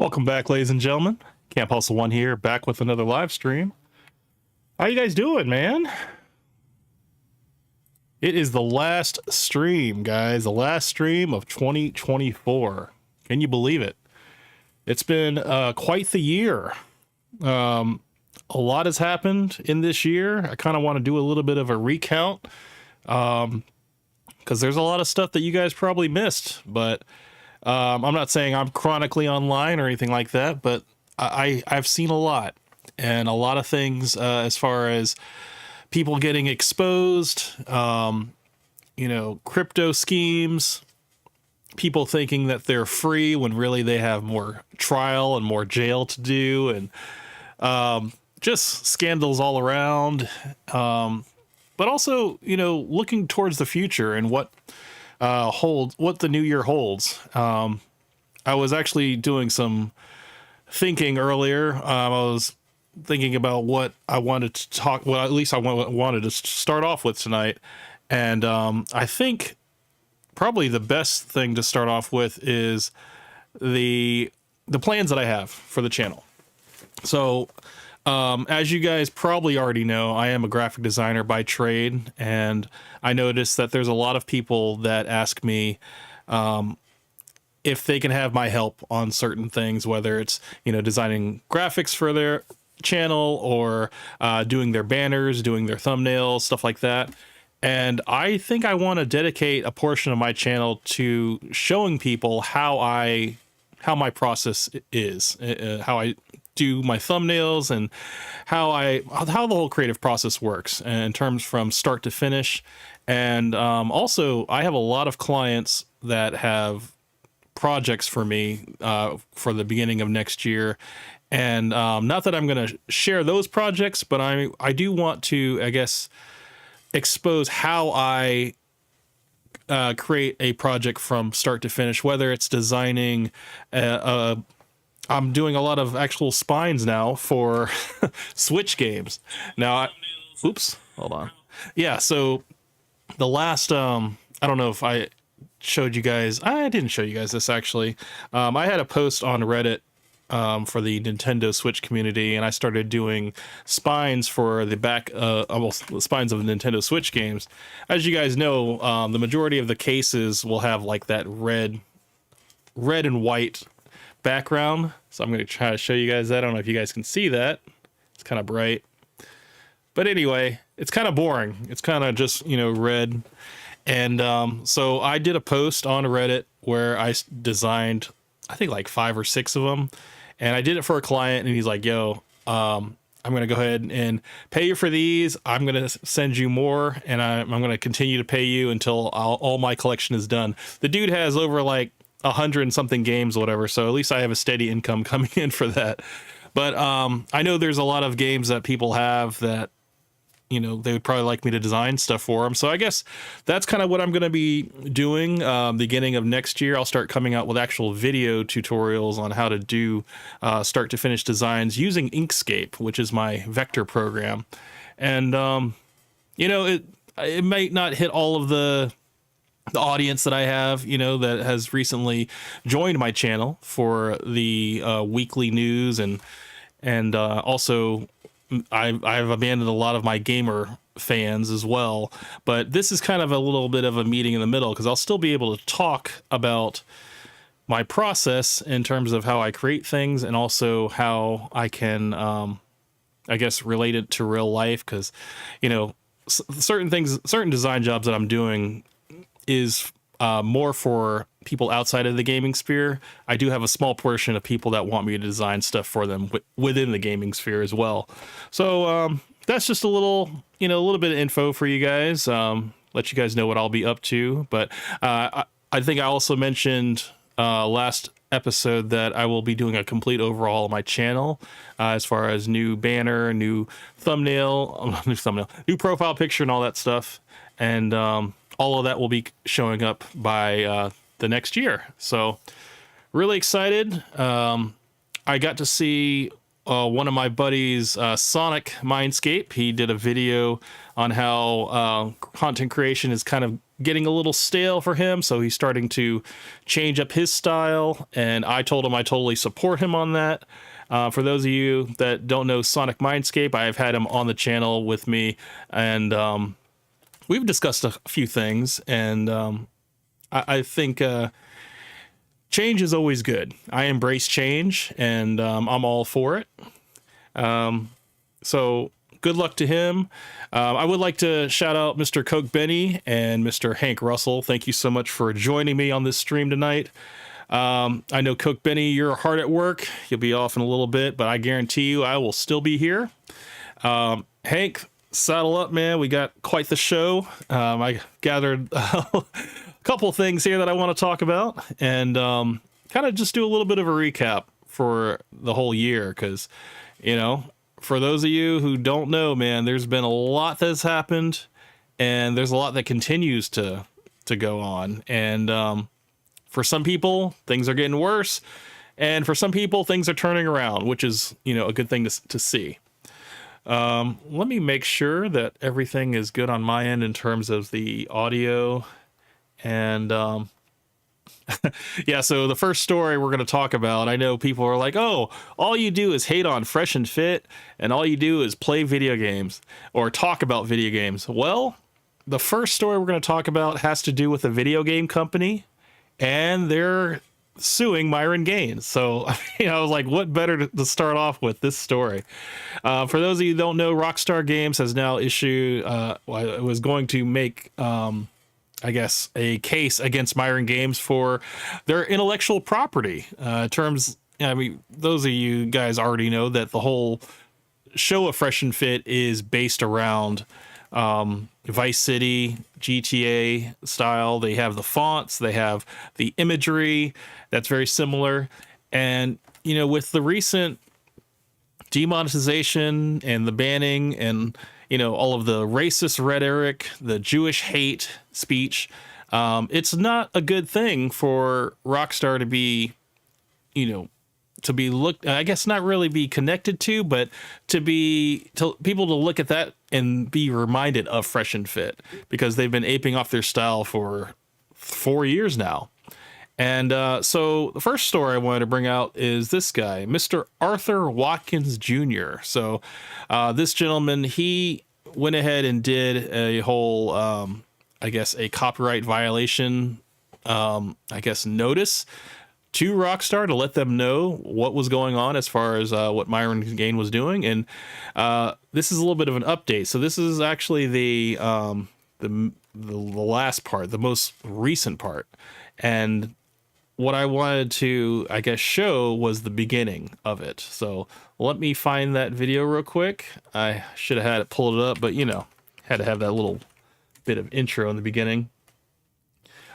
Welcome back, ladies and gentlemen. Camp Hustle One here, back with another live stream. How you guys doing, man? It is the last stream, guys. The last stream of 2024. Can you believe it? It's been quite the year. A lot has happened in this year. I kind of want to do a little bit of a recount because there's a lot of stuff that you guys probably missed, but I'm not saying I'm chronically online or anything like that, but I've seen a lot and a lot of things as far as people getting exposed, crypto schemes, people thinking that they're free when really they have more trial and more jail to do, and just scandals all around. But also, looking towards the future and what the new year holds. I was actually doing some thinking earlier. I was thinking about what I wanted to talk. Well, at least I wanted to start off with tonight, and I think probably the best thing to start off with is the plans that I have for the channel. So, as you guys probably already know, I am a graphic designer by trade, and I noticed that there's a lot of people that ask me if they can have my help on certain things, whether it's, designing graphics for their channel or doing their banners, doing their thumbnails, stuff like that. And I think I want to dedicate a portion of my channel to showing people how my process is, how I do my thumbnails, and how the whole creative process works in terms from start to finish. And also, I have a lot of clients that have projects for me for the beginning of next year. And not that I'm going to share those projects, but I do want to, I guess, expose how I create a project from start to finish, whether it's designing I'm doing a lot of actual spines now for Switch games. Now, oops, hold on. Yeah, so the last, I don't know if I showed you guys, I didn't show you guys this actually. I had a post on Reddit for the Nintendo Switch community, and I started doing spines for the back, almost spines of the Nintendo Switch games. As you guys know, the majority of the cases will have like that red and white background. So I'm going to try to show you guys that. I don't know if you guys can see that. It's kind of bright. But anyway, it's kind of boring. It's kind of just, red. And so I did a post on Reddit where I designed, I think like 5 or 6 of them. And I did it for a client, and he's like, yo, I'm going to go ahead and pay you for these. I'm going to send you more, and I'm going to continue to pay you until all my collection is done. The dude has over like 100 and something games or whatever, so at least I have a steady income coming in for that. But I know there's a lot of games that people have that they would probably like me to design stuff for them. So I guess that's kind of what I'm going to be doing. Beginning of next year, I'll start coming out with actual video tutorials on how to do start to finish designs using Inkscape, which is my vector program. And it might not hit all of the audience that I have, that has recently joined my channel for the weekly news, and also I've abandoned a lot of my gamer fans as well. But this is kind of a little bit of a meeting in the middle, because I'll still be able to talk about my process in terms of how I create things, and also how I can, I guess, relate it to real life, because certain design jobs that I'm doing is more for people outside of the gaming sphere. I do have a small portion of people that want me to design stuff for them within the gaming sphere as well. So that's just a little bit of info for you guys. Let you guys know what I'll be up to. But I think I also mentioned last episode that I will be doing a complete overhaul of my channel as far as new banner, new new profile picture, and all that stuff. And all of that will be showing up by the next year. So really excited. I got to see one of my buddies, Sonic Mindscape. He did a video on how content creation is kind of getting a little stale for him, so he's starting to change up his style, and I told him I totally support him on that. For those of you that don't know Sonic Mindscape, I have had him on the channel with me, and we've discussed a few things, and I think change is always good. I embrace change, and I'm all for it. So good luck to him. I would like to shout out Mr. Coke Benny and Mr. Hank Russell. Thank you so much for joining me on this stream tonight. I know Coke Benny, you're hard at work. You'll be off in a little bit, but I guarantee you I will still be here. Hank, saddle up, man. We got quite the show. I gathered a couple things here that I want to talk about, and kind of just do a little bit of a recap for the whole year, because, you know, for those of you who don't know, man, there's been a lot that's happened, and there's a lot that continues to go on. And for some people, things are getting worse, and for some people, things are turning around, which is, you know, a good thing to see. Let me make sure that everything is good on my end in terms of the audio. And yeah, so the first story we're going to talk about, I know people are like, oh, all you do is hate on Fresh and Fit, and all you do is play video games or talk about video games. Well, the first story we're going to talk about has to do with a video game company, and they're suing Myron Gaines. So, you know, I was like, what better to start off with this story? For those of you who don't know, Rockstar Games has now issued, it was going to make, I guess, a case against Myron Games for their intellectual property. Terms, I mean, those of you guys already know that the whole show of Fresh and Fit is based around Vice City, GTA style. They have the fonts, they have the imagery that's very similar. And, you know, with the recent demonetization and the banning and, you know, all of the racist rhetoric, the Jewish hate speech, it's not a good thing for Rockstar to be, you know, to be looked, I guess not really be connected to, but to people to look at that and be reminded of Fresh and Fit, because they've been aping off their style for 4 years now. And so the first story I wanted to bring out is this guy, Mr. Arthur Watkins Jr. So this gentleman, he went ahead and did a whole, I guess, a copyright violation, I guess, notice to Rockstar to let them know what was going on as far as what Myron Gaines was doing. And this is a little bit of an update. So this is actually the last part, the most recent part. And what I wanted to, I guess, show was the beginning of it. So let me find that video real quick. I should have had it pulled up, but, you know, had to have that little bit of intro in the beginning.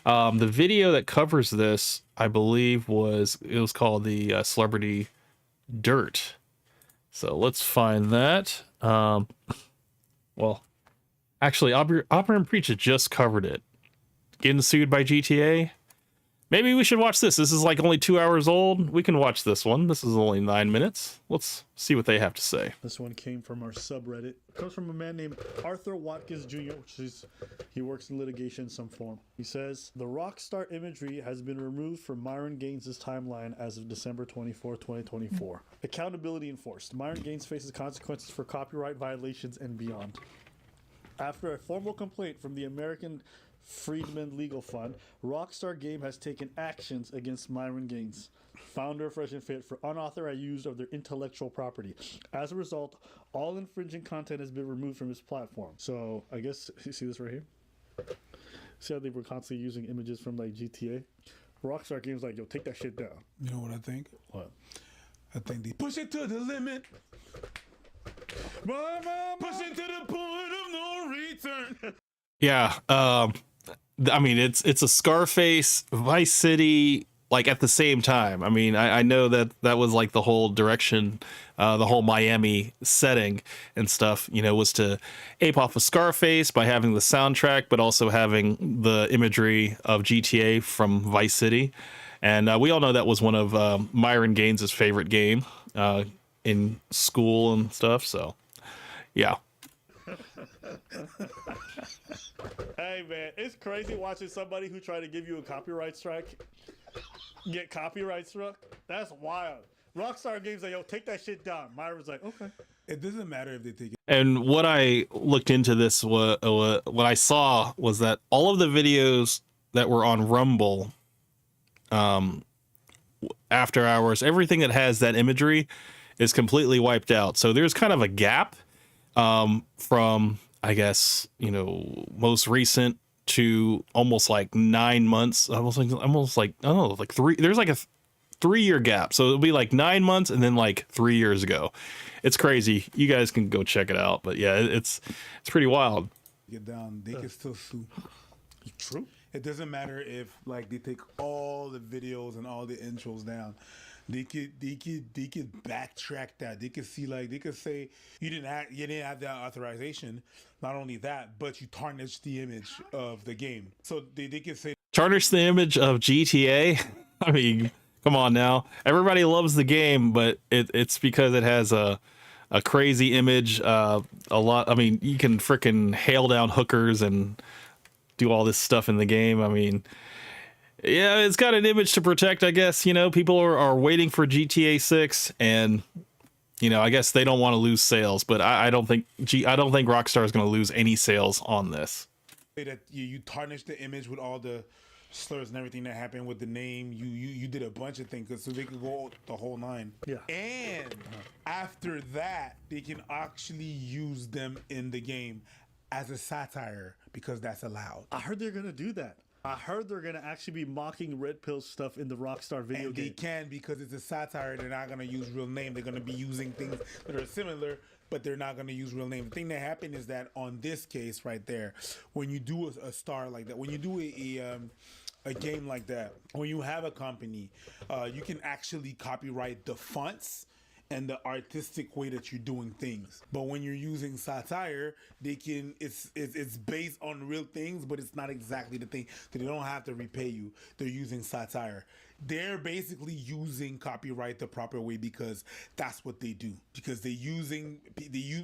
The video that covers this, I believe, was called the Celebrity Dirt. So let's find that. Well, actually, Opera and Preach just covered it. Getting sued by GTA. Maybe we should watch this. This is like only 2 hours old. We can watch this one. This is only 9 minutes. Let's see what they have to say. This one came from our subreddit. It comes from a man named Arthur Watkins Jr., he works in litigation in some form. He says, the Rockstar imagery has been removed from Myron Gaines' timeline as of December 24, 2024. Accountability enforced. Myron Gaines faces consequences for copyright violations and beyond. After a formal complaint from the American Freedmen Legal Fund, Rockstar Game has taken actions against Myron Gaines, founder of Fresh and Fit, for unauthorized use of their intellectual property. As a result, all infringing content has been removed from his platform. So I guess you see this right here. See how they were constantly using images from like GTA. Rockstar Games like, yo, take that shit down. You know what I think? What? I think they push it to the limit. Push it to the point of no return. Yeah, I mean, it's a Scarface, Vice City, like at the same time. I mean, I know that was like the whole direction, the whole Miami setting and stuff, you know, was to ape off of Scarface by having the soundtrack, but also having the imagery of GTA from Vice City. And we all know that was one of Myron Gaines' favorite game in school and stuff. So, yeah. Hey man, it's crazy watching somebody who tried to give you a copyright strike get copyright struck. That's wild. Rockstar Games like, yo, take that shit down. Myra's like, okay. It doesn't matter if they take it. And what I looked into this, what I saw was that all of the videos that were on Rumble, After Hours, everything that has that imagery is completely wiped out. So there's kind of a gap from, I guess, most recent to almost like 9 months, almost like I don't know, like three. There's like a 3-year gap, so it'll be like 9 months and then like 3 years ago. It's crazy. You guys can go check it out, but yeah, it's pretty wild. Get down, they can still sue. True. It doesn't matter if like they take all the videos and all the intros down. They could backtrack that. They could see, like, they could say you didn't have that authorization. Not only that, but you tarnished the image of the game. So they could say Tarnish the image of GTA. I mean, come on now. Everybody loves the game, but it's because it has a crazy image. A lot. I mean, you can freaking hail down hookers and do all this stuff in the game. I mean, yeah, it's got an image to protect, I guess. People are waiting for GTA 6, and I guess they don't want to lose sales, but I don't think Rockstar is going to lose any sales on this. that you tarnished the image with all the slurs and everything that happened with the name. You did a bunch of things so they could go the whole 9. Yeah. And after that, they can actually use them in the game as a satire because that's allowed. I heard they're gonna do that. I heard they're gonna actually be mocking Red Pill stuff in the Rockstar video And game. they can because it's a satire. They're not gonna use real name. They're gonna be using things that are similar, but they're not gonna use real name. The thing that happened is that on this case right there, when you do a star like that, when you do a game like that, when you have a company, you can actually copyright the fonts and the artistic way that you're doing things. But when you're using satire, they can it's based on real things, but it's not exactly the thing. So they don't have to repay you. They're using satire. They're basically using copyright the proper way because that's what they do. Because they use,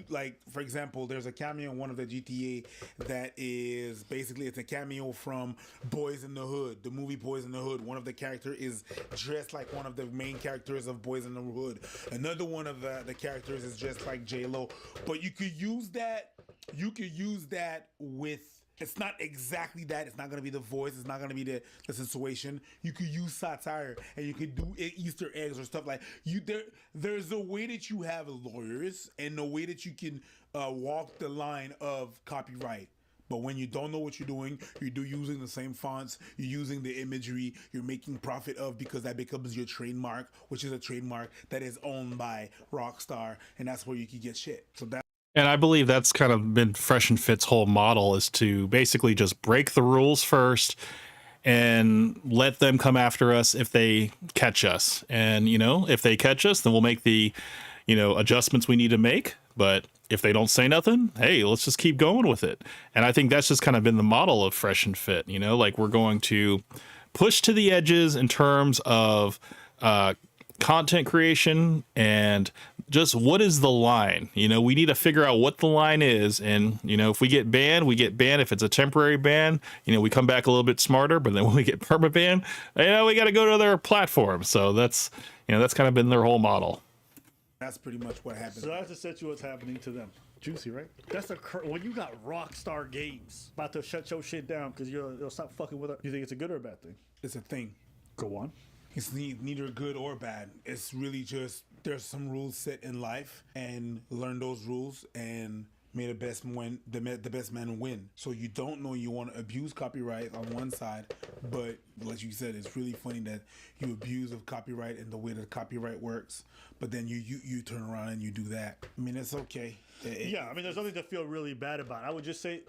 like, for example, there's a cameo in one of the GTA that is basically, it's a cameo from Boys in the Hood, the movie Boys in the Hood. One of the characters is dressed like one of the main characters of Boys in the Hood. Another one of the characters is just like J-Lo. But you could use that with, it's not exactly that. It's not going to be the voice. It's not going to be the situation. You could use satire and you could do Easter eggs or stuff like you. There's a way that you have lawyers and a way that you can walk the line of copyright. But when you don't know what you're doing, you're using the same fonts, you're using the imagery, you're making profit of, because that becomes your trademark, which is a trademark that is owned by Rockstar, and that's where you can get shit. So that. And I believe that's kind of been Fresh and Fit's whole model, is to basically just break the rules first and let them come after us if they catch us. And, if they catch us, then we'll make the, adjustments we need to make. But if they don't say nothing, hey, let's just keep going with it. And I think that's just kind of been the model of Fresh and Fit, like we're going to push to the edges in terms of content creation and just what is the line. We need to figure out what the line is, and if we get banned, we get banned. If it's a temporary ban, we come back a little bit smarter. But then when we get perma ban, we got to go to other platforms. So that's that's kind of been their whole model. That's pretty much what happened. So that's essentially what's happening to them. Juicy, right? That's when you got Rockstar Games about to shut your shit down because you'll stop fucking with it. You think it's a good or a bad thing? It's a thing. Go on. It's neither good or bad. It's really just there's some rules set in life, and learn those rules and may the best man win. So you don't know you want to abuse copyright on one side, but like you said, it's really funny that you abuse of copyright and the way that copyright works, but then you turn around and you do that. I mean, it's okay. Yeah, I mean, there's nothing to feel really bad about. I would just say,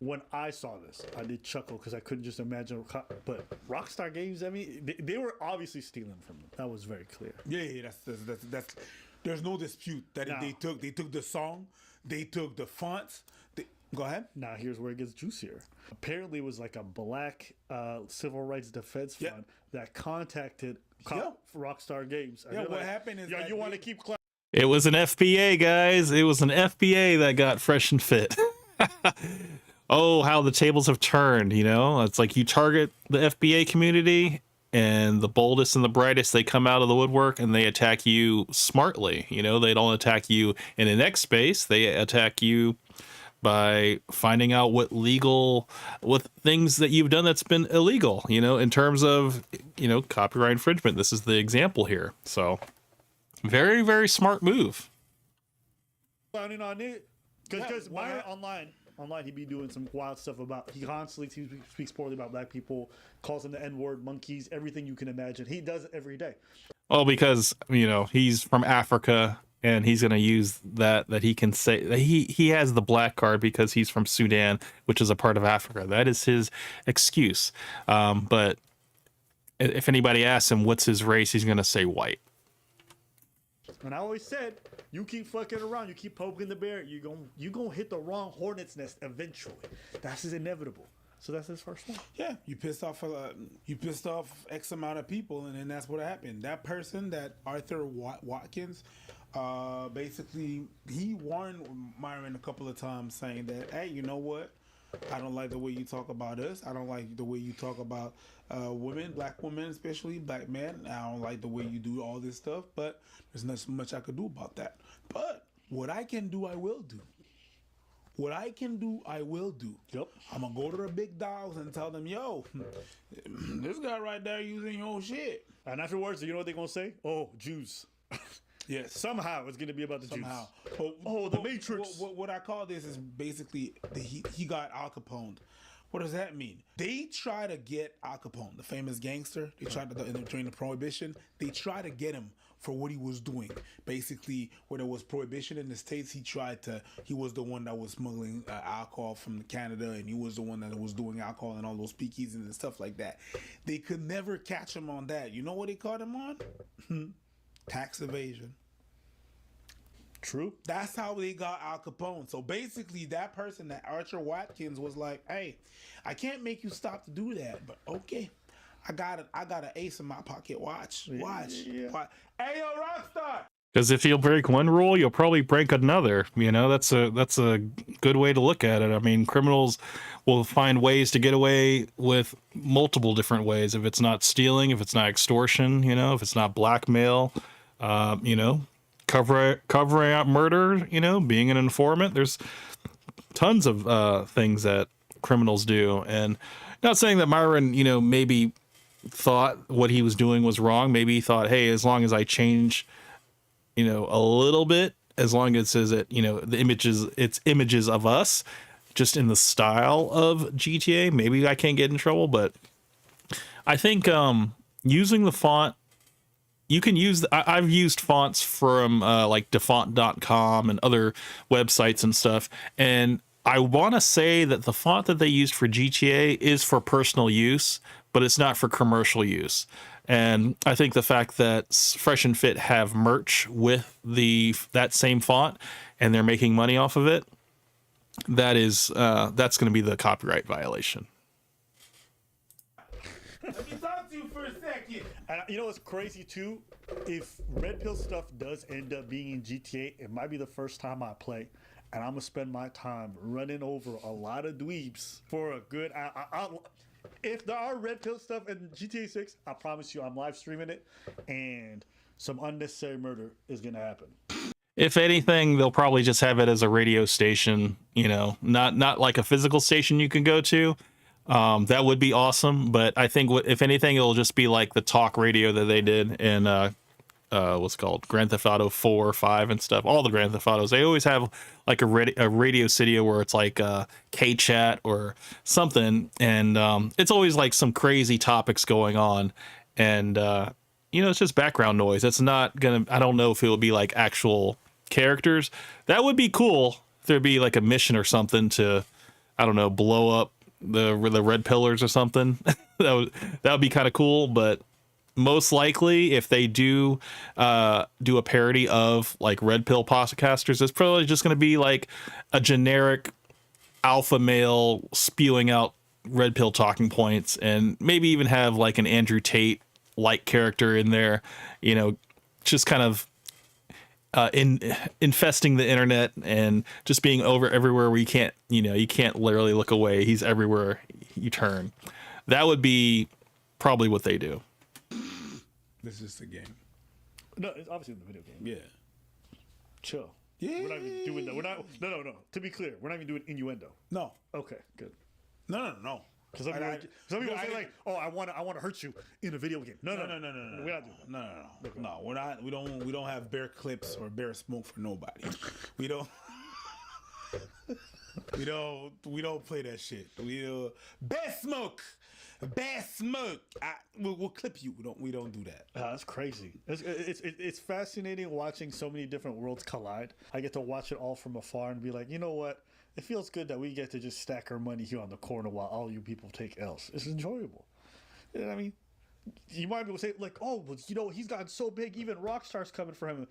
when I saw this, I did chuckle because I couldn't just imagine. But Rockstar Games, I mean, they were obviously stealing from them. That was very clear. Yeah, that's there's no dispute that No. they took the song, they took the fonts. Go ahead. Now here's where it gets juicier. Apparently, it was like a black civil rights defense Yeah. fund that contacted Yeah. Rockstar Games. And Yeah, they're what like, happened is yo, that you want to they- keep It was an FBA, guys. It was an FBA that got Fresh and Fit. Oh, how the tables have turned, you know? It's like you target the FBA community and the boldest and the brightest, they come out of the woodwork and they attack you smartly. You know, they don't attack you in an X space. They attack you by finding out what things that you've done that's been illegal, you know, in terms of, you know, copyright infringement. This is the example here. So very, very smart move. Planning on it because why- online he be doing some wild stuff about. He constantly speaks poorly about black people, calls them the N-word, monkeys, everything you can imagine. He does it every day. Well, because, you know, he's from Africa and he's going to use that he can say that he has the black card because he's from Sudan, which is a part of Africa. That is his excuse. But if anybody asks him what's his race, he's going to say white. And I always said, you keep fucking around, you keep poking the bear, you gonna hit the wrong hornet's nest eventually. That's just inevitable. So that's his first one. Yeah, you pissed off X amount of people, and then that's what happened. That person, that Arthur Watkins, basically he warned Myron a couple of times, saying that, hey, you know what? I don't like the way you talk about us. I don't like the way you talk about women, black women, especially black men. I don't like the way you do all this stuff, but there's not so much I could do about that. But what I can do, I will do. What I can do, I will do. Yep. I'm gonna go to the big dogs and tell them, yo, this guy right there using your shit. And afterwards, you know what they're gonna say? Oh, Jews. Yes. Somehow it's gonna be about the Somehow. Jews. Oh, the Matrix. What I call this is basically he got Al Capone. What does that mean? They try to get Al Capone, the famous gangster. They tried to during the Prohibition. They try to get him for what he was doing. Basically, when there was Prohibition in the States, he was the one that was smuggling alcohol from Canada, and he was the one that was doing alcohol and all those speakeasies and stuff like that. They could never catch him on that. You know what they caught him on? Tax evasion. True. That's how they got Al Capone. So basically, that person, that Arthur Watkins, was like, "Hey, I can't make you stop to do that, but okay, I got an ace in my pocket. Watch. Yeah. Hey, yo, Rockstar." Because if you'll break one rule, you'll probably break another. You know, that's a good way to look at it. I mean, criminals will find ways to get away with multiple different ways. If it's not stealing, if it's not extortion, you know, if it's not blackmail, you know, covering up murder, you know, being an informant. There's tons of things that criminals do. And not saying that Myron, you know, maybe thought what he was doing was wrong. Maybe he thought, hey, as long as I change, you know, a little bit, as long as it, you know, it's images of us just in the style of GTA, maybe I can't get in trouble. But I think using the font, you can use, I've used fonts from like defont.com and other websites and stuff. And I want to say that the font that they used for GTA is for personal use, but it's not for commercial use. And I think the fact that Fresh and Fit have merch with that same font and they're making money off of it, that's going to be the copyright violation. Let me talk to you for a second. And you know what's crazy too? If Red Pill stuff does end up being in GTA, it might be the first time I play. And I'm going to spend my time running over a lot of dweebs for a good... if there are Red Pill stuff in GTA 6, I promise you I'm live streaming it. And some unnecessary murder is going to happen. If anything, they'll probably just have it as a radio station, you know, not like a physical station you can go to. That would be awesome. But I think if anything, it'll just be like the talk radio that they did in what's it called Grand Theft Auto 4, 5 and stuff. All the Grand Theft Autos, they always have like a radio studio where it's like K-Chat or something. And it's always like some crazy topics going on. And, you know, it's just background noise. It's not going to, I don't know if it will be like actual characters. That would be cool if there'd be like a mission or something to, I don't know, blow up the red pillars or something. that would be kind of cool. But most likely, if they do a parody of like Red Pill podcasters, it's probably just going to be like a generic alpha male spewing out Red Pill talking points, and maybe even have like an Andrew Tate like character in there, you know, just kind of infesting the internet and just being over everywhere where you can't literally look away. He's everywhere you turn. That would be probably what they do. This is the game. No, it's obviously in the video game. Yeah. Chill. Yeah. We're not even doing that. We're not. No. To be clear, we're not even doing innuendo. No. Okay, good. No. Because some people say like, "Oh, I want to hurt you in a video game." No. No. We're not doing that. No. We're not. We don't have bear clips or bear smoke for nobody. We don't. We don't play that shit. Bear smoke. We'll clip you. We don't do that. That's crazy. It's fascinating watching so many different worlds collide. I get to watch it all from afar and be like, you know what? It feels good that we get to just stack our money here on the corner while all you people take L's. It's enjoyable. You know what I mean? You might be able to say like, oh, well, he's gotten so big, even Rockstar's coming for him.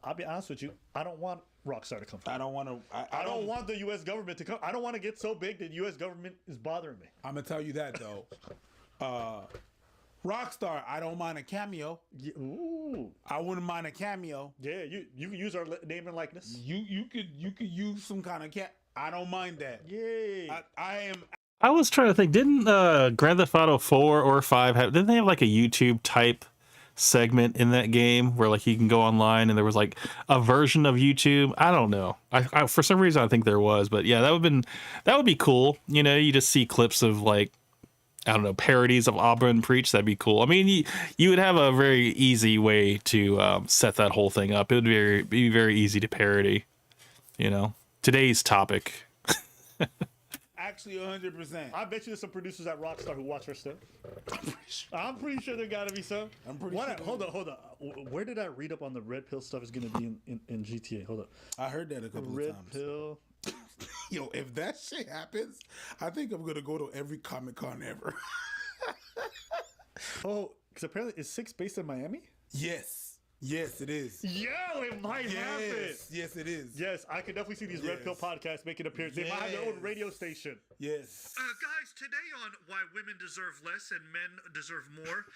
I'll be honest with you, I don't want Rockstar to come for him. I don't want to. I don't want the U.S. government to come. I don't want to get so big that the U.S. government is bothering me. I'm gonna tell you that though. Rockstar, I don't mind a cameo. Yeah, ooh. I wouldn't mind a cameo. Yeah, you can use our name and likeness. You could use some kind of I don't mind that. Yay. I was trying to think, didn't Grand Theft Auto 4 or 5 didn't they have like a YouTube type segment in that game where like you can go online and there was like a version of YouTube? I don't know. I for some reason I think there was, but yeah, that would be cool. You know, you just see clips of like, I don't know, parodies of Auburn Preach. That'd be cool. I mean, you would have a very easy way to set that whole thing up. It would be very easy to parody, you know. Today's topic. Actually, 100%. I bet you there's some producers at Rockstar who watch our stuff. I'm pretty sure there gotta be some. I'm pretty sure. Hold on. Where did I read up on the Red Pill stuff is gonna be in GTA? Hold up. I heard that a couple of Red times. Pill. Yo, if that shit happens, I think I'm gonna go to every Comic-Con ever. Oh, because apparently is 6 based in Miami? Yes, it is. Yeah, it might happen. Yes, it is. Yes, I could definitely see these Red Pill podcasts making appearances. They might have their own radio station. Yes. Guys, today on Why Women Deserve Less and Men Deserve More.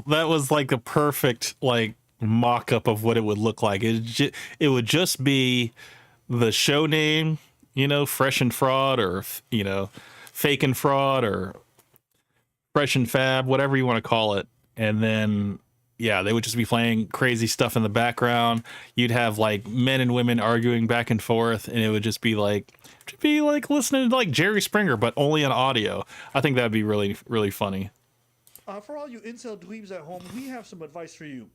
That was like a perfect like mock-up of what it would look like. It would just be the show name, you know, Fresh and Fraud, or, you know, Fake and Fraud, or Fresh and Fab, whatever you want to call it. And then, yeah, they would just be playing crazy stuff in the background. You'd have like men and women arguing back and forth, and it would just be like listening to like Jerry Springer, but only on audio. I think that'd be really, really funny. For all you incel dweebs at home, we have some advice for you.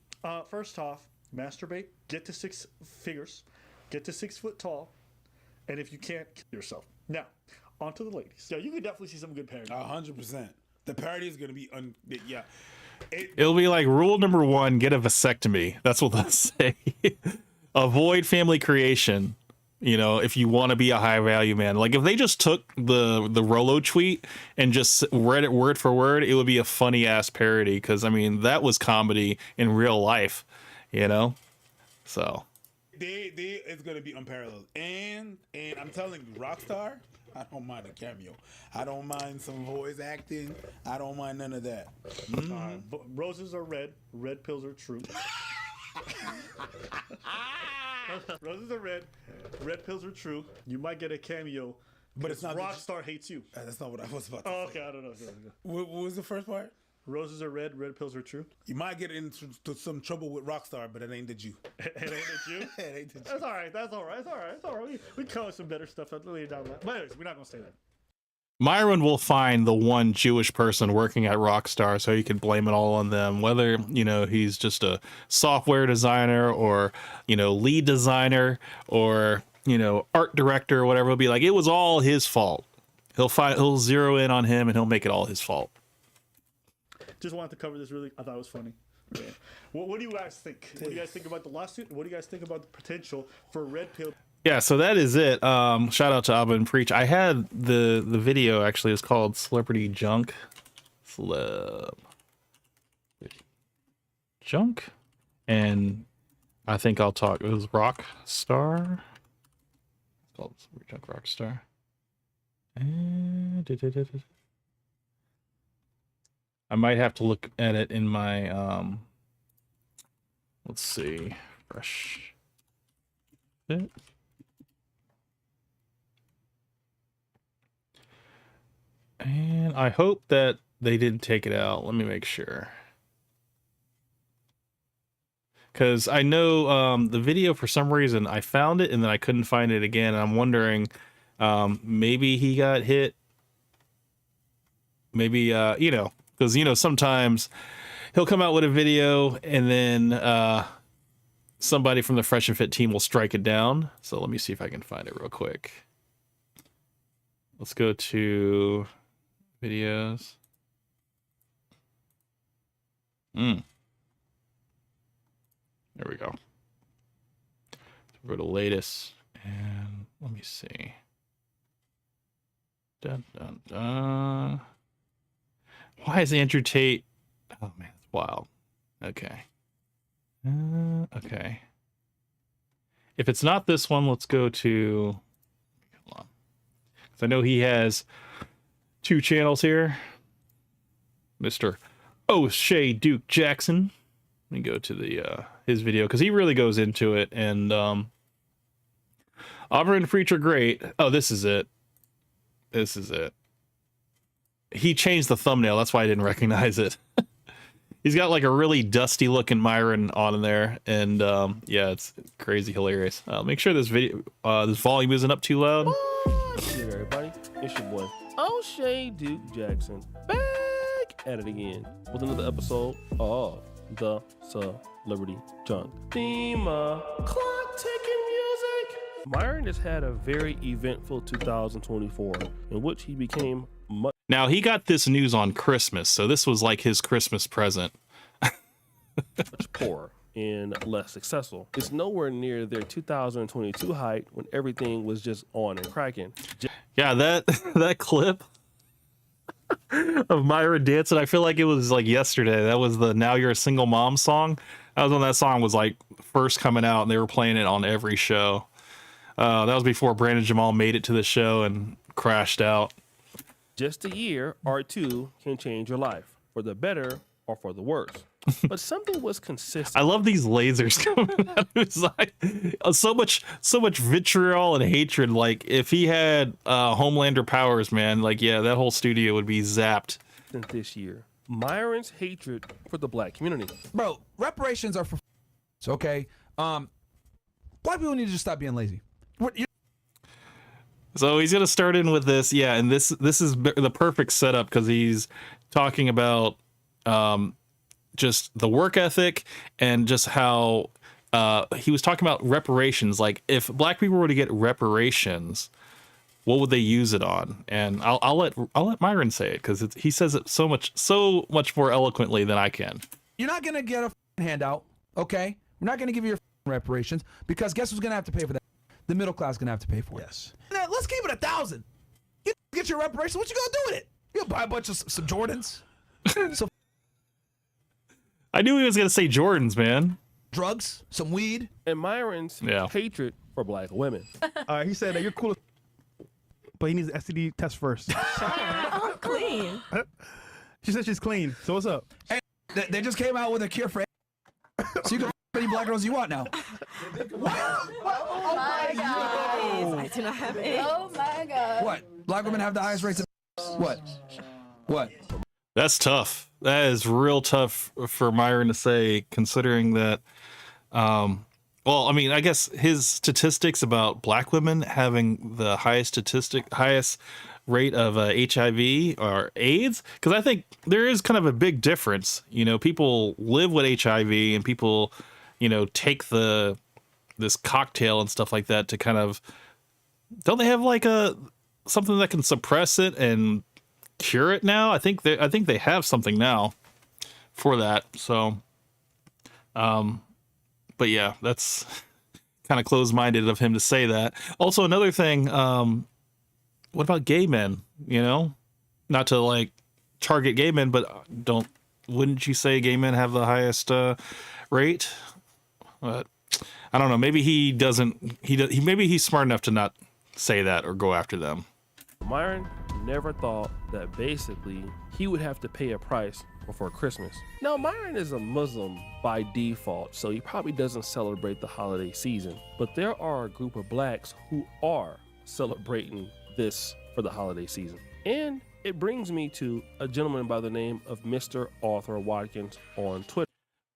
First off, masturbate, get to 6 figures, get to 6 foot tall, and if you can't, kill yourself. Now, on to the ladies. Yeah, you can definitely see some good parody. 100%. The parody is gonna be yeah. It'll be like rule number 1: get a vasectomy. That's what they'll say. Avoid family creation. You know, if you want to be a high value man. Like if they just took the Rolo tweet and just read it word for word, it would be a funny ass parody. Because I mean, that was comedy in real life. You know, so it's gonna be unparalleled. And I'm telling you, Rockstar, I don't mind a cameo. I don't mind some voice acting. I don't mind none of that. Roses are red. Red pills are true. Roses are red. Red pills are true. You might get a cameo, but it's not. Rockstar hates you. That's not what I was about to say. Okay, I don't know. What was the first part? Roses are red. Red pills are true. You might get into some trouble with Rockstar, but it ain't the Jew. It ain't the Jew? It ain't the Jew. That's all right. That's all right. It's all right. It's all right. We cover some better stuff later down the line. But anyways, we're not going to say that. Myron will find the one Jewish person working at Rockstar, so he can blame it all on them. Whether, you know, he's just a software designer or, you know, lead designer or, you know, art director or whatever. He'll be like, it was all his fault. He'll zero in on him and he'll make it all his fault. Just wanted to cover this really. I thought it was funny. Yeah. What do you guys think? What do you guys think about the lawsuit? What do you guys think about the potential for Red Pill? Yeah, so that is it. Shout out to Auburn Preach. I had the video, actually. It's called Celebrity Junk. Junk. And I think I'll talk. It was Rockstar. It's called Celebrity Junk Rockstar. I might have to look at it in my, let's see, fresh. it. And I hope that they didn't take it out. Let me make sure. Because I know the video, for some reason, I found it and then I couldn't find it again. And I'm wondering, maybe he got hit. Maybe, you know, because, you know, sometimes he'll come out with a video and then somebody from the Fresh and Fit team will strike it down. So let me see if I can find it real quick. Let's go to videos. There we go. Go to latest, and let me see. Dun, dun, dun. Why is Andrew Tate? Oh man, it's wild. Okay. Okay. If it's not this one, let's go to. Hold on. 'Cause I know he has 2 channels here. Mr. O'Shea Duke Jackson. Let me go to the his video because he really goes into it. And Auburn and Preacher great. Oh, this is it. This is it. He changed the thumbnail. That's why I didn't recognize it. He's got like a really dusty looking Myron on there, and yeah, it's crazy hilarious. Make sure this video, this volume isn't up too loud. What's good, everybody? It's your boy O'Shea Duke Jackson, back at it again with another episode of the Celebrity Junk theme. Clock ticking music. Myron has had a very eventful 2024 in which he became much. Now he got this news on Christmas, so this was like his Christmas present. Much poorer and less successful. It's nowhere near their 2022 height when everything was just on and cracking. Yeah, that clip of Myra dancing, I feel like it was like yesterday. That was the Now You're a Single Mom song. That was when that song was like first coming out, and they were playing it on every show. That was before Brandon Jamal made it to the show and crashed out. Just a year or two can change your life for the better or for the worse. But something was consistent. I love these lasers coming out of his eye. So much vitriol and hatred. Like if he had Homelander powers, man, like yeah, that whole studio would be zapped. This year, Myron's hatred for the black community. Bro, reparations are for okay. Black people need to just stop being lazy. So he's gonna start in with this, yeah, and this is the perfect setup because he's talking about just the work ethic and just how he was talking about reparations. Like if black people were to get reparations, what would they use it on? And I'll let Myron say it because he says it so much more eloquently than I can. You're not gonna get a handout, okay? We're not gonna give you your reparations because guess who's gonna have to pay for that? The middle class is gonna have to pay for it. Yes. Now, let's keep it 1,000. You get your reparations. What you gonna do with it? You gonna buy a bunch of some Jordans, some I knew he was gonna say Jordans, man. drugs, some weed. And Myron's hatred for black women. He said that you're cool, but he needs an STD test first. I'm clean. She said she's clean. So what's up? Hey, they just came out with a cure for so you can any black girls you want now. Oh my God. I do not have any. Oh my God. What? Black women have the highest rates of what? That's tough. That is real tough for Myron to say, considering that. Well, I mean, I guess his statistics about black women having the highest rate of HIV or AIDS, because I think there is kind of a big difference. You know, people live with HIV and people, you know, take this cocktail and stuff like that to kind of, don't they have like something that can suppress it and cure it now? I think they have something now for that. So, but yeah, that's kind of closed-minded of him to say that. Also, another thing, what about gay men? You know, not to like target gay men, but wouldn't you say gay men have the highest rate? But I don't know. Maybe he doesn't. Maybe he's smart enough to not say that or go after them. Myron never thought that basically he would have to pay a price before Christmas. Now, Myron is a Muslim by default, so he probably doesn't celebrate the holiday season, but there are a group of blacks who are celebrating this for the holiday season. And it brings me to a gentleman by the name of Mr. Arthur Watkins on Twitter.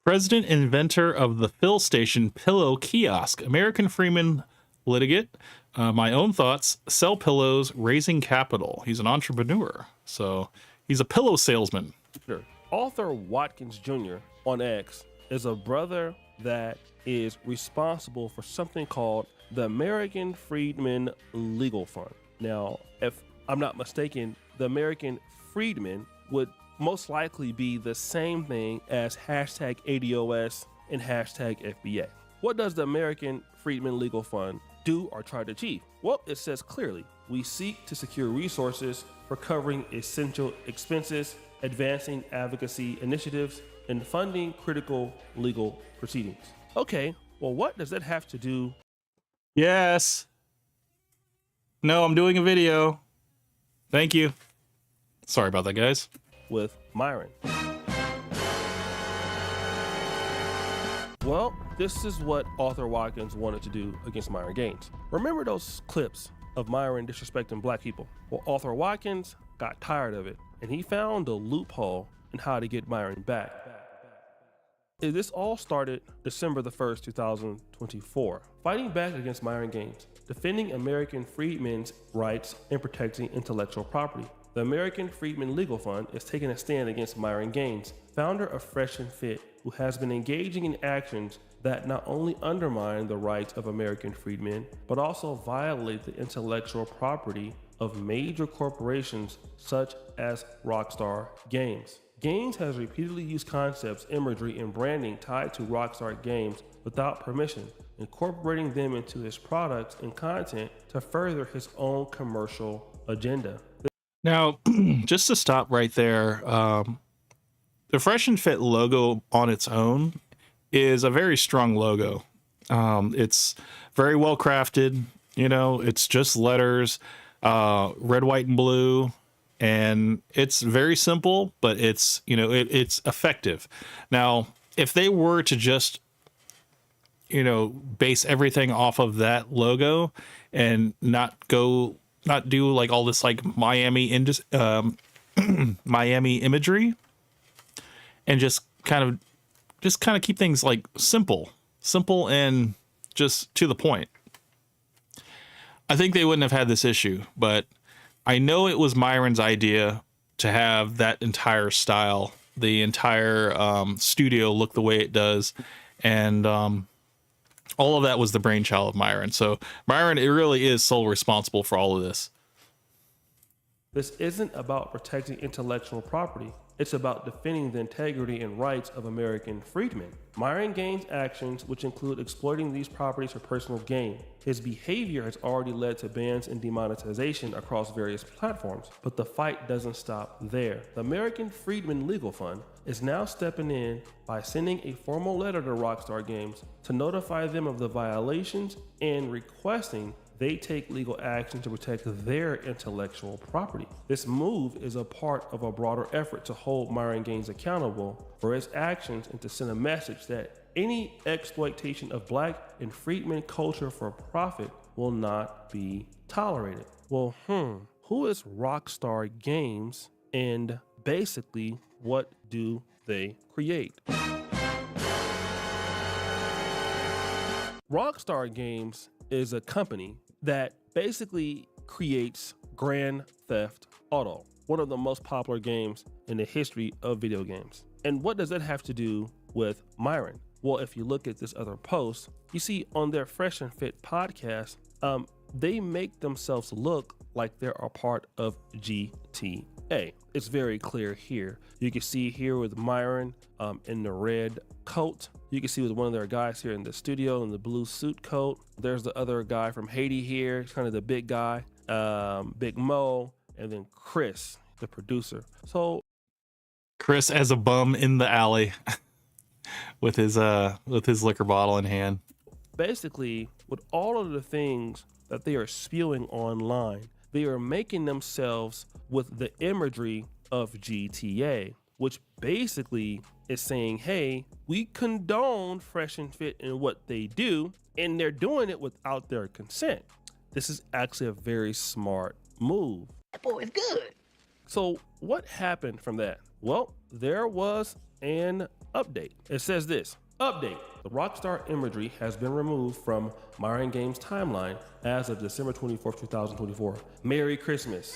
President inventor of the fill station pillow kiosk, American Freeman litigate. My own thoughts, sell pillows, raising capital. He's an entrepreneur, so he's a pillow salesman. Arthur Watkins Jr. on X is a brother that is responsible for something called the American Freedmen Legal Fund. Now, if I'm not mistaken, the American Freedmen would most likely be the same thing as hashtag ADOS and hashtag FBA. What does the American Freedmen Legal Fund do or try to achieve? Well, it says clearly, we seek to secure resources for covering essential expenses, advancing advocacy initiatives, and funding critical legal proceedings. Okay, well, what does that have to do? Yes. No, I'm doing a video. Thank you. Sorry about that, guys. With Myron? Well, this is what Arthur Watkins wanted to do against Myron Gaines. Remember those clips of Myron disrespecting black people? Well, Arthur Watkins got tired of it, and he found a loophole in how to get Myron back. This all started December the 1st, 2024. Fighting back against Myron Gaines, defending American freedmen's rights and protecting intellectual property. The American Freedmen Legal Fund is taking a stand against Myron Gaines, founder of Fresh and Fit, who has been engaging in actions that not only undermine the rights of American freedmen, but also violate the intellectual property of major corporations such as Rockstar Games. Gaines has repeatedly used concepts, imagery, and branding tied to Rockstar Games without permission, incorporating them into his products and content to further his own commercial agenda. Now, just to stop right there, the Fresh and Fit logo on its own is a very strong logo. It's very well crafted. You know, it's just letters, red, white, and blue. And it's very simple, but it's, you know, it's effective. Now, if they were to just, you know, base everything off of that logo and not do like all this like Miami imagery, and just kind of keep things like simple and just to the point, I think they wouldn't have had this issue. But I know it was Myron's idea to have that entire style, the entire studio look the way it does, and all of that was the brainchild of Myron. So Myron, it really is sole responsible for all of this. This isn't about protecting intellectual property. It's about defending the integrity and rights of American freedmen. Myron Gaines' actions, which include exploiting these properties for personal gain. His behavior has already led to bans and demonetization across various platforms, but the fight doesn't stop there. The American Freedmen Legal Fund is now stepping in by sending a formal letter to Rockstar Games to notify them of the violations and requesting they take legal action to protect their intellectual property. This move is a part of a broader effort to hold Myron Gaines accountable for his actions and to send a message that any exploitation of black and freedmen culture for profit will not be tolerated. Well, who is Rockstar Games, and basically what do they create? Rockstar Games is a company that basically creates Grand Theft Auto, one of the most popular games in the history of video games. And what does that have to do with Myron? Well, if you look at this other post, you see on their Fresh and Fit podcast, they make themselves look like they're a part of GTA. It's very clear here. You can see here with Myron in the red coat. You can see with one of their guys here in the studio in the blue suit coat. There's the other guy from Haiti here, kind of the big guy, Big Mo, and then Chris, the producer. So Chris as a bum in the alley with his liquor bottle in hand. Basically, with all of the things that they are spewing online, they are making themselves with the imagery of GTA, which basically is saying, hey, we condone Fresh and Fit in what they do, and they're doing it without their consent. This is actually a very smart move. That boy is good. So what happened from that? Well, there was an update. It says this, update. The Rockstar imagery has been removed from Myron Games timeline as of December 24th, 2024. Merry Christmas.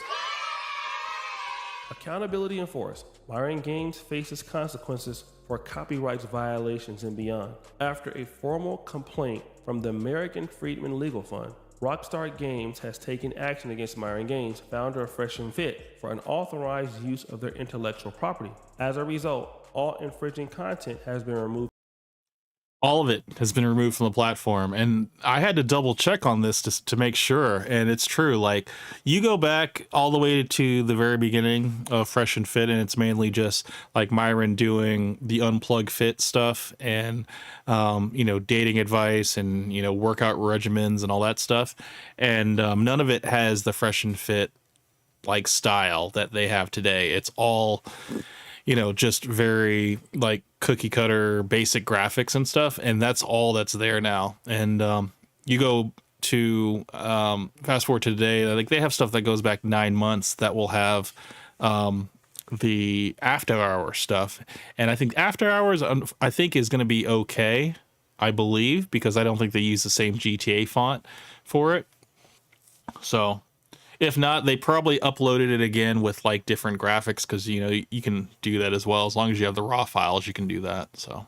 Accountability enforced. Myron Games faces consequences for copyrights violations and beyond. After a formal complaint from the American Freedmen Legal Fund, Rockstar Games has taken action against Myron Games, founder of Fresh and Fit, for unauthorized use of their intellectual property. As a result, all infringing content has been removed. All of it has been removed from the platform, and I had to double check on this to make sure, and it's true. Like, you go back all the way to the very beginning of Fresh and Fit, and it's mainly just like Myron doing the unplug fit stuff and dating advice and workout regimens and all that stuff, and none of it has the Fresh and Fit like style that they have today. It's all just very like cookie cutter basic graphics and stuff. And that's all that's there now. And you go to fast forward to today, like they have stuff that goes back 9 months that will have the after hour stuff. And I think after hours, I think is going to be okay, I believe, because I don't think they use the same GTA font for it. So if not, they probably uploaded it again with like different graphics, because you can do that as well. As long as you have the raw files, you can do that. So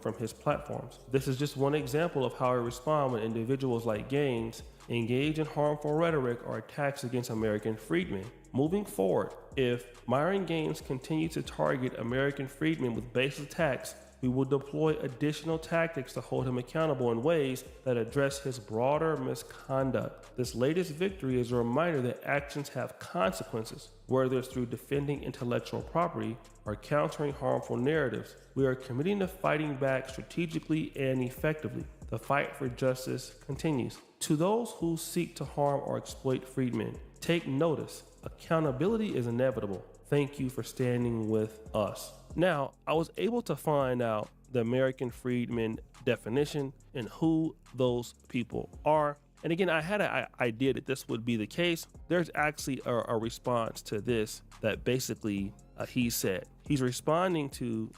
from his platforms. This is just one example of how I respond when individuals like Gaines engage in harmful rhetoric or attacks against American freedmen. Moving forward, if Myron Gaines continue to target American freedmen with base attacks, we will deploy additional tactics to hold him accountable in ways that address his broader misconduct. This latest victory is a reminder that actions have consequences, whether it's through defending intellectual property or countering harmful narratives. We are committing to fighting back strategically and effectively. The fight for justice continues. To those who seek to harm or exploit freedmen, take notice. Accountability is inevitable. Thank you for standing with us. Now, I was able to find out the American freedmen definition and who those people are. And again, I had an idea that this would be the case. There's actually a response to this that basically he said. He's responding to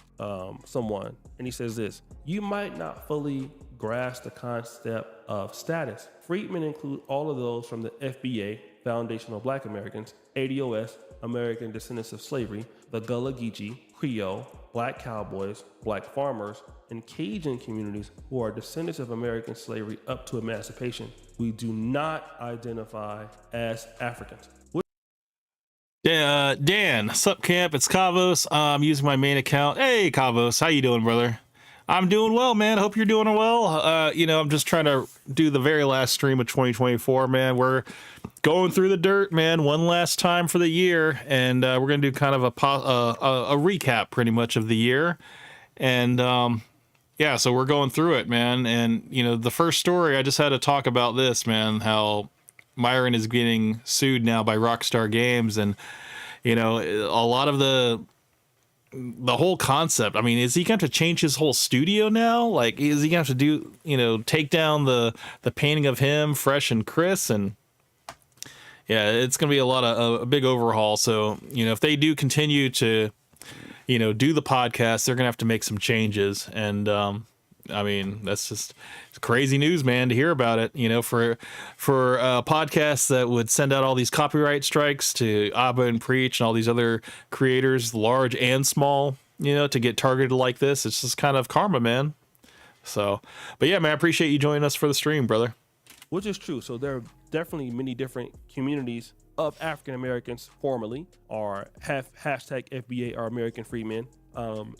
someone, and he says this: you might not fully grasp the concept of status. Freedmen include all of those from the FBA, Foundational Black Americans, ADOS, American Descendants of Slavery, the Gullah Geechee, Creole, Black Cowboys, Black Farmers, and Cajun communities who are descendants of American slavery up to emancipation. We do not identify as Africans. Dan, sup camp? It's Kavos. I'm using my main account. Hey, Kavos, how you doing, brother? I'm doing well, man. Hope you're doing well. I'm just trying to do the very last stream of 2024, man. We're going through the dirt, man, one last time for the year, and we're gonna do kind of a recap, pretty much, of the year. And so we're going through it, man. And the first story, I just had to talk about this, man. How Myron is getting sued now by Rockstar Games, and a lot of the whole concept. I mean, is he going to have to change his whole studio now? Like, is he going to have to do, take down the painting of him, Fresh and Chris? And yeah, it's going to be a big overhaul. So, if they do continue to, do the podcast, they're going to have to make some changes. And, I mean, that's just crazy news, man, to hear about it, for podcasts that would send out all these copyright strikes to Abba and Preach and all these other creators, large and small, to get targeted like this. It's just kind of karma, man. So, but yeah, man, I appreciate you joining us for the stream, brother. Which is true. So there are definitely many different communities of African Americans formerly, or hashtag FBA or American Freedmen,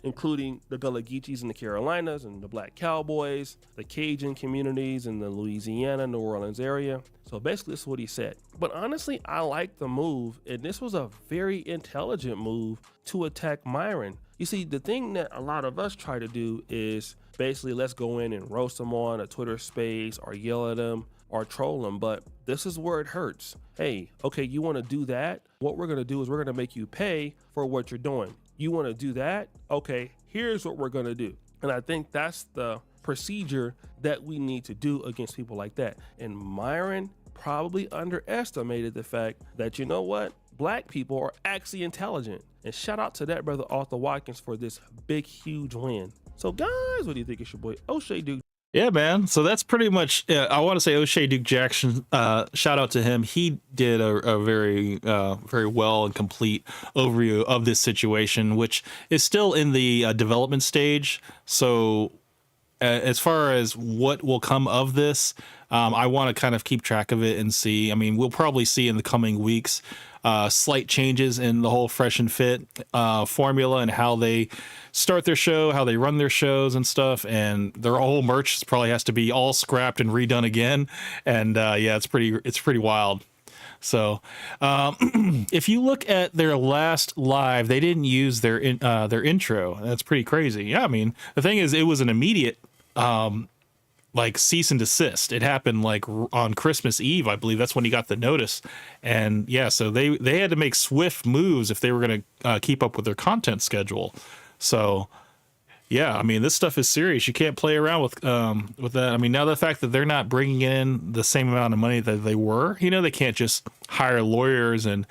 including the Gullah Geechees in the Carolinas and the Black Cowboys, the Cajun communities in the Louisiana, New Orleans area. So basically, this is what he said. But honestly, I like the move, and this was a very intelligent move to attack Myron. You see, the thing that a lot of us try to do is basically let's go in and roast them on a Twitter space or yell at them or troll them, but this is where it hurts. Hey, okay, you want to do that? What we're going to do is we're going to make you pay for what you're doing. You want to do that? Okay, here's what we're going to do. And I think that's the procedure that we need to do against people like that. And Myron probably underestimated the fact that, you know what? Black people are actually intelligent. And shout out to that brother Arthur Watkins for this big, huge win. So guys, what do you think? It's your boy O'Shea Duke. Yeah, man. So that's pretty much. I want to say O'Shea Duke Jackson. Shout out to him. He did a very, very well and complete overview of this situation, which is still in the development stage. So, as far as what will come of this, I want to kind of keep track of it and see. I mean, we'll probably see in the coming weeks slight changes in the whole Fresh and Fit formula and how they start their show, how they run their shows and stuff, and their whole merch probably has to be all scrapped and redone again. And yeah, it's pretty wild. So if you look at their last live, they didn't use their intro. That's pretty crazy. Yeah, I mean, the thing is, it was an immediate like cease and desist. It happened like on Christmas Eve, I believe. That's when he got the notice. And yeah, so they had to make swift moves if they were going to keep up with their content schedule. So yeah, I mean, this stuff is serious. You can't play around with that. I mean, now the fact that they're not bringing in the same amount of money that they were, they can't just hire lawyers and,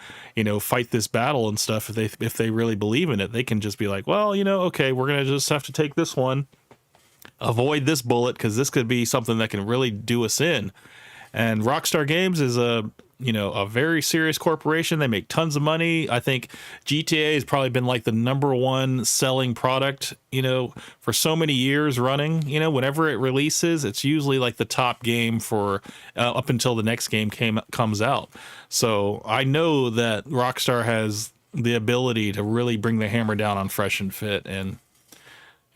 fight this battle and stuff. If they really believe in it, they can just be like, well, okay, we're going to just have to take this one, avoid this bullet, because this could be something that can really do us in. And Rockstar Games is a very serious corporation. They make tons of money. I think GTA has probably been like the number one selling product, for so many years running. Whenever it releases, it's usually like the top game for up until the next game comes out. So I know that Rockstar has the ability to really bring the hammer down on Fresh and Fit. And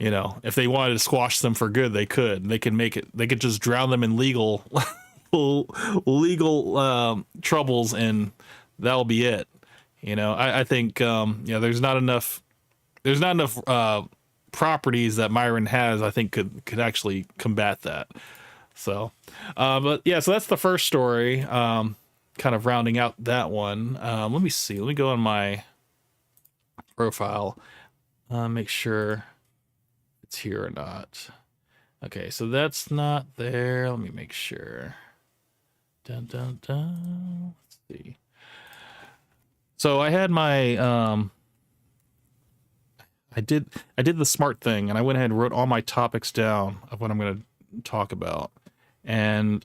if they wanted to squash them for good, they could. They could just drown them in legal troubles, and that'll be it. I think there's not enough properties that Myron has, I think could actually combat that. So but yeah, so that's the first story, kind of rounding out that one. Let me see, let me go on my profile, make sure it's here or not. Okay, so that's not there. Let me make sure. Dun, dun, dun. Let's see. So I had my I did the smart thing, and I went ahead and wrote all my topics down of what I'm going to talk about. And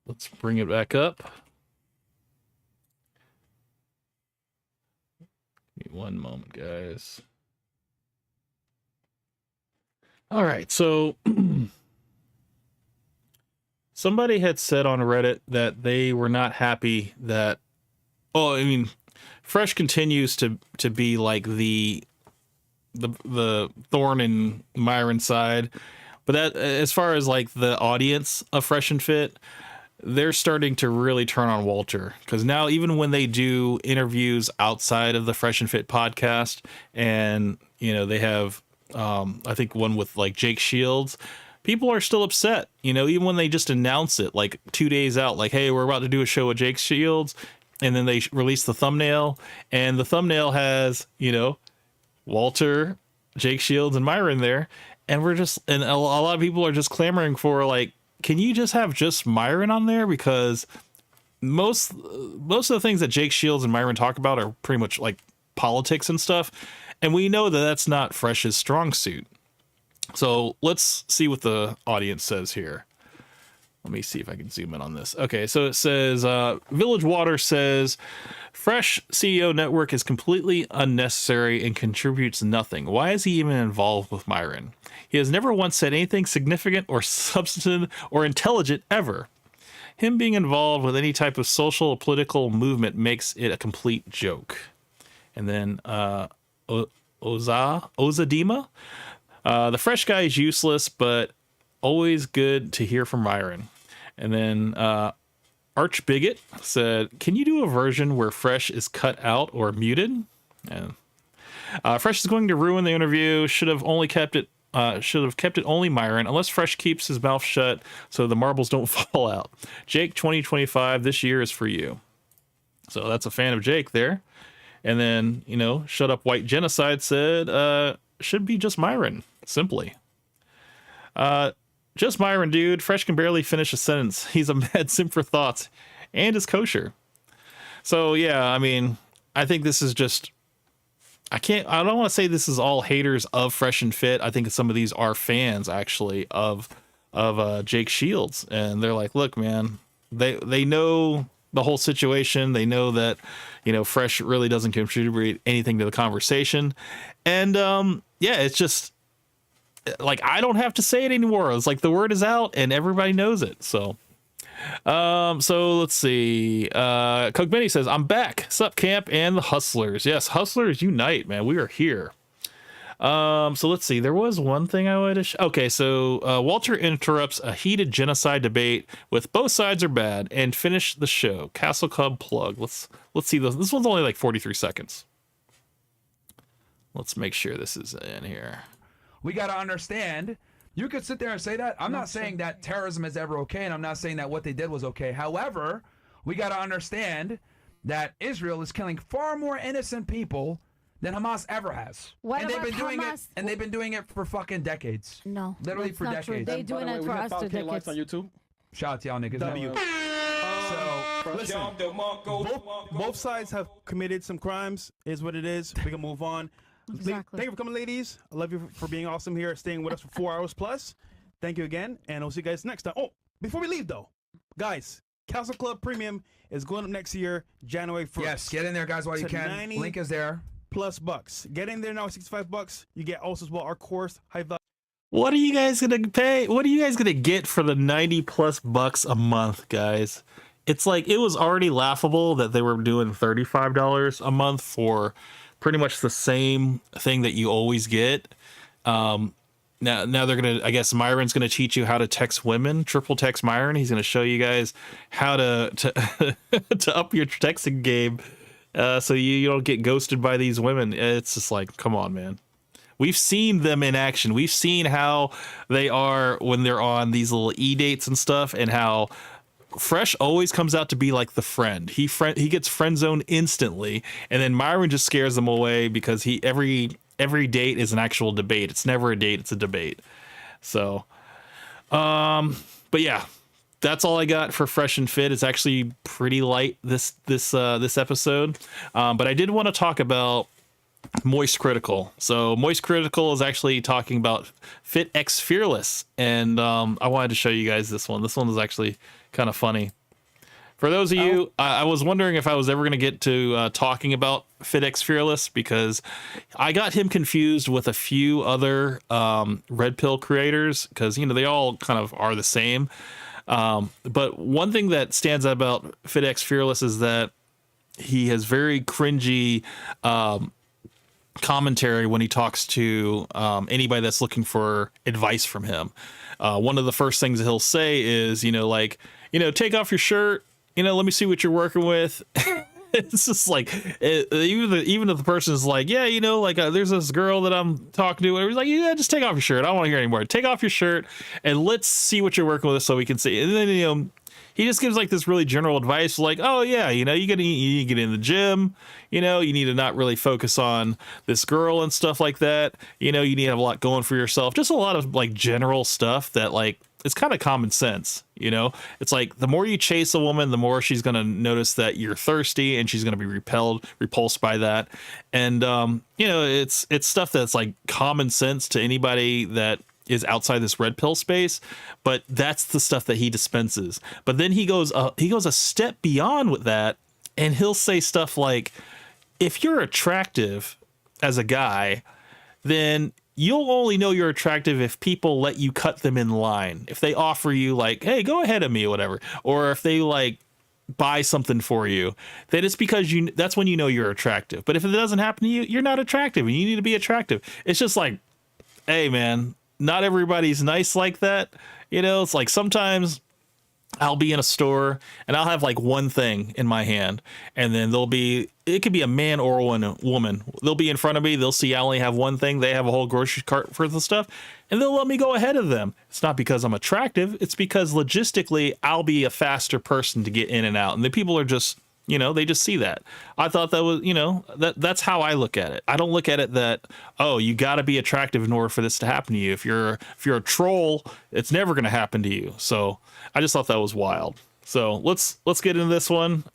let's bring it back up. Give me one moment, guys. All right, so somebody had said on Reddit that they were not happy that, Fresh continues to be like the thorn in Myron's side, but that, as far as like the audience of Fresh and Fit, they're starting to really turn on Walter, because now even when they do interviews outside of the Fresh and Fit podcast, and they have I think one with like Jake Shields, people are still upset, even when they just announce it like 2 days out, like, hey, we're about to do a show with Jake Shields, and then they release the thumbnail, and the thumbnail has, Walter, Jake Shields, and Myron there, and a lot of people are just clamoring for, like, can you just have just Myron on there? Because most of the things that Jake Shields and Myron talk about are pretty much like politics and stuff, and we know that that's not Fresh's strong suit. So let's see what the audience says here. Let me see if I can zoom in on this. Okay, so it says, Village Water says, Fresh CEO Network is completely unnecessary and contributes nothing. Why is he even involved with Myron? He has never once said anything significant or substantive or intelligent ever. Him being involved with any type of social or political movement makes it a complete joke. And then Ozadima, the Fresh guy is useless, but always good to hear from Myron. And then Arch Bigot said, can you do a version where Fresh is cut out or muted? And Fresh is going to ruin the interview. Should have only kept it should have kept it only Myron, unless Fresh keeps his mouth shut so the marbles don't fall out. Jake, 2025, this year is for you. So that's a fan of Jake there. And then, Shut Up White Genocide said, should be just Myron, simply. Just Myron, dude. Fresh can barely finish a sentence. He's a mad simp for thoughts and is kosher. So, yeah, I mean, I think this is just... I don't want to say this is all haters of Fresh and Fit. I think some of these are fans, actually, of Jake Shields. And they're like, look, man, they know the whole situation. They know that, Fresh really doesn't contribute anything to the conversation. And, yeah, it's just... like, I don't have to say it anymore. It's like the word is out and everybody knows it. So let's see. Coke Benny says, I'm back. Sup, camp and the Hustlers. Yes, Hustlers unite, man. We are here. So let's see. There was one thing I wanted to okay, so Walter interrupts a heated genocide debate with both sides are bad and finish the show. Castle Club plug. Let's see this. This one's only like 43 seconds. Let's make sure this is in here. We got to understand, you could sit there and say that. I'm not saying that terrorism is ever okay, and I'm not saying that what they did was okay. However, we got to understand that Israel is killing far more innocent people than Hamas ever has. What and they've about been doing Hamas? it, and they've been doing it for fucking decades. No, Literally that's for not decades. true. They doing it for us for decades. Lights on YouTube. Shout out to y'all niggas. W. So, Listen, both sides have committed some crimes. Is what it is. We can move on. Exactly. Thank you for coming, ladies. I love you for being awesome here, staying with us for 4 hours plus. Thank you again, and I'll see you guys next time. Oh, before we leave, though, guys, Castle Club Premium is going up next year, January 1st. yes, get in there, guys, while you can. 90 Link is there. plus bucks. Get in there now, $65. You get also as well our course, high value. What are you guys going to pay? What are you guys going to get for the 90 plus bucks a month, guys? It's like, it was already laughable that they were doing $35 a month for pretty much the same thing that you always get. Now they're gonna, I guess Myron's gonna teach you how to text women. Triple text Myron. He's gonna show you guys how to to up your texting game, so you don't get ghosted by these women. It's just like, come on, man. We've seen them in action. We've seen how they are when they're on these little e-dates and stuff, and how Fresh always comes out to be like the friend. He gets friend zoned instantly, and then Myron just scares them away because every date is an actual debate. It's never a date, it's a debate. So, but yeah, that's all I got for Fresh and Fit. It's actually pretty light this episode, but I did want to talk about Moist Critical. So Moist Critical is actually talking about Fit X Fearless, and I wanted to show you guys this one. This one is actually kind of funny. For those of you, I was wondering if I was ever going to get to talking about Fit X Fearless, because I got him confused with a few other Red Pill creators, because they all kind of are the same. But one thing that stands out about Fit X Fearless is that he has very cringy commentary when he talks to anybody that's looking for advice from him. One of the first things that he'll say is, take off your shirt, let me see what you're working with. It's just like, even if the person is like, yeah, there's this girl that I'm talking to, he's like, yeah, just take off your shirt. I don't want to hear anymore. Take off your shirt and let's see what you're working with so we can see. And then, he just gives like this really general advice, like, oh yeah, you get in the gym, you need to not really focus on this girl and stuff like that. You need to have a lot going for yourself. Just a lot of like general stuff that like, it's kind of common sense. It's like the more you chase a woman, the more she's going to notice that you're thirsty, and she's going to be repulsed by that. And, it's stuff that's like common sense to anybody that is outside this red pill space, but that's the stuff that he dispenses. But then he goes a step beyond with that, and he'll say stuff like, if you're attractive as a guy, then you'll only know you're attractive if people let you cut them in line. If they offer you like, hey, go ahead of me or whatever, or if they like buy something for you, then it's because that's when you know you're attractive. But if it doesn't happen to you, you're not attractive, and you need to be attractive. It's just like, hey man, not everybody's nice like that. It's like sometimes I'll be in a store and I'll have like one thing in my hand, and then it could be a man or a woman. They'll be in front of me. They'll see I only have one thing. They have a whole grocery cart for the stuff, and they'll let me go ahead of them. It's not because I'm attractive. It's because logistically I'll be a faster person to get in and out. And the people are just, they just see that. I thought that was, that's how I look at it. I don't look at it that, oh, you got to be attractive in order for this to happen to you. If you're a troll, it's never going to happen to you. So I just thought that was wild. So let's get into this one.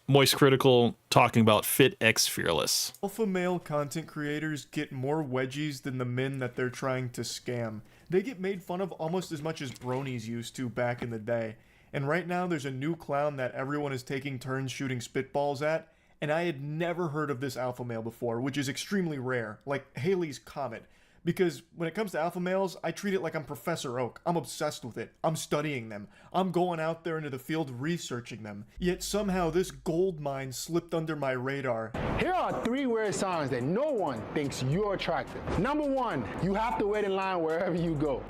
Moist Critical talking about FitX Fearless. Alpha male content creators get more wedgies than the men that they're trying to scam. They get made fun of almost as much as bronies used to back in the day. And right now there's a new clown that everyone is taking turns shooting spitballs at, and I had never heard of this alpha male before, which is extremely rare, like Halley's Comet. Because when it comes to alpha males, I treat it like I'm Professor Oak. I'm obsessed with it. I'm studying them. I'm going out there into the field researching them. Yet somehow this gold mine slipped under my radar. Here are 3 weird signs that no one thinks you're attractive. Number 1, you have to wait in line wherever you go.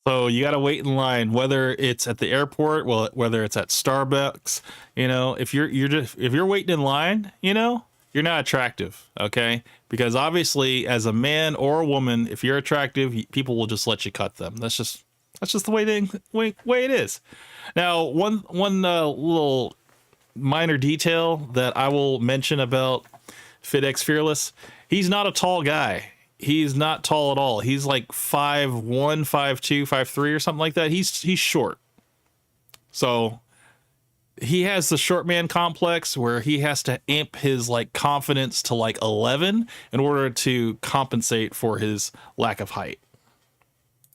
So you got to wait in line, whether it's at the airport, whether it's at Starbucks. If you're waiting in line, you're not attractive, okay? Because obviously, as a man or a woman, if you're attractive, people will just let you cut them. That's just the way it is. Now, one little minor detail that I will mention about FitX Fearless: he's not a tall guy. He's not tall at all. He's like 5'1", 5'2", 5'3", or something like that. He's short. So he has the short man complex where he has to amp his like confidence to like 11 in order to compensate for his lack of height.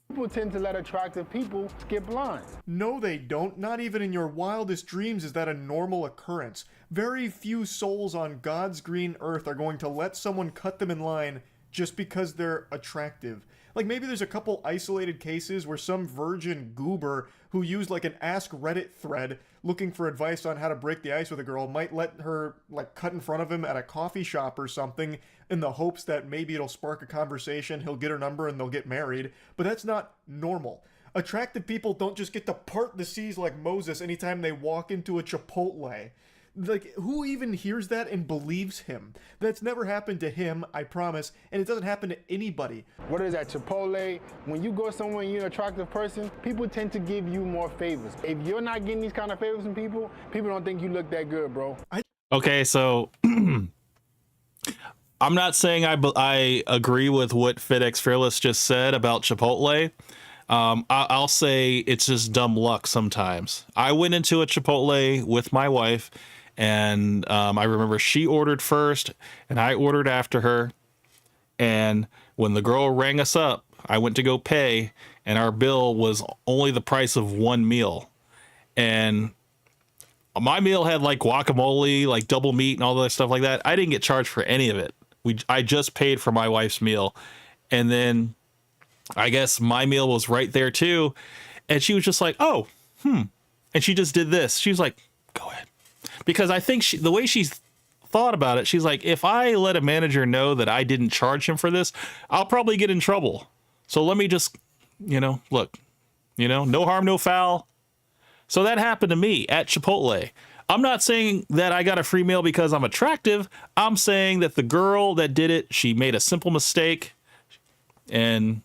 People tend to let attractive people skip lines. No, they don't. Not even in your wildest dreams is that a normal occurrence. Very few souls on God's green earth are going to let someone cut them in line just because they're attractive. Like maybe there's a couple isolated cases where some virgin goober who used like an Ask Reddit thread looking for advice on how to break the ice with a girl might let her like cut in front of him at a coffee shop or something in the hopes that maybe it'll spark a conversation, he'll get her number and they'll get married. But that's not normal. Attractive people don't just get to part the seas like Moses anytime they walk into a Chipotle. Like, who even hears that and believes him? That's never happened to him, I promise, and it doesn't happen to anybody. What is that, Chipotle? When you go somewhere and you're an attractive person, people tend to give you more favors. If you're not getting these kind of favors from people, people don't think you look that good, bro. Okay, so I'm not saying I agree with what FitX Fearless just said about Chipotle. I'll say it's just dumb luck sometimes. I went into a Chipotle with my wife, and I remember she ordered first and I ordered after her. And when the girl rang us up, I went to go pay, and our bill was only the price of one meal. And my meal had like guacamole, like double meat and all that stuff like that. I didn't get charged for any of it. I just paid for my wife's meal. And then I guess my meal was right there too. And she was just like, oh, And she just did this. She was like, go ahead. Because I think the way she's thought about it, she's like, if I let a manager know that I didn't charge him for this, I'll probably get in trouble. So let me just, look, no harm, no foul. So that happened to me at Chipotle. I'm not saying that I got a free meal because I'm attractive. I'm saying that the girl that did it, she made a simple mistake and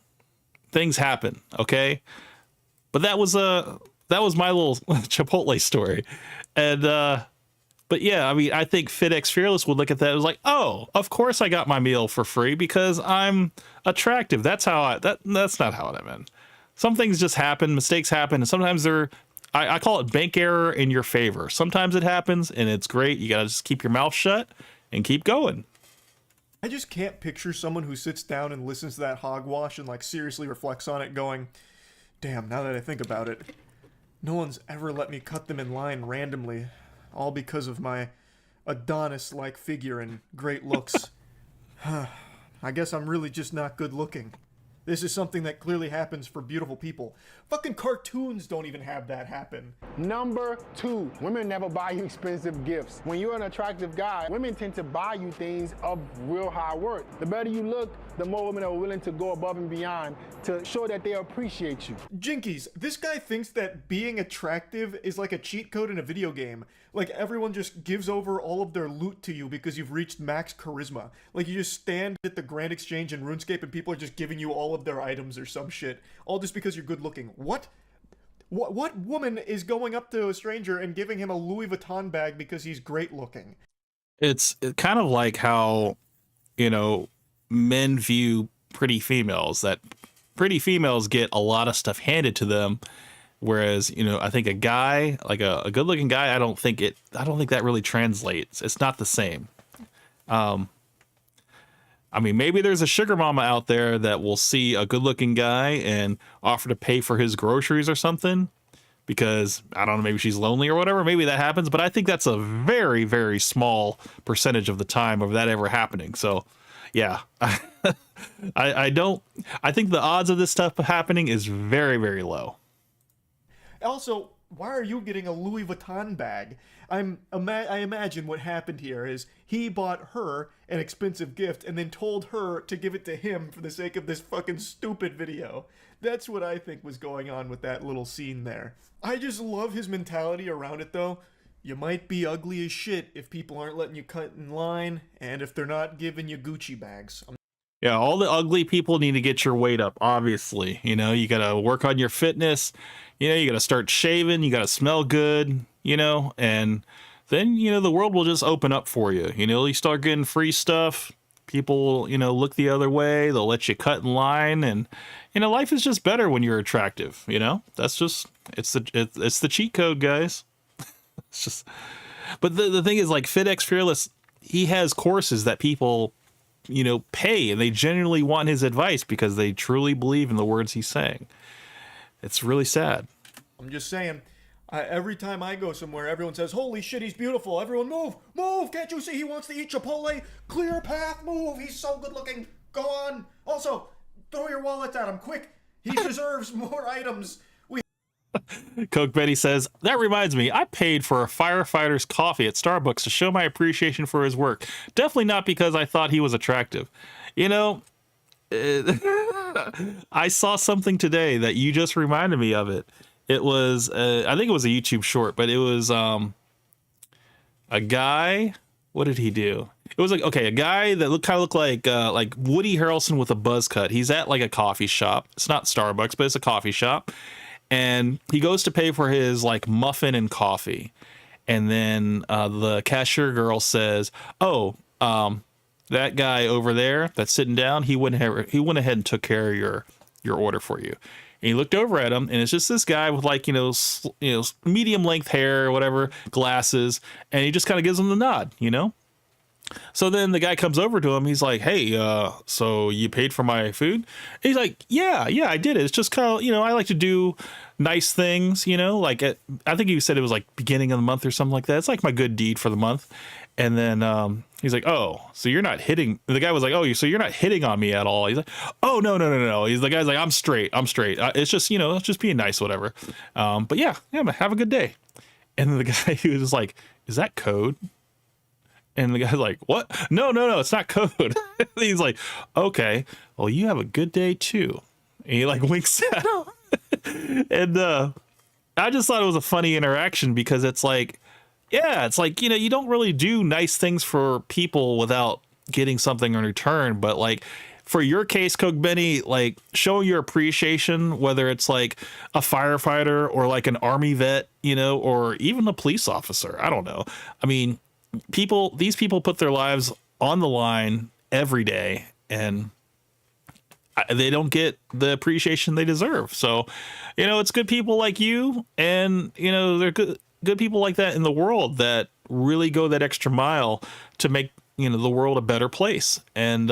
things happen. Okay. But that was my little Chipotle story. And, but yeah, I mean, I think FitX Fearless would look at that as like, oh, of course I got my meal for free because I'm attractive. That's not how it went. Some things just happen, mistakes happen, and sometimes I call it bank error in your favor. Sometimes it happens and it's great. You got to just keep your mouth shut and keep going. I just can't picture someone who sits down and listens to that hogwash and like seriously reflects on it going, damn, now that I think about it, no one's ever let me cut them in line randomly, all because of my Adonis-like figure and great looks. I guess I'm really just not good looking. This is something that clearly happens for beautiful people. Fucking cartoons don't even have that happen. Number 2, women never buy you expensive gifts. When you're an attractive guy, women tend to buy you things of real high worth. The better you look, the more women are willing to go above and beyond to show that they appreciate you. Jinkies, this guy thinks that being attractive is like a cheat code in a video game. Like everyone just gives over all of their loot to you because you've reached max charisma. Like you just stand at the Grand Exchange in RuneScape and people are just giving you all of their items or some shit. All just because you're good looking. What? What woman is going up to a stranger and giving him a Louis Vuitton bag because he's great looking? It's kind of like how, you know, men view pretty females, that pretty females get a lot of stuff handed to them. Whereas, you know, I think a guy, like a good looking guy, I don't think that really translates. It's not the same. I mean, maybe there's a sugar mama out there that will see a good looking guy and offer to pay for his groceries or something because, I don't know, maybe she's lonely or whatever. Maybe that happens. But I think that's a very, very small percentage of the time of that ever happening. So, yeah, I think the odds of this stuff happening is very, very low. Also, why are you getting a Louis Vuitton bag? I imagine what happened here is he bought her an expensive gift and then told her to give it to him for the sake of this fucking stupid video. That's what I think was going on with that little scene there. I just love his mentality around it though. You might be ugly as shit if people aren't letting you cut in line and if they're not giving you Gucci bags. Yeah, all the ugly people need to get your weight up, obviously. You know, you got to work on your fitness. You know, you got to start shaving. You got to smell good, you know, and then, you know, the world will just open up for you. You know, you start getting free stuff. People, you know, look the other way. They'll let you cut in line. And, you know, life is just better when you're attractive. You know, that's just it's the cheat code, guys. It's just. But the thing is, like, FitX Fearless, he has courses that people, you know, pay, and they genuinely want his advice because they truly believe in the words he's saying. It's really sad. I'm just saying, every time I go somewhere, everyone says, holy shit, he's beautiful. Everyone move, move. Can't you see he wants to eat Chipotle? Clear path, move. He's so good looking. Go on. Also, throw your wallets at him, quick. He deserves more items. Coke Betty says, that reminds me, I paid for a firefighter's coffee at Starbucks to show my appreciation for his work. Definitely not because I thought he was attractive. You know, I saw something today that you just reminded me of it. It was, I think it was a YouTube short, but it was a guy. What did he do? It was like, okay, a guy that kind of looked like Woody Harrelson with a buzz cut. He's at like a coffee shop. It's not Starbucks, but it's a coffee shop. And he goes to pay for his like muffin and coffee. And then the cashier girl says, oh, that guy over there that's sitting down, he went ahead and took care of your order for you. And he looked over at him, and it's just this guy with like, you know, medium length hair or whatever, glasses. And he just kind of gives him the nod, you know? So then the guy comes over to him. He's like, hey, so you paid for my food? He's like, yeah, I did it. It's just kind of, you know, I like to do nice things, you know, like I think he said it was like beginning of the month or something like that. It's like my good deed for the month. And then he's like, oh, so you're not hitting. The guy was like, oh, so you're not hitting on me at all. He's like, oh, no. The guy's like, I'm straight. It's just, you know, it's just being nice, whatever. But yeah, have a good day. And then the guy, he was just like, is that code? And the guy's like, what? No, it's not code. He's like, okay, well, you have a good day too. And he like winks at him. And I just thought it was a funny interaction because it's like, yeah, it's like, you know, you don't really do nice things for people without getting something in return. But like for your case, Coke Benny, like showing your appreciation, whether it's like a firefighter or like an army vet, you know, or even a police officer. I don't know. I mean, these people put their lives on the line every day and they don't get the appreciation they deserve. So, you know, it's good people like you and, you know, they're good people like that in the world that really go that extra mile to make, you know, the world a better place. And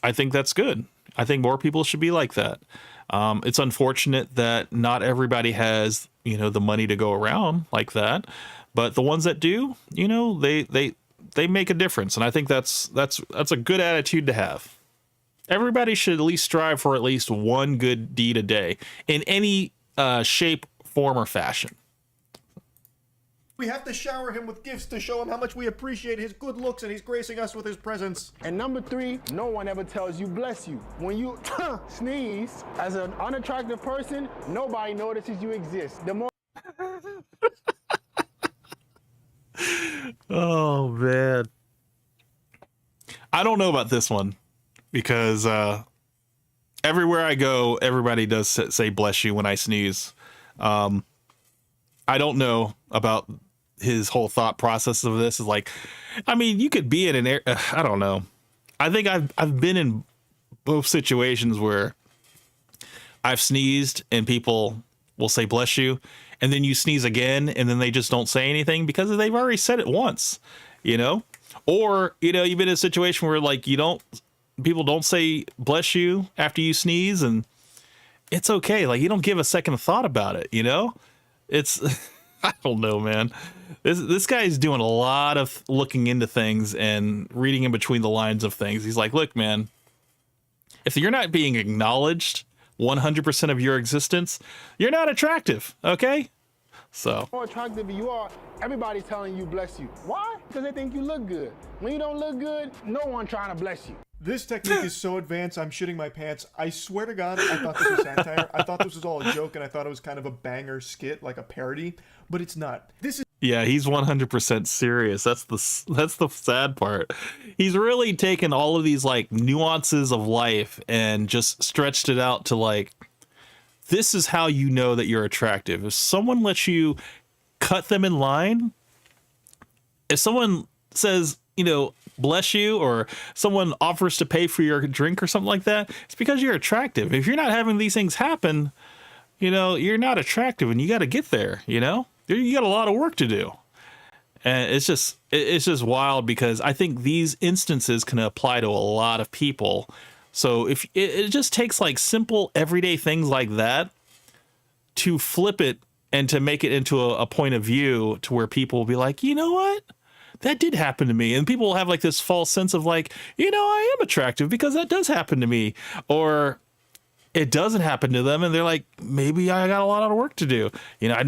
I think that's good. I think more people should be like that. It's unfortunate that not everybody has, you know, the money to go around like that. But the ones that do, you know, they make a difference. And I think that's a good attitude to have. Everybody should at least strive for at least one good deed a day in any shape, form, or fashion. We have to shower him with gifts to show him how much we appreciate his good looks and he's gracing us with his presence. And number 3, no one ever tells you bless you. When you sneeze, as an unattractive person, nobody notices you exist. The more Oh, man. I don't know about this one because everywhere I go, everybody does say bless you when I sneeze. I don't know about his whole thought process of this. Is like, I mean, you could be in an I don't know. I think I've been in both situations where I've sneezed and people will say bless you, and then you sneeze again and then they just don't say anything because they've already said it once, you know? Or, you know, you've been in a situation where like people don't say bless you after you sneeze, and it's okay. Like, you don't give a second thought about it, you know? It's I don't know, man. This guy's doing a lot of looking into things and reading in between the lines of things. He's like, look, man, if you're not being acknowledged 100% of your existence, you're not attractive, okay? So. the more attractive you are, everybody's telling you bless you. Why? Because they think you look good. When you don't look good, no one trying to bless you. This technique is so advanced, I'm shitting my pants. I swear to God, I thought this was satire. I thought this was all a joke, and I thought it was kind of a banger skit, like a parody, but it's not. This is Yeah, he's 100% serious. That's the sad part. He's really taken all of these like nuances of life and just stretched it out to like, this is how you know that you're attractive. If someone lets you cut them in line, if someone says, you know, bless you, or someone offers to pay for your drink or something like that, it's because you're attractive. If you're not having these things happen, you know, you're not attractive, and you got to get there, you know? You got a lot of work to do. And it's just wild, because I think these instances can apply to a lot of people. So if it just takes like simple everyday things like that to flip it and to make it into a point of view to where people will be like, you know what? That did happen to me. And people will have like this false sense of like, you know, I am attractive because that does happen to me. Or it doesn't happen to them, and they're like, maybe I got a lot of work to do. You know, I've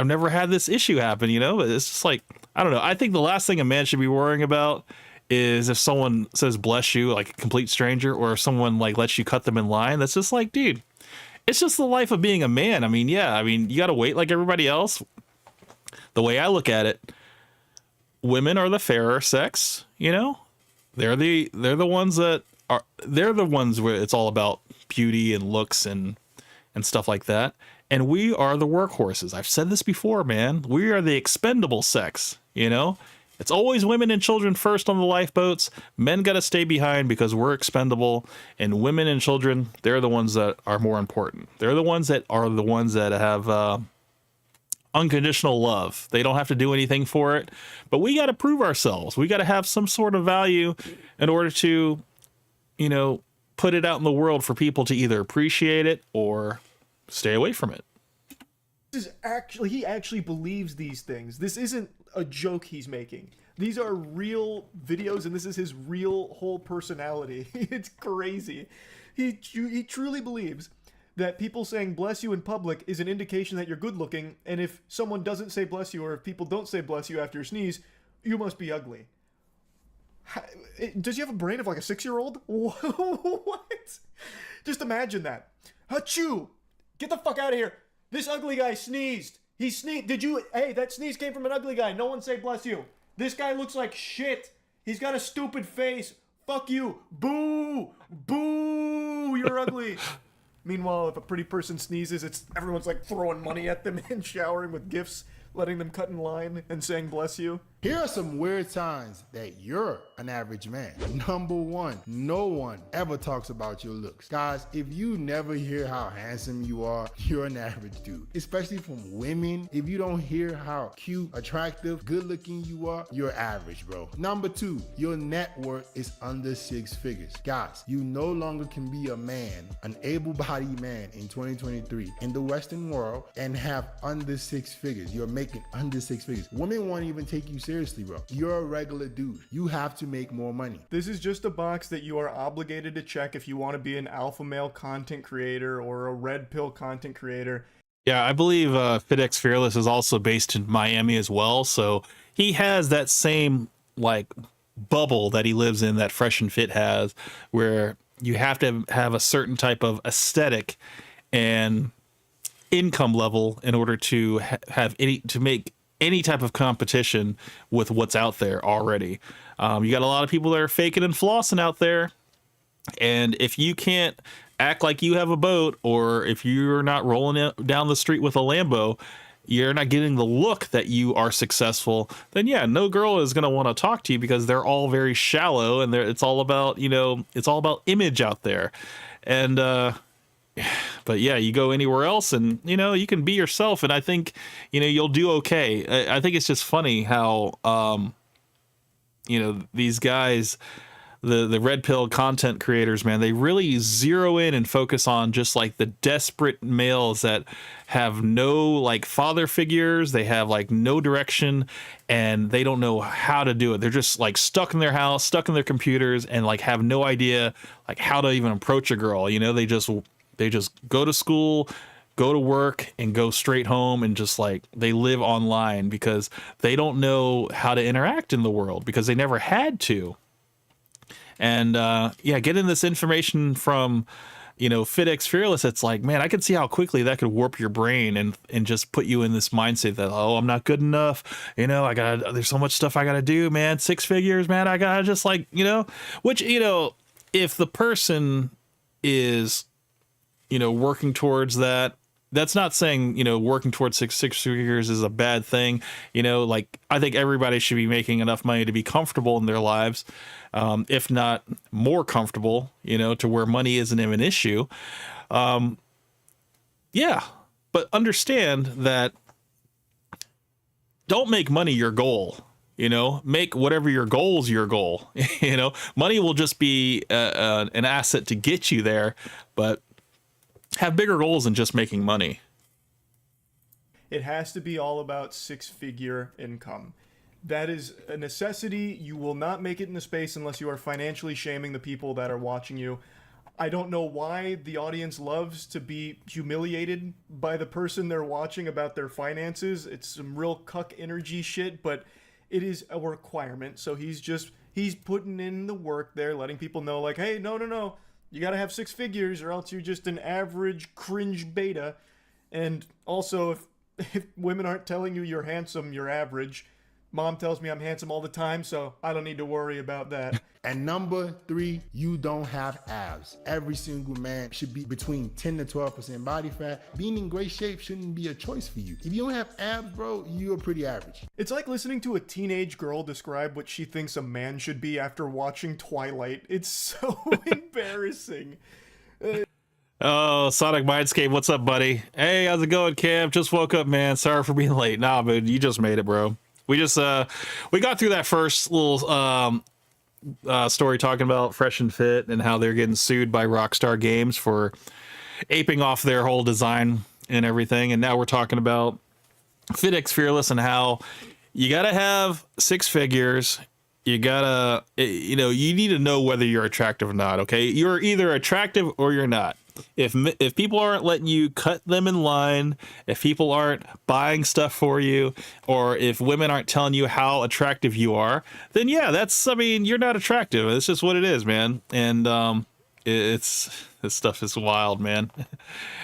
never had this issue happen, you know? But it's just like, I don't know. I think the last thing a man should be worrying about is if someone says bless you, like a complete stranger, or if someone like lets you cut them in line. That's just like, dude, it's just the life of being a man. I mean, yeah, I mean, you got to wait like everybody else. The way I look at it, women are the fairer sex, you know? They're the ones that are, they're the ones where it's all about beauty and looks and stuff like that. And we are the workhorses. I've said this before, man. We are the expendable sex, you know? It's always women and children first on the lifeboats. Men got to stay behind because we're expendable. And women and children, they're the ones that are more important. They're the ones that have unconditional love. They don't have to do anything for it. But we got to prove ourselves. We got to have some sort of value in order to, you know, put it out in the world for people to either appreciate it or stay away from it. He actually believes these things. This isn't a joke he's making. These are real videos, and this is his real whole personality. It's crazy. He truly believes that people saying bless you in public is an indication that you're good looking, and if someone doesn't say bless you, or if people don't say bless you after you sneeze, you must be ugly. Does he have a brain of like a 6-year-old? What? Just imagine that. Achoo! Get the fuck out of here. This ugly guy sneezed. He sneezed. Hey, that sneeze came from an ugly guy. No one say bless you. This guy looks like shit. He's got a stupid face. Fuck you. Boo. Boo. You're ugly. Meanwhile, if a pretty person sneezes, everyone's like throwing money at them and showering with gifts, letting them cut in line and saying bless you. Here are some weird signs that you're an average man. Number 1, no one ever talks about your looks. Guys, if you never hear how handsome you are, you're an average dude. Especially from women, if you don't hear how cute, attractive, good looking you are, you're average, bro. Number 2, your net worth is under 6 figures. Guys, you no longer can be a man, an able-bodied man in 2023 in the Western world and have under 6 figures. You're making under 6 figures. Women won't even take you seriously seriously, bro. You're a regular dude. You have to make more money. This is just a box that you are obligated to check if you want to be an alpha male content creator or a red pill content creator. Yeah, I believe FitX Fearless is also based in Miami as well, so he has that same like bubble that he lives in that Fresh and Fit has, where you have to have a certain type of aesthetic and income level in order to make any type of competition with what's out there already. You got a lot of people that are faking and flossing out there, and if you can't act like you have a boat, or if you're not rolling down the street with a Lambo, you're not getting the look that you are successful, then yeah, no girl is going to want to talk to you, because they're all very shallow, and it's all about, it's all about image out there. And but yeah, you go anywhere else and you can be yourself, and I think you'll do okay. I think it's just funny how these guys, the red pill content creators, man, they really zero in and focus on just like the desperate males that have no like father figures, they have like no direction, and they don't know how to do it. They're just like stuck in their house, stuck in their computers, and like have no idea like how to even approach a girl. They just go to school, go to work, and go straight home, and just like they live online because they don't know how to interact in the world because they never had to. And getting this information from FitX Fearless, it's like, man, I can see how quickly that could warp your brain and just put you in this mindset that, oh, I'm not good enough, there's so much stuff I gotta do, man, 6 figures, man, I gotta just like, which if the person is working towards that, that's not saying working towards six figures is a bad thing. Like, I think everybody should be making enough money to be comfortable in their lives, if not more comfortable, to where money isn't even an issue. Yeah, but understand that don't make money your goal. Make whatever your goal's your goal. Money will just be an asset to get you there, but have bigger goals than just making money. It has to be all about 6-figure income. That is a necessity. You will not make it in the space unless you are financially shaming the people that are watching you. I don't know why the audience loves to be humiliated by the person they're watching about their finances. It's some real cuck energy shit, but it is a requirement. So he's putting in the work there, letting people know like, hey, no. You gotta have 6 figures or else you're just an average cringe beta. And also, if women aren't telling you you're handsome, you're average. Mom tells me I'm handsome all the time, so I don't need to worry about that. And number 3, you don't have abs. Every single man should be between 10 to 12% body fat. Being in great shape shouldn't be a choice for you. If you don't have abs, bro, you're pretty average. It's like listening to a teenage girl describe what she thinks a man should be after watching Twilight. It's so embarrassing. Oh, Sonic Mindscape, what's up, buddy? Hey, how's it going, Cam? Just woke up, man. Sorry for being late. Nah, but you just made it, bro. We just we got through that first little story talking about Fresh and Fit and how they're getting sued by Rockstar Games for aping off their whole design and everything, and now we're talking about FitX Fearless and how you gotta have 6 figures. You gotta, you need to know whether you're attractive or not. Okay, you're either attractive or you're not. If people aren't letting you cut them in line, if people aren't buying stuff for you, or if women aren't telling you how attractive you are, then yeah, you're not attractive. It's just what it is, man. And this stuff is wild, man.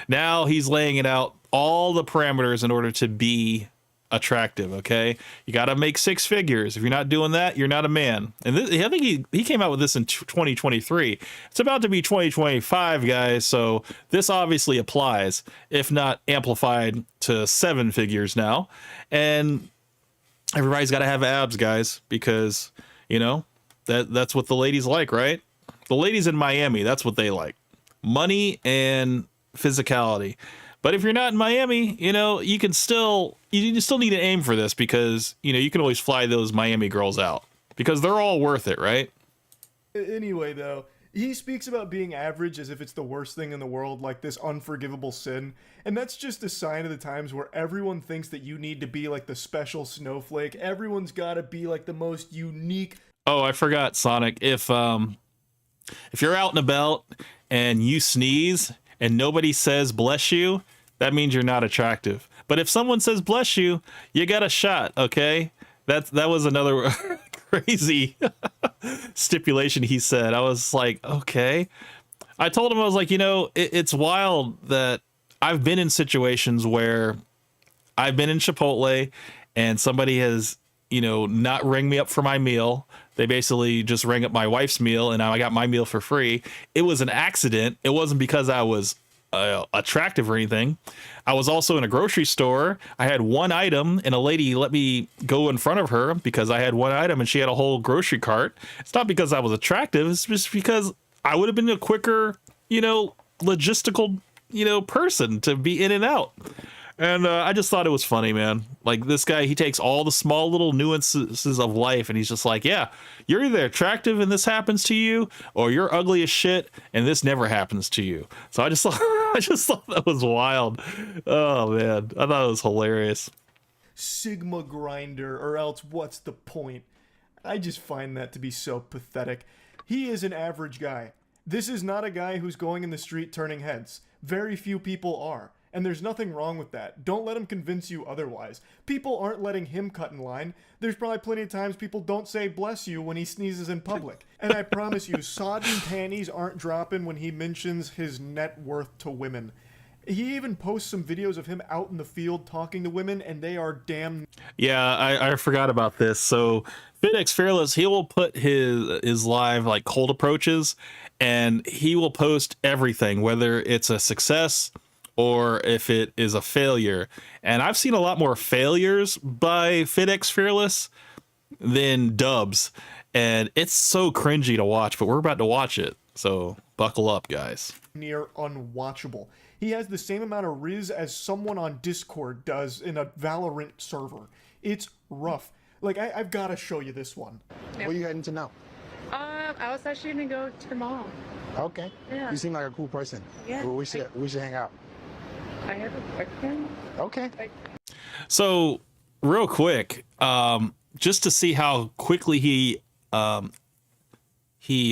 Now he's laying it out, all the parameters in order to be attractive. Okay, you got to make 6 figures. If you're not doing that, you're not a man. And I think he came out with this in 2023. It's about to be 2025, guys, so this obviously applies, if not amplified to 7 figures now. And everybody's got to have abs, guys, because that's what the ladies like, right? The ladies in Miami, that's what they like: money and physicality. But if you're not in Miami, you still need to aim for this, because you can always fly those Miami girls out because they're all worth it, right? Anyway, though, He speaks about being average as if it's the worst thing in the world, like this unforgivable sin. And that's just a sign of the times where everyone thinks that you need to be like the special snowflake. Everyone's got to be like the most unique. Oh, I forgot, Sonic. If you're out and about and you sneeze and nobody says bless you, that means you're not attractive. But if someone says bless you, you got a shot, okay? That was another crazy stipulation he said. I was like, okay. I told him, I was like, it's wild that I've been in situations where I've been in Chipotle and somebody has, not ring me up for my meal. They basically just rang up my wife's meal and I got my meal for free. It was an accident. It wasn't because I was attractive or anything. I was also in a grocery store. I had one item and a lady let me go in front of her because I had one item and she had a whole grocery cart. It's not because I was attractive. It's just because I would have been a quicker, logistical, person to be in and out. And I just thought it was funny, man. Like, this guy, he takes all the small little nuances of life and he's just like, yeah, you're either attractive and this happens to you, or you're ugly as shit and this never happens to you. So I just thought that was wild. Oh, man. I thought it was hilarious. Sigma grinder, or else what's the point? I just find that to be so pathetic. He is an average guy. This is not a guy who's going in the street turning heads. Very few people are. And there's nothing wrong with that. Don't let him convince you otherwise. People aren't letting him cut in line. There's probably plenty of times people don't say bless you when he sneezes in public. And I promise you, sodden panties aren't dropping when he mentions his net worth to women. He even posts some videos of him out in the field talking to women, and they are damn... Yeah, I forgot about this. So FitX Fearless, he will put his live like cold approaches, and he will post everything, whether it's a success or if it is a failure. And I've seen a lot more failures by FitX Fearless than dubs. And it's so cringy to watch, but we're about to watch it. So buckle up, guys. Near unwatchable. He has the same amount of riz as someone on Discord does in a Valorant server. It's rough. Like, I've got to show you this one. Where are you heading to now? I was actually gonna go to the mall. Okay. Yeah. You seem like a cool person. Yeah. Well, we should hang out. I have a boyfriend. Okay. So real quick, just to see how quickly he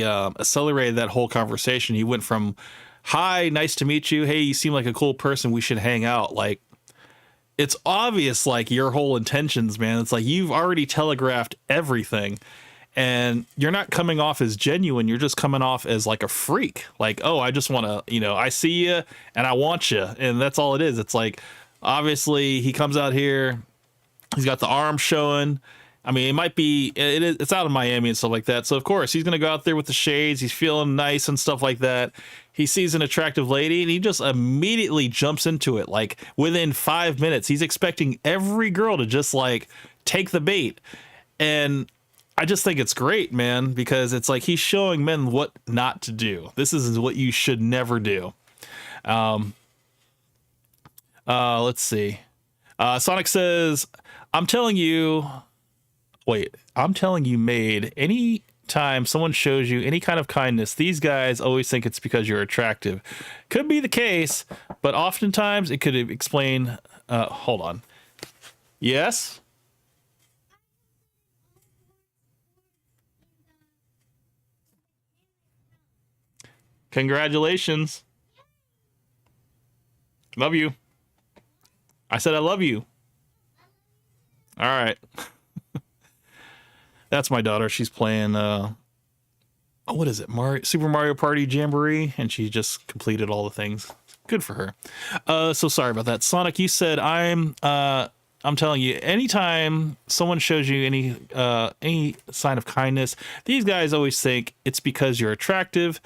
accelerated that whole conversation. He went from, hi, nice to meet you. Hey, you seem like a cool person. We should hang out. Like, it's obvious, like, your whole intentions, man. It's like you've already telegraphed everything. And you're not coming off as genuine. You're just coming off as like a freak. Like, oh, I just want to, I see you and I want you. And that's all it is. It's like, obviously he comes out here. He's got the arm showing. I mean, it's out of Miami and stuff like that. So of course he's going to go out there with the shades. He's feeling nice and stuff like that. He sees an attractive lady and he just immediately jumps into it. Like within 5 minutes, he's expecting every girl to just like take the bait. And I just think it's great, man, because it's like he's showing men what not to do. This is what you should never do. Let's see. Sonic says, I'm telling you, Maid, any time someone shows you any kind of kindness, these guys always think it's because you're attractive. Could be the case, but oftentimes it could explain, hold on. Yes? Congratulations. Love you. I said I love you. All right. That's my daughter. She's playing what is it? Super Mario Party Jamboree, and she just completed all the things. Good for her. So sorry about that. Sonic, you said I'm telling you, anytime someone shows you any sign of kindness, these guys always think it's because you're attractive.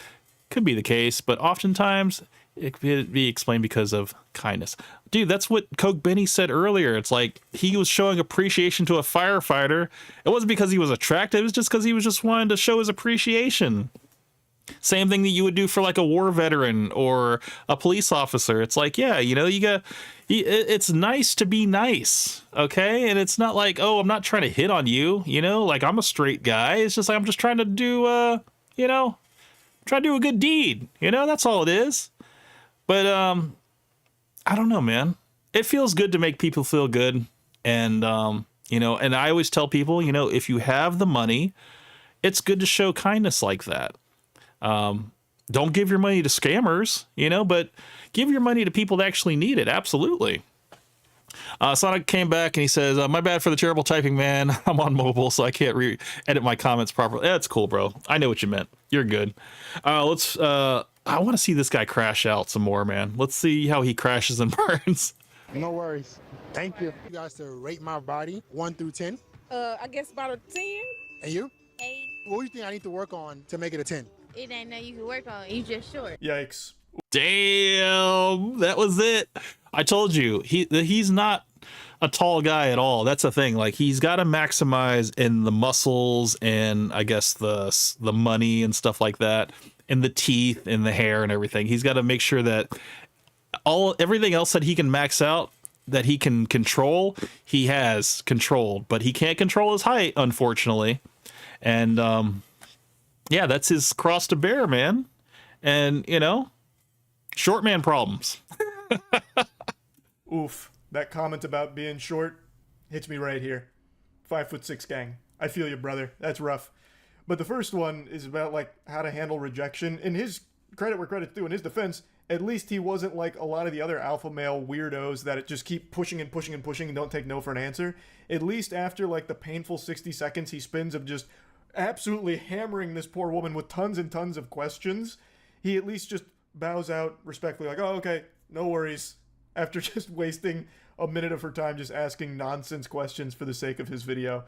Could be the case, but oftentimes it could be explained because of kindness. Dude, that's what Coke Benny said earlier. It's like he was showing appreciation to a firefighter. It wasn't because he was attractive. It was just because he was just wanting to show his appreciation. Same thing that you would do for like a war veteran or a police officer. It's like, yeah, it's nice to be nice. Okay. And it's not like, oh, I'm not trying to hit on you, like I'm a straight guy. It's just like, I'm just trying to do, try to do a good deed. You know, that's all it is. But I don't know, man. It feels good to make people feel good. And, you know, and I always tell people, you know, if you have the money, it's good to show kindness like that. Don't give your money to scammers, you know, but give your money to people that actually need it. Absolutely. Sonic came back and he says, my bad for the terrible typing, man. I'm on mobile, so I can't edit my comments properly. That's cool, bro. I know what you meant. You're good. I want to see this guy crash out some more, man. Let's see how he crashes and burns. No worries. Thank you. You guys to rate my body 1 through 10. I guess about a 10. And you? 8. What do you think I need to work on to make it a 10? It ain't nothing you can work on. You just short. Yikes. Damn, that was it. I told you, he's not a tall guy at all. That's the thing. Like, he's got to maximize in the muscles and I guess the money and stuff like that, and the teeth and the hair and everything. He's got to make sure that everything else that he can max out, that he can control, he has controlled, but he can't control his height, unfortunately. And yeah, that's his cross to bear, man. And, you know, short man problems. Oof. That comment about being short hits me right here. 5'6" gang. I feel you, brother. That's rough. But the first one is about, like, how to handle rejection. In his credit where credit's due, in his defense, at least he wasn't like a lot of the other alpha male weirdos that just keep pushing and pushing and pushing and don't take no for an answer. At least after, like, the painful 60 seconds he spends of just absolutely hammering this poor woman with tons and tons of questions, he at least just bows out respectfully, like, oh, okay, no worries, after just wasting a minute of her time just asking nonsense questions for the sake of his video.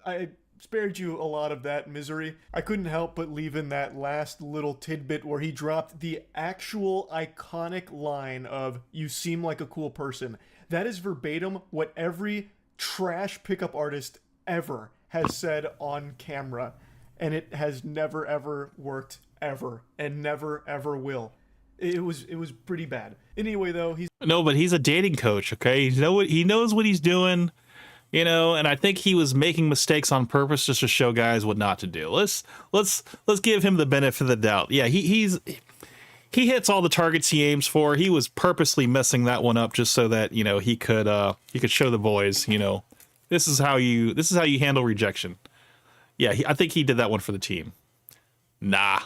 I spared you a lot of that misery. I couldn't help but leave in that last little tidbit where he dropped the actual iconic line of, "You seem like a cool person." That is verbatim what every trash pickup artist ever has said on camera, and it has never ever worked ever, and never ever will. It was pretty bad. Anyway, though, but he's a dating coach, okay? He knows what he's doing, you know, and I think he was making mistakes on purpose just to show guys what not to do. Let's give him the benefit of the doubt. Yeah, he hits all the targets he aims for. He was purposely messing that one up just so that, you know, he could show the boys, you know, this is how you handle rejection. Yeah, I think he did that one for the team. Nah.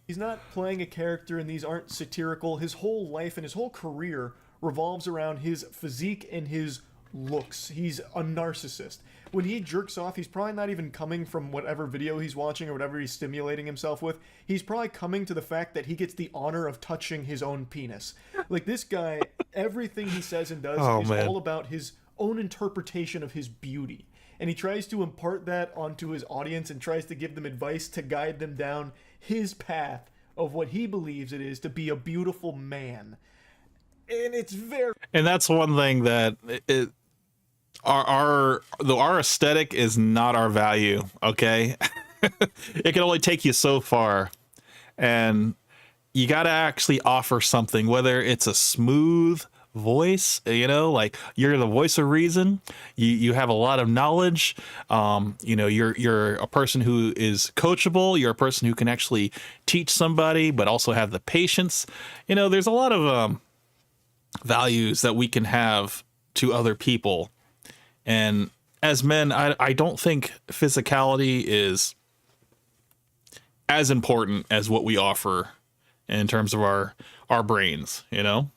He's not playing a character, and these aren't satirical. His whole life and his whole career revolves around his physique and his looks. He's a narcissist. When he jerks off, he's probably not even coming from whatever video he's watching or whatever he's stimulating himself with. He's probably coming to the fact that he gets the honor of touching his own penis. Like, this guy, everything he says and does is all about his own interpretation of his beauty. And he tries to impart that onto his audience and tries to give them advice to guide them down his path of what he believes it is to be a beautiful man. And it's very... And that's one thing that our aesthetic is not our value, okay? It can only take you so far. And you got to actually offer something, whether it's a smooth voice, you know, like you're the voice of reason, you have a lot of knowledge, you know, you're a person who is coachable, you're a person who can actually teach somebody but also have the patience. You know, there's a lot of values that we can have to other people, and as men, I don't think physicality is as important as what we offer in terms of our brains, you know.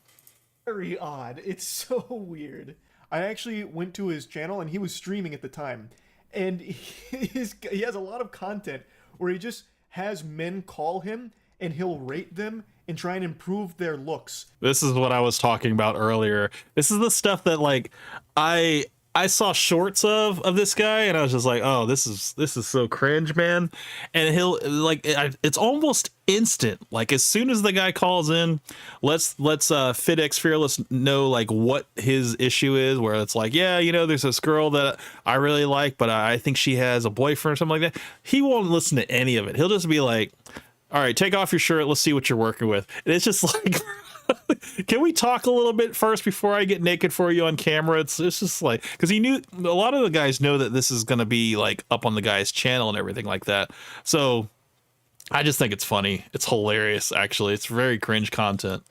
Very odd. It's so weird. I actually went to his channel, and he was streaming at the time, and he has a lot of content where he just has men call him and he'll rate them and try and improve their looks. This is what I was talking about earlier. This is the stuff that, like, I saw shorts of this guy, and I was just like, oh, this is so cringe, man. And he'll, like, it's almost instant. Like, as soon as the guy calls in, let's FitX Fearless know, like, what his issue is, where it's like, yeah, you know, there's this girl that I really like, but I think she has a boyfriend or something like that. He won't listen to any of it. He'll just be like, all right, take off your shirt. Let's see what you're working with. And it's just like... Can we talk a little bit first before I get naked for you on camera? It's just like, because he knew, a lot of the guys know that this is going to be like up on the guy's channel and everything like that. So I just think it's funny. It's hilarious, actually. It's very cringe content.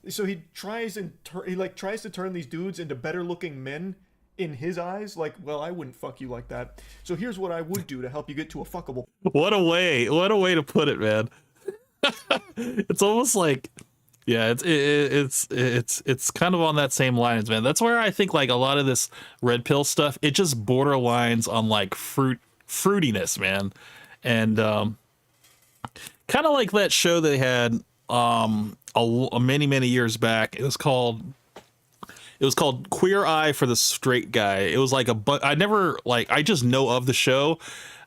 So he tries to turn these dudes into better looking men in his eyes. Like, well, I wouldn't fuck you like that. So here's what I would do to help you get to a fuckable. What a way to put it, man. It's almost like, yeah, it's kind of on that same lines, man. That's where I think like a lot of this red pill stuff, it just borderlines on like fruitiness, man. And kind of like that show they had many years back. It was called Queer Eye for the Straight Guy. It was like I just know of the show.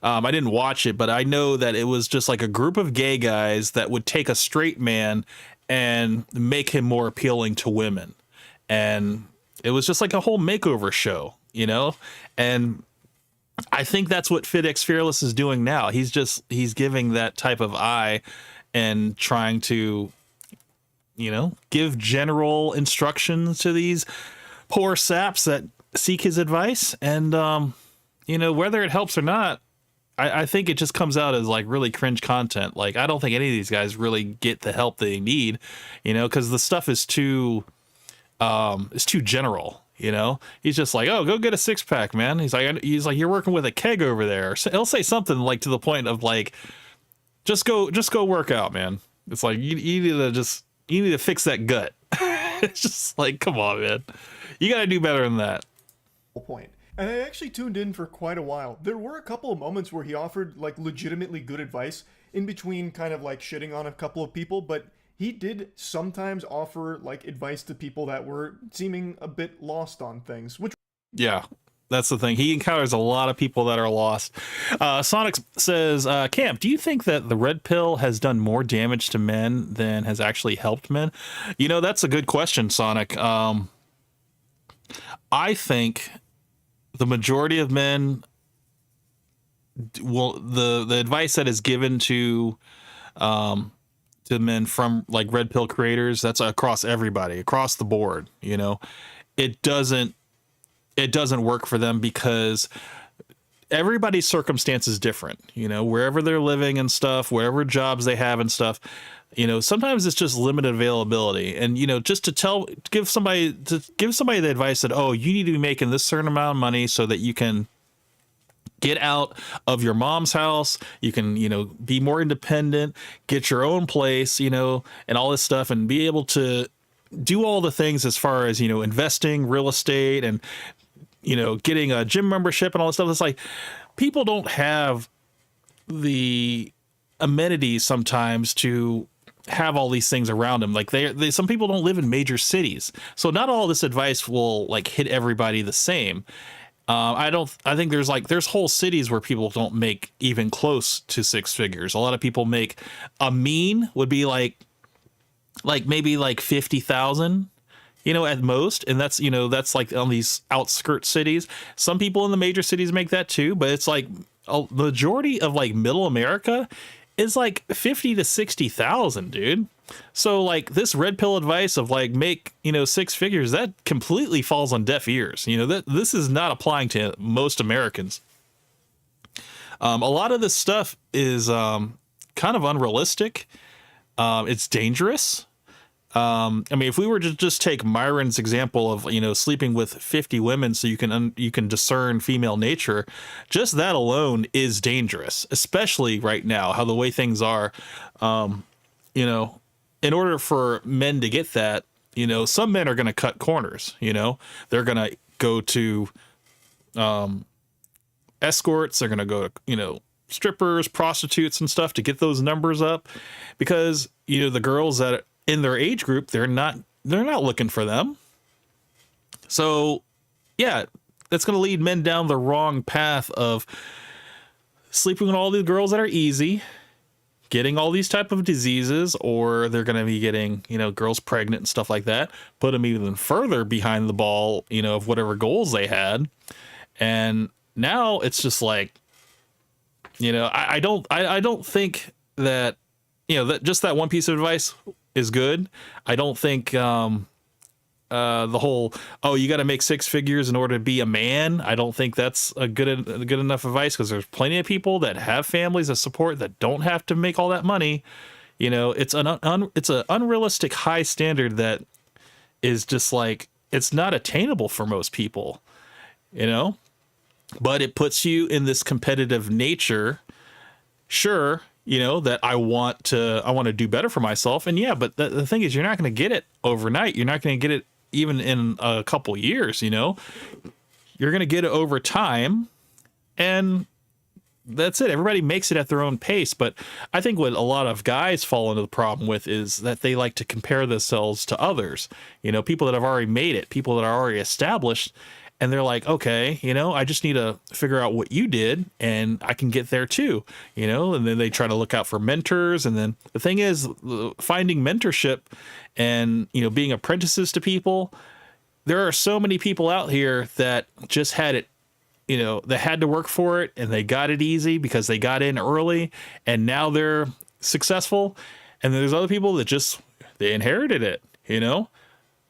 I didn't watch it, but I know that it was just like a group of gay guys that would take a straight man and make him more appealing to women. And it was just like a whole makeover show, you know? And I think that's what FitX Fearless is doing now. He's giving that type of eye and trying to, you know, give general instructions to these poor saps that seek his advice. And, you know, whether it helps or not, I think it just comes out as like really cringe content. Like, I don't think any of these guys really get the help they need, you know, because the stuff is too general. You know, he's just like, oh, go get a 6-pack, man. He's like, you're working with a keg over there. He'll say something like to the point of like, just go work out, man. It's like, you need to fix that gut. It's just like, come on, man. You got to do better than that. Point. And I actually tuned in for quite a while. There were a couple of moments where he offered like legitimately good advice in between kind of like shitting on a couple of people, but he did sometimes offer like advice to people that were seeming a bit lost on things, which yeah, that's the thing. He encounters a lot of people that are lost. Sonic says, Camp, do you think that the red pill has done more damage to men than has actually helped men? You know, that's a good question, Sonic. I think the majority of men will, the advice that is given to men from like red pill creators, that's across everybody, across the board, you know, it doesn't work for them because everybody's circumstance is different, you know, wherever they're living and stuff, wherever jobs they have and stuff, you know, sometimes it's just limited availability. And, you know, just to give somebody the advice that, oh, you need to be making this certain amount of money so that you can get out of your mom's house, you can, you know, be more independent, get your own place, you know, and all this stuff, and be able to do all the things as far as, you know, investing, real estate, and, you know, getting a gym membership and all this stuff. It's like people don't have the amenities sometimes to have all these things around them. Like some people don't live in major cities, so not all this advice will like hit everybody the same. I think there's whole cities where people don't make even close to 6 figures. A lot of people make, a mean would be like maybe like 50,000, you know, at most. And that's, you know, that's like on these outskirts cities. Some people in the major cities make that too, but it's like a majority of like middle America is like 50 to 60,000, dude. So like this red pill advice of like make, you know, 6 figures, that completely falls on deaf ears. You know, that this is not applying to most Americans. A lot of this stuff is kind of unrealistic. It's dangerous. I mean, if we were to just take Myron's example of, you know, sleeping with 50 women so you can discern female nature, just that alone is dangerous, especially right now, how the way things are. You know, in order for men to get that, you know, some men are going to cut corners, you know, they're going to go to escorts, they're going to go to, you know, strippers, prostitutes and stuff to get those numbers up, because, you know, the girls that in their age group, they're not looking for them. So yeah, that's going to lead men down the wrong path of sleeping with all these girls that are easy, getting all these type of diseases, or they're going to be getting, you know, girls pregnant and stuff like that, put them even further behind the ball, you know, of whatever goals they had. And now it's just like, you know, I don't think that, you know, that just that one piece of advice is good. I don't think the whole, oh, you got to make six figures in order to be a man. I don't think that's a good enough advice, because there's plenty of people that have families that support that don't have to make all that money. You know, it's an unrealistic high standard that is just like, it's not attainable for most people, you know, but it puts you in this competitive nature. Sure. You know, that I want to do better for myself. And yeah, but the thing is, you're not going to get it overnight. You're not going to get it even in a couple years, you know, you're going to get it over time, and that's it. Everybody makes it at their own pace. But I think what a lot of guys fall into the problem with is that they like to compare themselves to others, you know, people that have already made it, people that are already established. And they're like, okay, you know, I just need to figure out what you did and I can get there too, you know, and then they try to look out for mentors. And then the thing is, finding mentorship and, you know, being apprentices to people, there are so many people out here that just had it, you know, they had to work for it and they got it easy because they got in early and now they're successful. And there's other people that just, they inherited it, you know,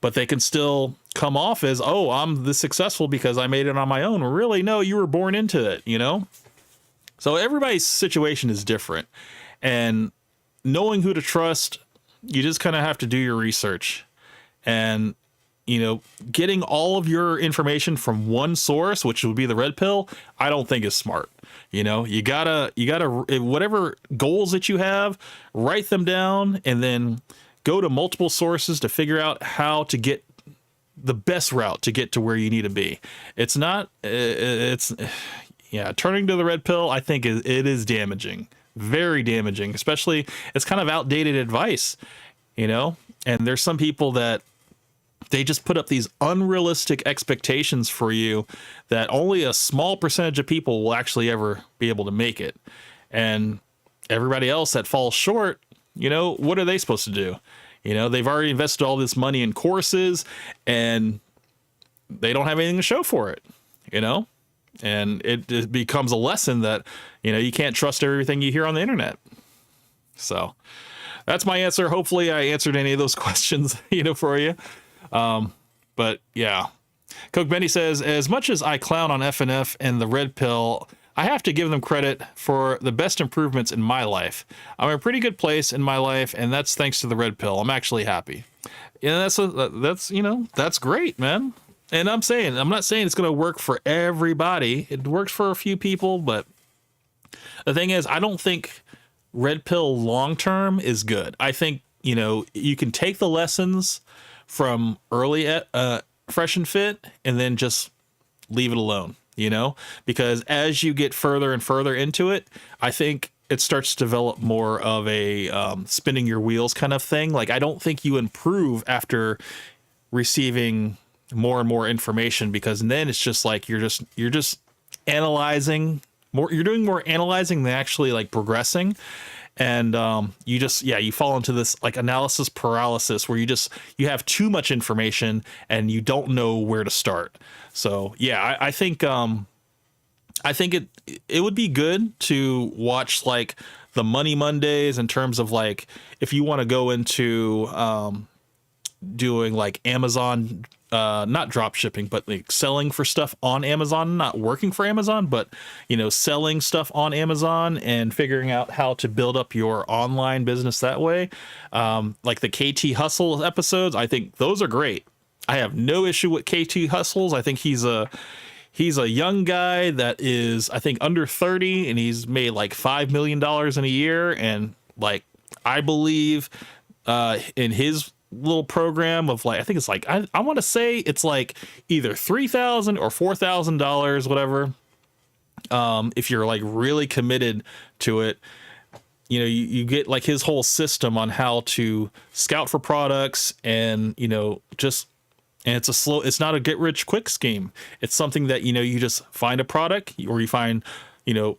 but they can still come off as, oh, I'm this successful because I made it on my own. Really, no, you were born into it, you know? So everybody's situation is different. And knowing who to trust, you just kind of have to do your research. And, you know, getting all of your information from one source, which would be the red pill, I don't think is smart. You know, you gotta, whatever goals that you have, write them down and then go to multiple sources to figure out how to get the best route to get to where you need to be. It's not, turning to the red pill, I think it is damaging, very damaging, especially it's kind of outdated advice, you know, and there's some people that they just put up these unrealistic expectations for you that only a small percentage of people will actually ever be able to make it. And everybody else that falls short, you know, what are they supposed to do? You know, they've already invested all this money in courses and they don't have anything to show for it, you know, and it becomes a lesson that, you know, you can't trust everything you hear on the internet. So that's my answer. Hopefully I answered any of those questions, you know, for you. But yeah, Coke Benny says, as much as I clown on FNF and the red pill, I have to give them credit for the best improvements in my life. I'm in a pretty good place in my life, and that's thanks to the red pill. I'm actually happy. Yeah, that's you know, that's great, man. And I'm not saying it's going to work for everybody. It works for a few people, but the thing is, I don't think red pill long term is good. I think, you know, you can take the lessons from early Fresh and Fit and then just leave it alone. You know, because as you get further and further into it, I think it starts to develop more of a spinning your wheels kind of thing. Like, I don't think you improve after receiving more and more information, because then it's just like you're just analyzing more. You're doing more analyzing than actually like progressing. And you fall into this like analysis paralysis where you have too much information and you don't know where to start. So yeah, I think it would be good to watch like the Money Mondays in terms of like, if you want to go into doing like Amazon, not drop shipping, but like selling for stuff on Amazon, not working for Amazon, but, you know, selling stuff on Amazon and figuring out how to build up your online business that way. Like the KT Hustle episodes, I think those are great. I have no issue with KT Hustles. I think he's a young guy that is, I think, under 30, and he's made like $5 million in a year. And like, I believe in his little program of like, I think it's like, I want to say it's like either $3,000 or $4,000, whatever. If you're like really committed to it, you know, you get like his whole system on how to scout for products and, you know, and it's not a get rich quick scheme. It's something that, you know, you just find a product, or you find, you know,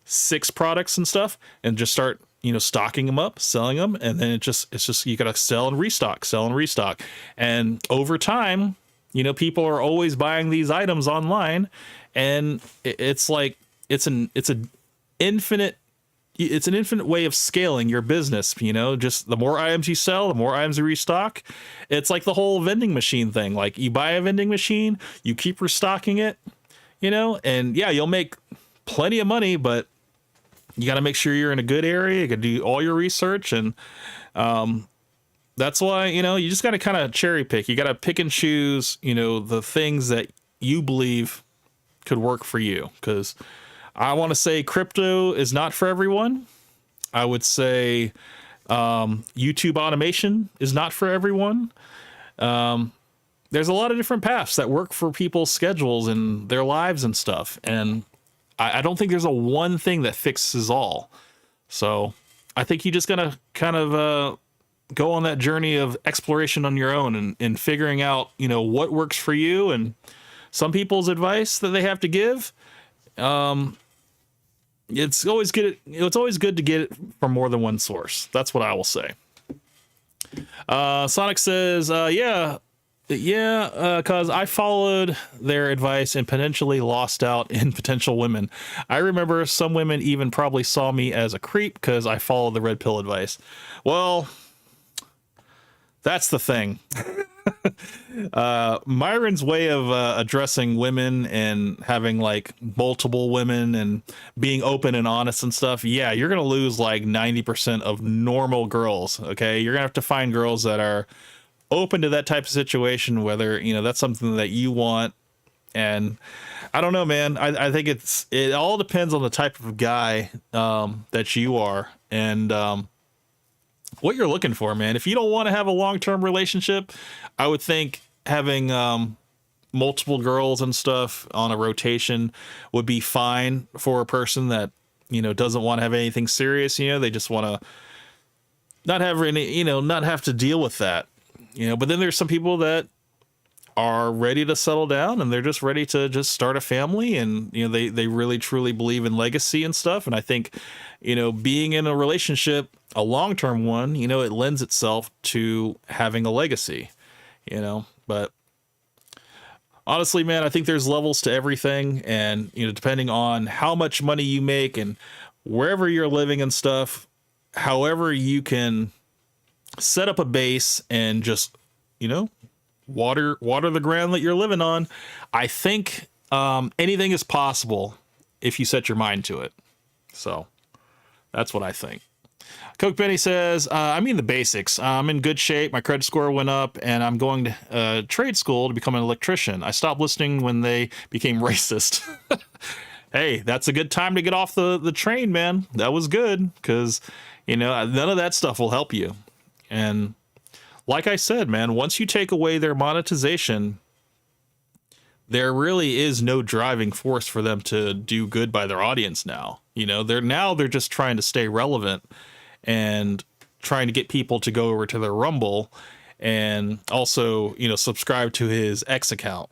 6 products and stuff and just start, you know, stocking them up, selling them. And then it's just, you got to sell and restock. And over time, you know, people are always buying these items online, and it's like, it's an infinite it's an infinite way of scaling your business. You know, just the more items you sell, the more items you restock. It's like the whole vending machine thing. Like you buy a vending machine, you keep restocking it, you know, and yeah, you'll make plenty of money, but you got to make sure you're in a good area. You got to do all your research. And that's why, you know, you just got to kind of cherry pick. You got to pick and choose, you know, the things that you believe could work for you. Because I want to say crypto is not for everyone. I would say YouTube automation is not for everyone. There's a lot of different paths that work for people's schedules and their lives and stuff. And I don't think there's a one thing that fixes all. So I think you just gotta kind of go on that journey of exploration on your own and figuring out, you know, what works for you. And some people's advice that they have to give, it's always good. It's always good to get it from more than one source. That's what I will say. Sonic says, because I followed their advice and potentially lost out in potential women. I remember some women even probably saw me as a creep because I followed the red pill advice. Well, that's the thing. Myron's way of addressing women and having like multiple women and being open and honest and stuff. Yeah, you're going to lose like 90% of normal girls. Okay. You're going to have to find girls that are open to that type of situation, whether, you know, that's something that you want. And I don't know, man. I think it all depends on the type of guy that you are and what you're looking for, man. If you don't want to have a long-term relationship, I would think having multiple girls and stuff on a rotation would be fine for a person that, you know, doesn't want to have anything serious. You know, they just want to not have any, you know, not have to deal with that. You know, but then there's some people that are ready to settle down and they're just ready to just start a family, and you know, they really truly believe in legacy and stuff. And I think, you know, being in a relationship, a long-term one, you know, it lends itself to having a legacy, you know. But honestly, man, I think there's levels to everything, and you know, depending on how much money you make and wherever you're living and stuff, however you can set up a base and just, you know, water the ground that you're living on. I think anything is possible if you set your mind to it. So that's what I think. Coke Benny says, I mean the basics. I'm in good shape. My credit score went up and I'm going to trade school to become an electrician. I stopped listening when they became racist. Hey, that's a good time to get off the train, man. That was good because, you know, none of that stuff will help you. And like I said, man, once you take away their monetization, there really is no driving force for them to do good by their audience now. You know, they're just trying to stay relevant and trying to get people to go over to their Rumble and also, you know, subscribe to his X account,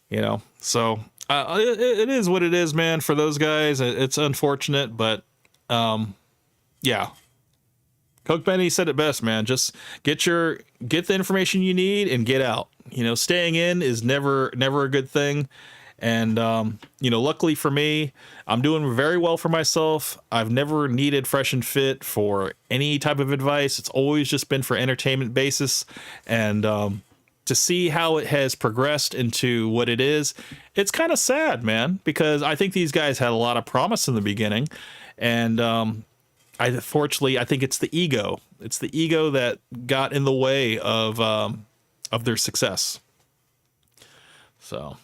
you know. So it is what it is, man. For those guys, it's unfortunate, but yeah. Coke Benny said it best, man. Just get the information you need and get out. You know, staying in is never a good thing. And, you know, luckily for me, I'm doing very well for myself. I've never needed Fresh and Fit for any type of advice. It's always just been for entertainment basis. And to see how it has progressed into what it is, it's kind of sad, man, because I think these guys had a lot of promise in the beginning. And unfortunately, I think it's the ego. It's the ego that got in the way of their success. So,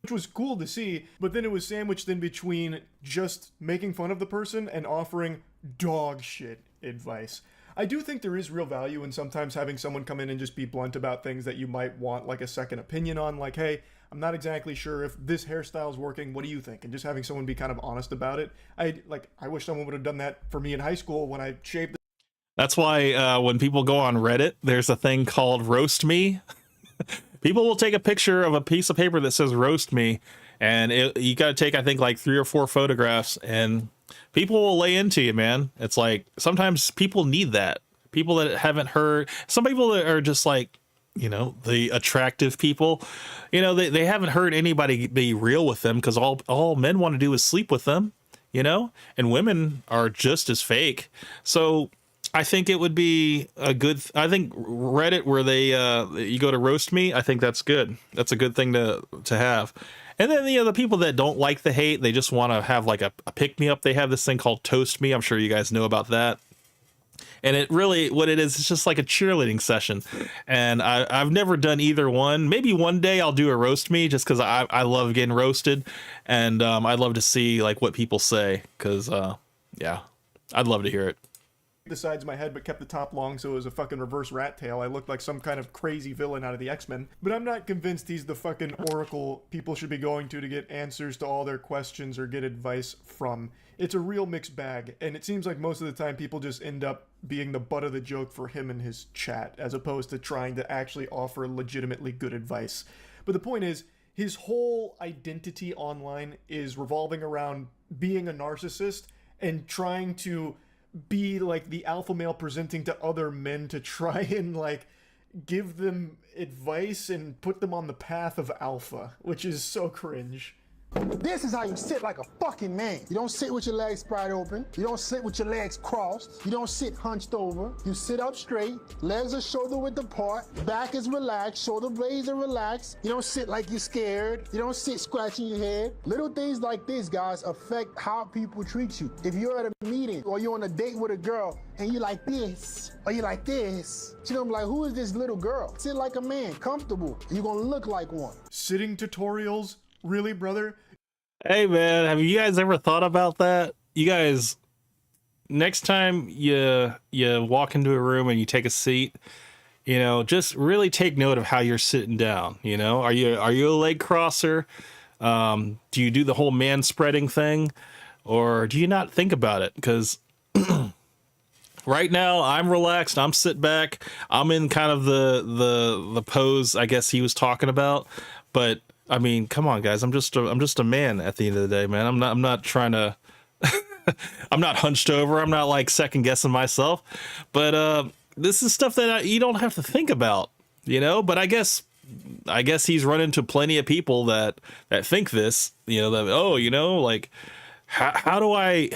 which was cool to see, but then it was sandwiched in between just making fun of the person and offering dog shit advice. I do think there is real value in sometimes having someone come in and just be blunt about things that you might want like a second opinion on, like, hey, I'm not exactly sure if this hairstyle is working. What do you think? And just having someone be kind of honest about it. I wish someone would have done that for me in high school when I shaved. That's why when people go on Reddit, there's a thing called Roast Me. People will take a picture of a piece of paper that says roast me, and you got to take, I think, like 3 or 4 photographs, and people will lay into you, man. It's like sometimes people need that. People that haven't heard, some people that are just like, you know, the attractive people, you know, they haven't heard anybody be real with them because all men want to do is sleep with them. you know, and women are just as fake. So I think it would be a good, I think Reddit where they, you go to roast me, I think that's good. That's a good thing to have. And then, you know, the people that don't like the hate, they just want to have like a pick me up. They have this thing called Toast Me. I'm sure you guys know about that. And it really, what it is, it's just like a cheerleading session. And I've never done either one. Maybe one day I'll do a roast me just because I love getting roasted. And I'd love to see like what people say because, yeah, I'd love to hear it. The sides of my head but kept the top long so it was a fucking reverse rat tail. I looked like some kind of crazy villain out of the X-Men. But I'm not convinced he's the fucking oracle people should be going to get answers to all their questions or get advice from. It's a real mixed bag, and it seems like most of the time people just end up being the butt of the joke for him and his chat, as opposed to trying to actually offer legitimately good advice. But the point is, his whole identity online is revolving around being a narcissist and trying to be like the alpha male presenting to other men to try and like give them advice and put them on the path of alpha, which is so cringe. This is how you sit like a fucking man. You don't sit with your legs spread open. You don't sit with your legs crossed. You don't sit hunched over. You sit up straight. Legs are shoulder width apart. Back is relaxed. Shoulder blades are relaxed. You don't sit like you're scared. You don't sit scratching your head. Little things like this, guys, affect how people treat you. If you're at a meeting or you're on a date with a girl and you like this or you like this, she's gonna be like, who is this little girl? Sit like a man, comfortable. You're gonna look like one. Sitting tutorials? Really, brother? Hey man, have you guys ever thought about that? You guys, next time you walk into a room and you take a seat, you know, just really take note of how you're sitting down. You know, are you a leg crosser? Do you do the whole man spreading thing, or do you not think about it? Because right now I'm relaxed. I'm sit back. I'm in kind of the pose I guess he was talking about, but. I mean, come on, guys. I'm just a man at the end of the day, man. I'm not trying to. I'm not hunched over. I'm not like second guessing myself. But this is stuff that you don't have to think about, you know. But I guess he's run into plenty of people that think this, you know. That you know, like how do I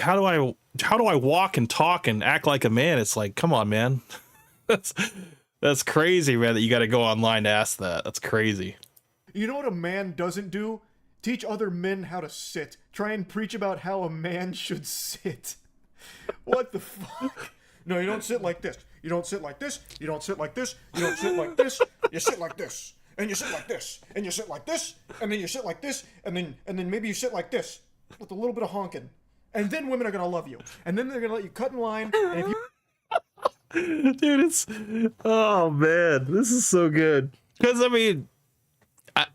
walk and talk and act like a man? It's like, come on, man. That's crazy, man. That you got to go online to ask that. That's crazy. You know what a man doesn't do? Teach other men how to sit. Try and preach about how a man should sit. What the fuck? No, you don't sit like this. You don't sit like this. You don't sit like this. You don't sit like this. You sit like this. And you sit like this. And you sit like this. And then you sit like this. And then maybe you sit like this. With a little bit of honking. And then women are going to love you. And then they're going to let you cut in line. And if you... Dude, it's... Oh, man. This is so good. Because, I mean...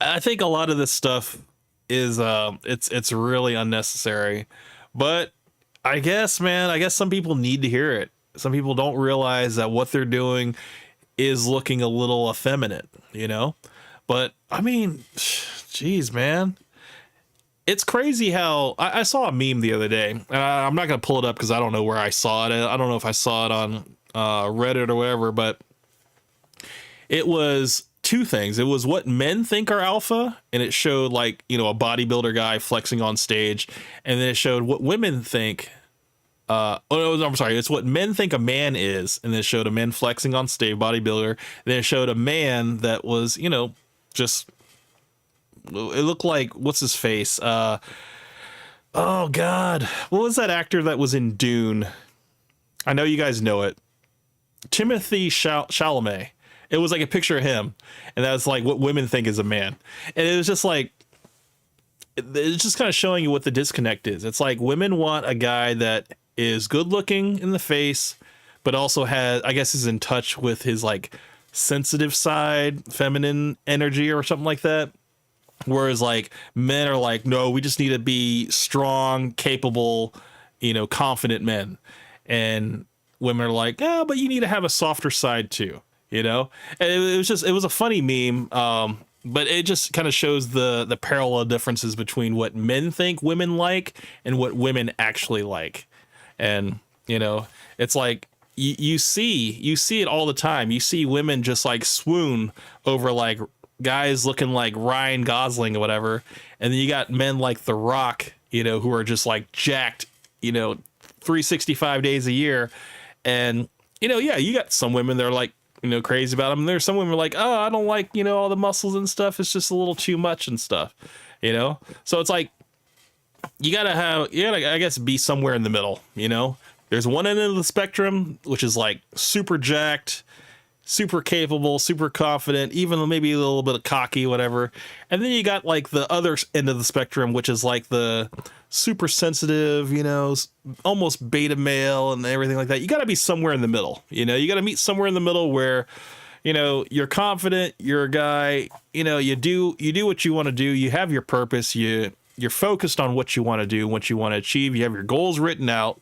I think a lot of this stuff is it's really unnecessary, but I guess, man, some people need to hear it. Some people don't realize that what they're doing is looking a little effeminate, you know? But I mean, geez, man, it's crazy how I saw a meme the other day, and I'm not going to pull it up because I don't know where I saw it. I don't know if I saw it on Reddit or whatever, but it was two things. It was what men think are alpha, and it showed like, you know, a bodybuilder guy flexing on stage, and then it showed what women think. I'm sorry, it's what men think a man is, and then it showed a man flexing on stage, bodybuilder. And then it showed a man that was, you know, just it looked like what's his face? Oh God, what was that actor that was in Dune? I know you guys know it. Timothy Chalamet. It was like a picture of him, and that's like what women think is a man. And it was just like, it's just kind of showing you what the disconnect is. It's like women want a guy that is good looking in the face, but also has, I guess, is in touch with his like sensitive side, feminine energy or something like that. Whereas like men are like, no, we just need to be strong, capable, you know, confident men. And women are like, oh, but you need to have a softer side too. You know, and it was a funny meme, but it just kind of shows the parallel differences between what men think women like and what women actually like. And, you know, it's like you see it all the time. You see women just like swoon over like guys looking like Ryan Gosling or whatever. And then you got men like The Rock, you know, who are just like jacked 365 days a year. And, yeah, you got some women that are like, crazy about them. And there's some women like, oh, I don't like, all the muscles and stuff. It's just a little too much and stuff, So it's like, you gotta, I guess, be somewhere in the middle, There's one end of the spectrum, which is like super jacked, super capable, super confident, even maybe a little bit of cocky, whatever. And then you got like the other end of the spectrum, which is like the super sensitive, almost beta male and everything like that. You got to be somewhere in the middle. You got to meet somewhere in the middle where, you're confident, you're a guy, you do what you want to do. You have your purpose. You're focused on what you want to do, what you want to achieve. You have your goals written out,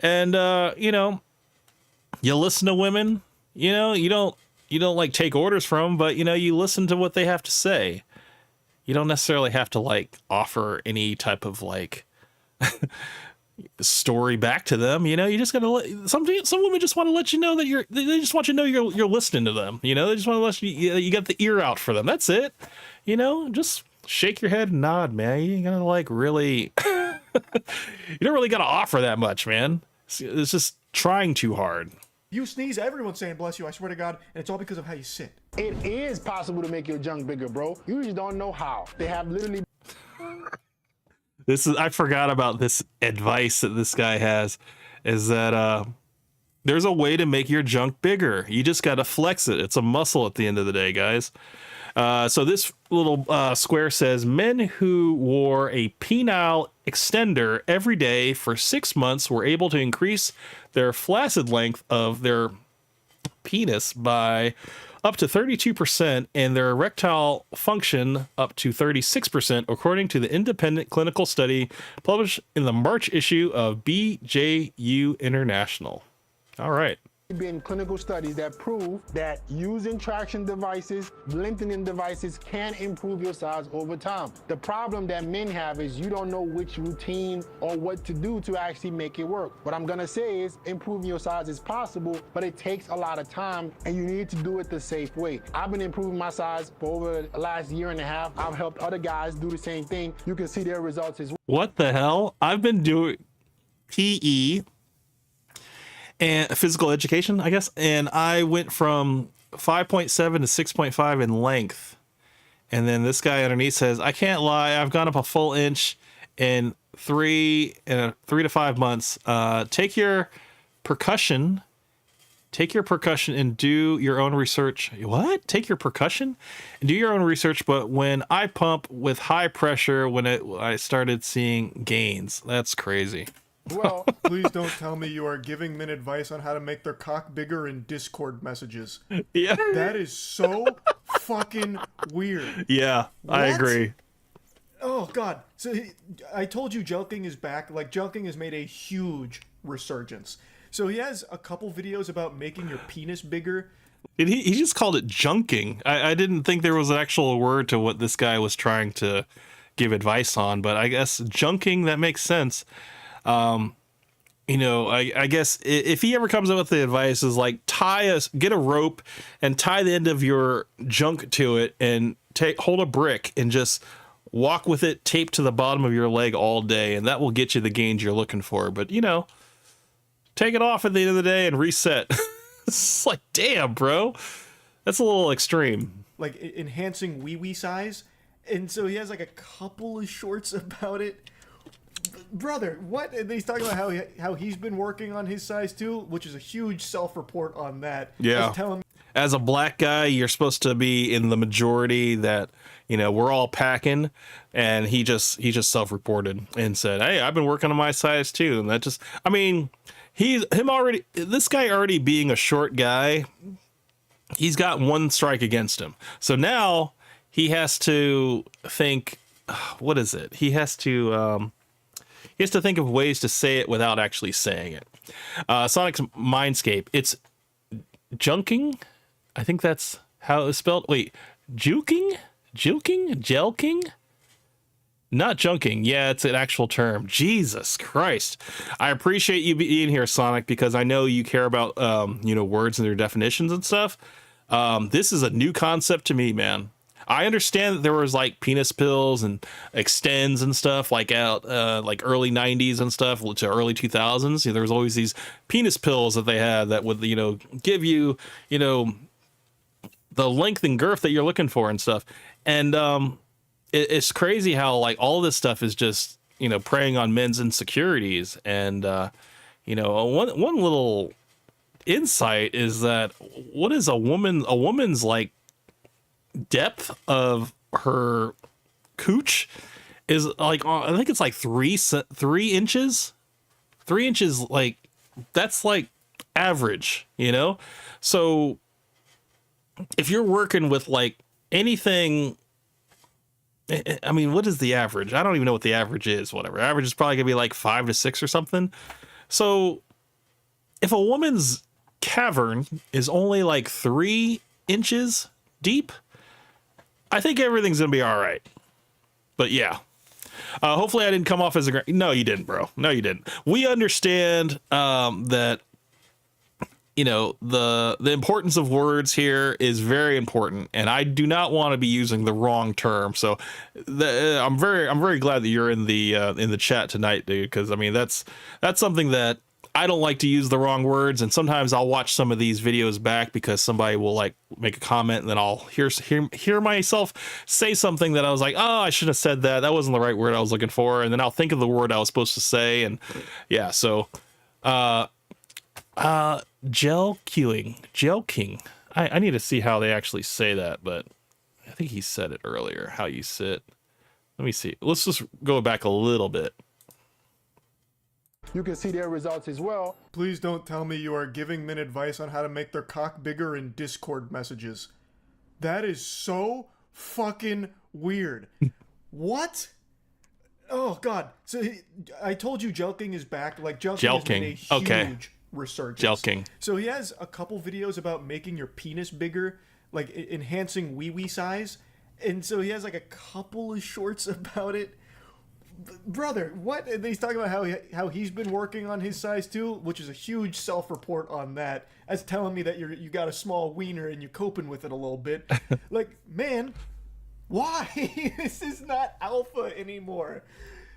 and you listen to women. You don't like take orders from them, but you listen to what they have to say. You don't necessarily have to like offer any type of like story back to them. You just gotta let some women just want to let you know that they just want you to know you're listening to them. They just want to let you got the ear out for them. That's it. Just shake your head and nod, man. You ain't gonna like really you don't really gotta offer that much, man. It's just trying too hard. You sneeze, everyone's saying bless you, I swear to God, and it's all because of how you sit. It is possible to make your junk bigger, bro. You just don't know how. They have literally... I forgot about this advice that this guy has, is that there's a way to make your junk bigger. You just got to flex it. It's a muscle at the end of the day, guys. So this little square says, men who wore a penile extender every day for 6 months were able to increase their flaccid length of their penis by up to 32% and their erectile function up to 36%, according to the independent clinical study published in the March issue of BJU International. All right. Been clinical studies that prove that using traction devices, lengthening devices can improve your size over time. The problem that men have is you don't know which routine or what to do to actually make it work. What I'm gonna say is improving your size is possible, but it takes a lot of time and you need to do it the safe way. I've been improving my size for over the last year and a half. I've helped other guys do the same thing. You can see their results as well. What the hell? I've been doing PE and physical education, I guess. And I went from 5.7 to 6.5 in length. And then this guy underneath says, I can't lie, I've gone up a full inch in 3 to 5 months. Take your percussion and do your own research. What? Take your percussion and do your own research. But when I pump with high pressure, I started seeing gains. That's crazy. Well, please don't tell me you are giving men advice on how to make their cock bigger in Discord messages. Yeah. That is so fucking weird. Yeah, what? I agree. Oh, God. So I told you Jelking is back. Like, Jelking has made a huge resurgence. So he has a couple videos about making your penis bigger. He just called it junking. I didn't think there was an actual word to what this guy was trying to give advice on, but I guess junking, that makes sense. I guess if he ever comes up with the advice is like get a rope and tie the end of your junk to it and hold a brick and just walk with it taped to the bottom of your leg all day. And that will get you the gains you're looking for. But take it off at the end of the day and reset. It's like, damn, bro, that's a little extreme. Like enhancing wee size. And so he has like a couple of shorts about it. Brother, what? And he's talking about how he's been working on his size too, which is a huge self-report on that. Yeah. As a black guy, you're supposed to be in the majority that, we're all packing, and he just self-reported and said, hey, I've been working on my size too. And that just, this guy already being a short guy, he's got one strike against him. So now he has to think, what is it? He has to think of ways to say it without actually saying it. Sonic's Mindscape. It's junking. I think that's how it's spelled. Wait, juking? Jelking? Not junking. Yeah, it's an actual term. Jesus Christ. I appreciate you being here, Sonic, because I know you care about, words and their definitions and stuff. This is a new concept to me, man. I understand that there was like penis pills and extends and stuff like out like early 90s and stuff to early 2000s. There was always these penis pills that they had that would, give you, the length and girth that you're looking for and stuff. And it's crazy how like all this stuff is just, preying on men's insecurities. And, one little insight is that what is a woman's like depth of her cooch is like, I think it's like 3 inches, 3 inches. Like that's like average, So if you're working with like anything, I mean, what is the average? I don't even know what the average is. Whatever. Average is probably gonna be like 5 to 6 or something. So if a woman's cavern is only like 3 inches deep, I think everything's gonna be all right. But yeah, hopefully I didn't come off as a no, you didn't, bro. No, you didn't. We understand that the importance of words here is very important, and I do not want to be using the wrong term. So I'm very glad that you're in the chat tonight, dude, because I mean that's something that I don't like to use the wrong words, and sometimes I'll watch some of these videos back because somebody will like make a comment, and then I'll hear myself say something that I was like, oh, I shouldn't have said that. That wasn't the right word I was looking for, and then I'll think of the word I was supposed to say, and yeah, so jelking. I need to see how they actually say that, but I think he said it earlier, how you sit. Let me see. Let's just go back a little bit. You can see their results as well. Please don't tell me you are giving men advice on how to make their cock bigger in Discord messages. That is so fucking weird. What? Oh God. So I told you Jelking is back. Like Jelking has made a huge resurgence. Jelking. So he has a couple videos about making your penis bigger, like enhancing wee size. And so he has like a couple of shorts about it. Brother, what? And he's talking about how he's been working on his size too, which is a huge self-report on that. As telling me that you got a small wiener and you're coping with it a little bit. Like, man, why? This is not alpha anymore.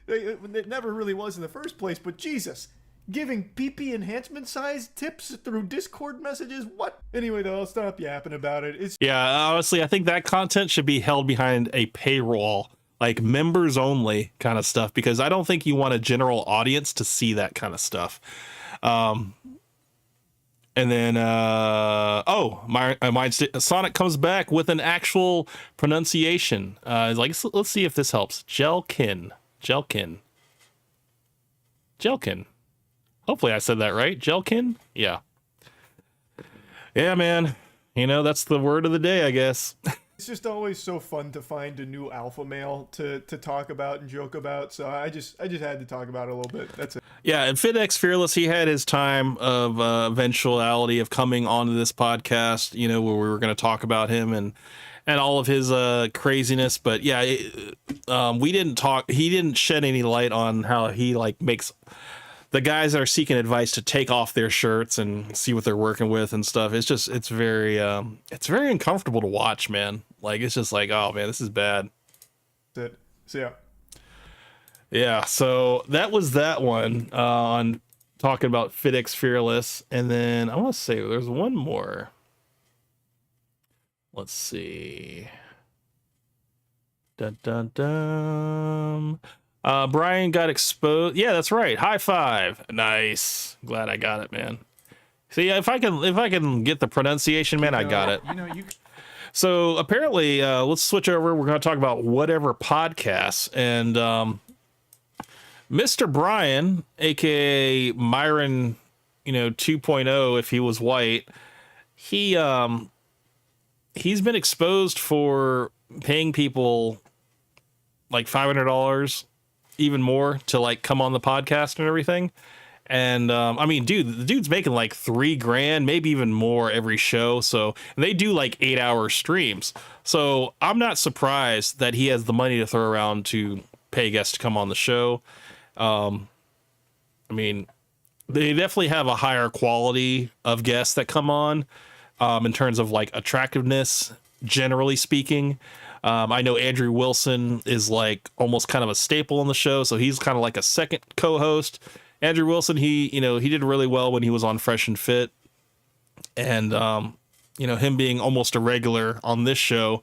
It never really was in the first place, but Jesus. Giving PP enhancement size tips through Discord messages? What? Anyway, though, I'll stop yapping about it. Yeah, honestly, I think that content should be held behind a paywall, like members only kind of stuff, because I don't think you want a general audience to see that kind of stuff. And then, Sonic comes back with an actual pronunciation. Like, let's see if this helps. Jelkin. Hopefully I said that right. Jelkin? Yeah. Yeah, man. That's the word of the day, I guess. It's just always so fun to find a new alpha male to talk about and joke about. So I just had to talk about it a little bit. That's it. Yeah, and FitX Fearless, he had his time of eventuality of coming onto this podcast, where we were going to talk about him and all of his craziness. But yeah, we didn't talk. He didn't shed any light on how he like makes the guys that are seeking advice to take off their shirts and see what they're working with and stuff. It's very uncomfortable to watch, man. Like, it's just like, oh man, this is bad. That's it. So yeah. Yeah. So that was that one on talking about FitX Fearless. And then I want to say there's one more. Let's see. Dun, dun, dun. Brian got exposed. Yeah, that's right. High five. Nice. Glad I got it, man. See, if I can get the pronunciation, man, I got it. So apparently, let's switch over. We're going to talk about whatever podcasts, and Mr. Brian, aka Myron, 2.0, if he was white, he's been exposed for paying people like $500. Even more to like come on the podcast and everything. And I mean, dude, the dude's making like $3,000, maybe even more every show. So they do like 8-hour streams. So I'm not surprised that he has the money to throw around to pay guests to come on the show. I mean, they definitely have a higher quality of guests that come on in terms of like attractiveness, generally speaking. I know Andrew Wilson is like almost kind of a staple in the show, so he's kind of like a second co-host. Andrew Wilson, he did really well when he was on Fresh and Fit, and him being almost a regular on this show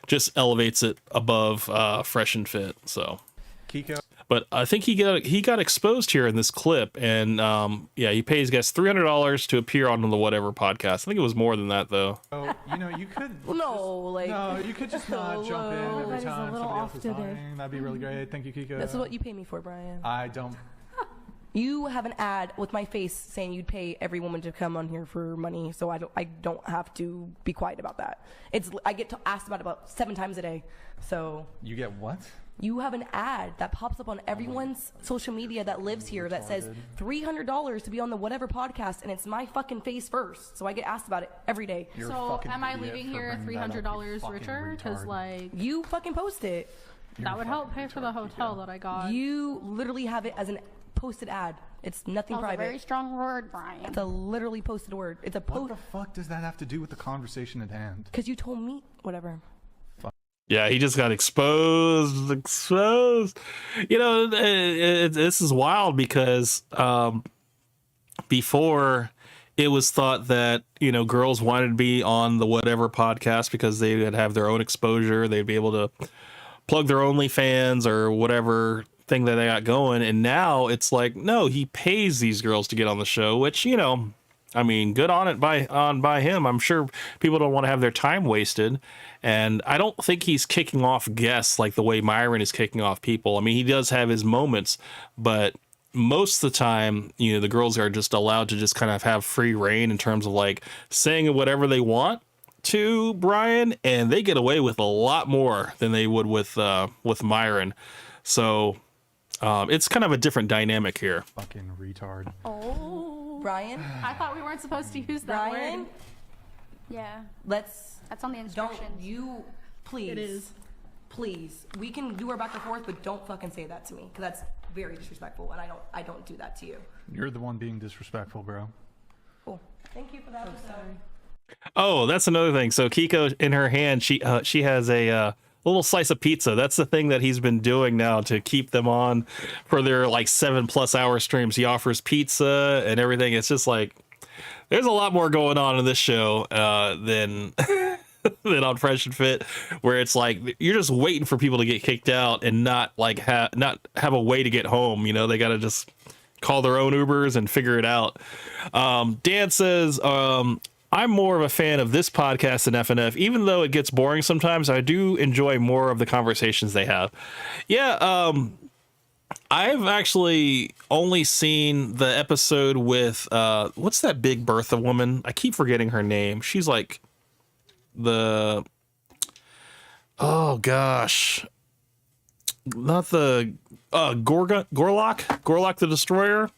just elevates it above Fresh and Fit. So Kiko. But I think he got exposed here in this clip, and he pays guests $300 to appear on the Whatever podcast. I think it was more than that though. Oh, you could. You could just not jump in every That is a time little somebody off else is today. talking. That'd be really great. Thank you, Kiko. This is what you pay me for, Brian. I don't. You have an ad with my face saying you'd pay every woman to come on here for money, so I don't have to be quiet about that. I get asked about 7 times a day. So You get what? you have an ad that pops up on everyone's social media that lives here that says $300 to be on the Whatever podcast, and it's my fucking face first. So I get asked about it every day. So am I leaving here $300 richer? Because like You fucking post it. that would help pay for the hotel that I got. You literally have it as an posted ad. It's nothing That was a private. very strong word, Brian. It's a literally posted word. It's a What post the fuck does that have to do with the conversation at hand? because you told me whatever. Yeah, he just got exposed. This is wild because before it was thought that, girls wanted to be on the Whatever podcast because they would have their own exposure. They'd be able to plug their OnlyFans or whatever thing that they got going. And now it's like, no, he pays these girls to get on the show, which, good on it by him. I'm sure people don't want to have their time wasted. And I don't think he's kicking off guests like the way Myron is kicking off people. I mean, he does have his moments, but most of the time, the girls are just allowed to just kind of have free reign in terms of like saying whatever they want to Brian, and they get away with a lot more than they would with Myron. So it's kind of a different dynamic here. Fucking retard. Oh, Brian? I thought we weren't supposed to use that Brian? word. Yeah, Let's that's on the instructions. don't you please. It is. Please. We can do our back and forth, but don't fucking say that to me because that's very disrespectful, and I don't do that to you. You're the one being disrespectful, bro. Cool. Thank you for that. Oh, that's another thing. So Kiko, in her hand, she has a little slice of pizza. That's the thing that he's been doing now to keep them on for their like 7+ hour streams. He offers pizza and everything. It's just like there's a lot more going on in this show than than on Fresh and Fit, where it's like you're just waiting for people to get kicked out and not have a way to get home. They got to just call their own Ubers and figure it out. Dan says, I'm more of a fan of this podcast than FNF, even though it gets boring sometimes. I do enjoy more of the conversations they have. Yeah, I've actually only seen the episode with what's that Big Bertha woman? I keep forgetting her name. She's like not the Gorlock the Destroyer.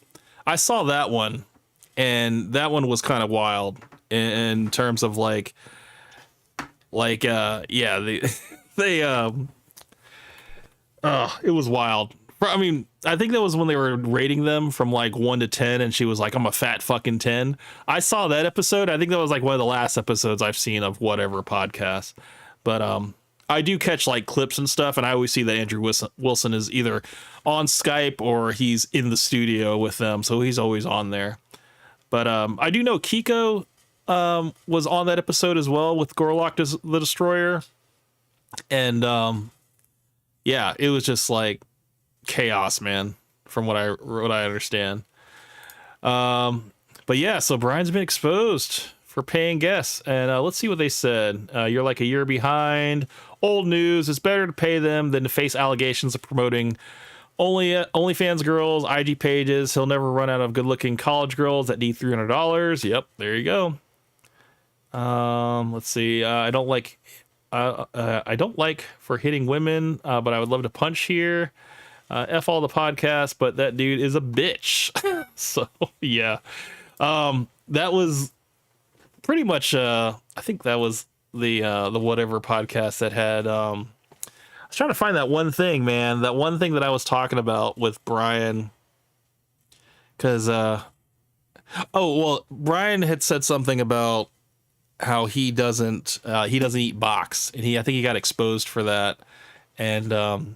I saw that one, and that one was kind of wild in terms of it was wild. I mean, I think that was when they were rating them from like 1 to 10, and she was like, I'm a fat fucking 10. I saw that episode. I think that was like one of the last episodes I've seen of Whatever podcast. But I do catch like clips and stuff, and I always see that Andrew Wilson is either on Skype or he's in the studio with them, so he's always on there. But I do know Kiko was on that episode as well with Gorlock the Destroyer. And it was just like chaos, man, from what I understand. But yeah, so Brian's been exposed for paying guests, and let's see what they said. You're like a year behind. Old news. It's better to pay them than to face allegations of promoting OnlyFans girls, IG pages. He'll never run out of good-looking college girls that need $300. Yep, there you go. Let's see. I don't like for hitting women, but I would love to punch here. F all the podcasts, but that dude is a bitch. So yeah, that was pretty much. I think that was the Whatever podcast that had. I was trying to find that one thing, man. That one thing that I was talking about with Brian, because Brian had said something about how he doesn't eat box, and I think he got exposed for that, and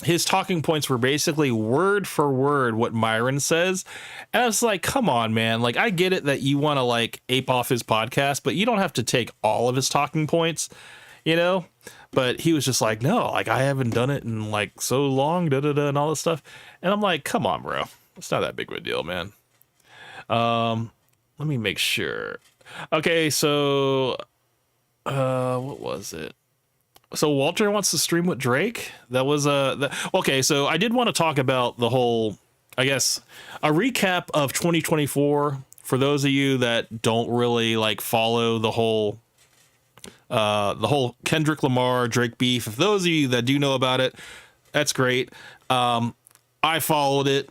his talking points were basically word for word what Myron says. And I was like, come on, man. Like, I get it that you want to like ape off his podcast, but you don't have to take all of his talking points, you know? But he was just like, no, like I haven't done it in like so long, and all this stuff. And I'm like, come on, bro. It's not that big of a deal, man. Let me make sure. Okay, so what was it? So Walter wants to stream with Drake. That was okay. So I did want to talk about the whole, I guess, a recap of 2024 for those of you that don't really like follow the whole Kendrick Lamar Drake beef. If those of you that do know about it, that's great. I followed it,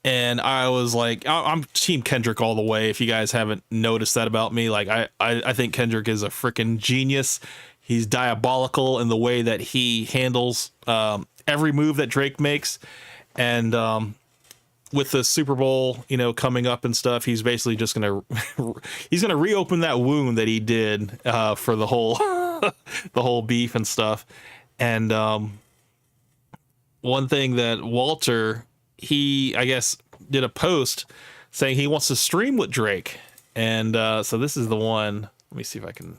and I was like, I'm Team Kendrick all the way. If you guys haven't noticed that about me, like I think Kendrick is a freaking genius. He's diabolical in the way that he handles every move that Drake makes. And with the Super Bowl, you know, coming up and stuff, he's basically just going to reopen that wound that he did for the whole the whole beef and stuff. And one thing that Walter, he, I guess, did a post saying he wants to stream with Drake. And so this is the one. Let me see if I can.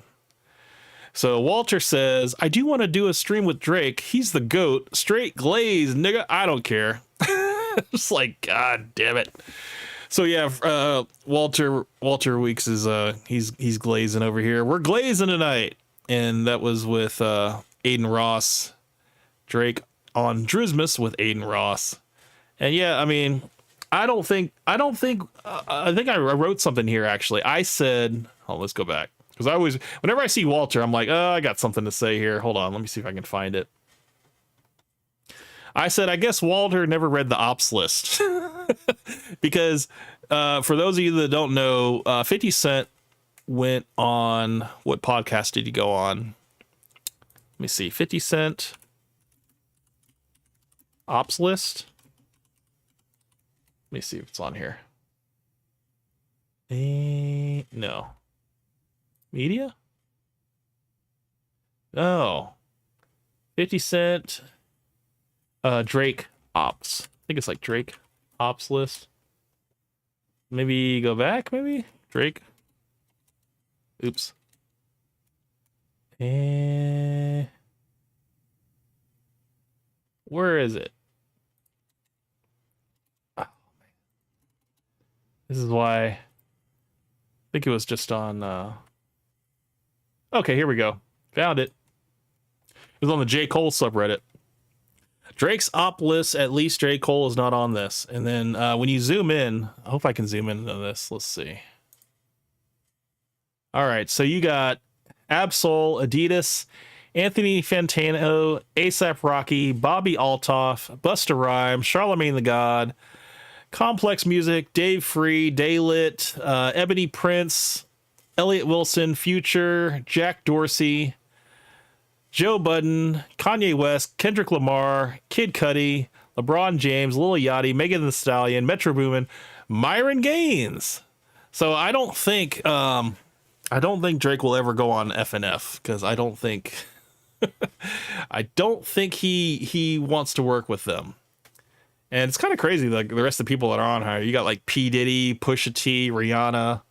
So Walter says, I do want to do a stream with Drake. He's the GOAT. Straight glaze, nigga. I don't care. It's like, God damn it. So yeah, Walter Weeks is he's glazing over here. We're glazing tonight. And that was with Aiden Ross. Drake on Drizmas with Aiden Ross. And yeah, I mean, I think I wrote something here actually. I said, let's go back. Because whenever I see Walter, I'm like, I got something to say here. Hold on, let me see if I can find it. I said, I guess Walter never read the ops list. Because for those of you that don't know, 50 Cent went on, what podcast did he go on? Let me see, 50 Cent ops list. Let me see if it's on here. No. Media? Oh. 50 Cent. Drake Ops. I think it's like Drake Ops list. Maybe go back, maybe? Drake. Oops. Where is it? Oh, man. This is why I think it was just on okay, here we go. Found it. It was on the J. Cole subreddit. Drake's op list, at least J. Cole is not on this. And then when you zoom in, I hope I can zoom in on this. Let's see. All right, so you got Absol, Adidas, Anthony Fantano, ASAP Rocky, Bobby Altoff, Busta Rhymes, Charlemagne the God, Complex Music, Dave Free, Daylit, Ebony Prince, Elliot Wilson, Future, Jack Dorsey, Joe Budden, Kanye West, Kendrick Lamar, Kid Cudi, LeBron James, Lil Yachty, Megan Thee Stallion, Metro Boomin, Myron Gaines. So I don't think Drake will ever go on FNF because I don't think he wants to work with them. And it's kind of crazy, like the rest of the people that are on here. You got like P. Diddy, Pusha T, Rihanna,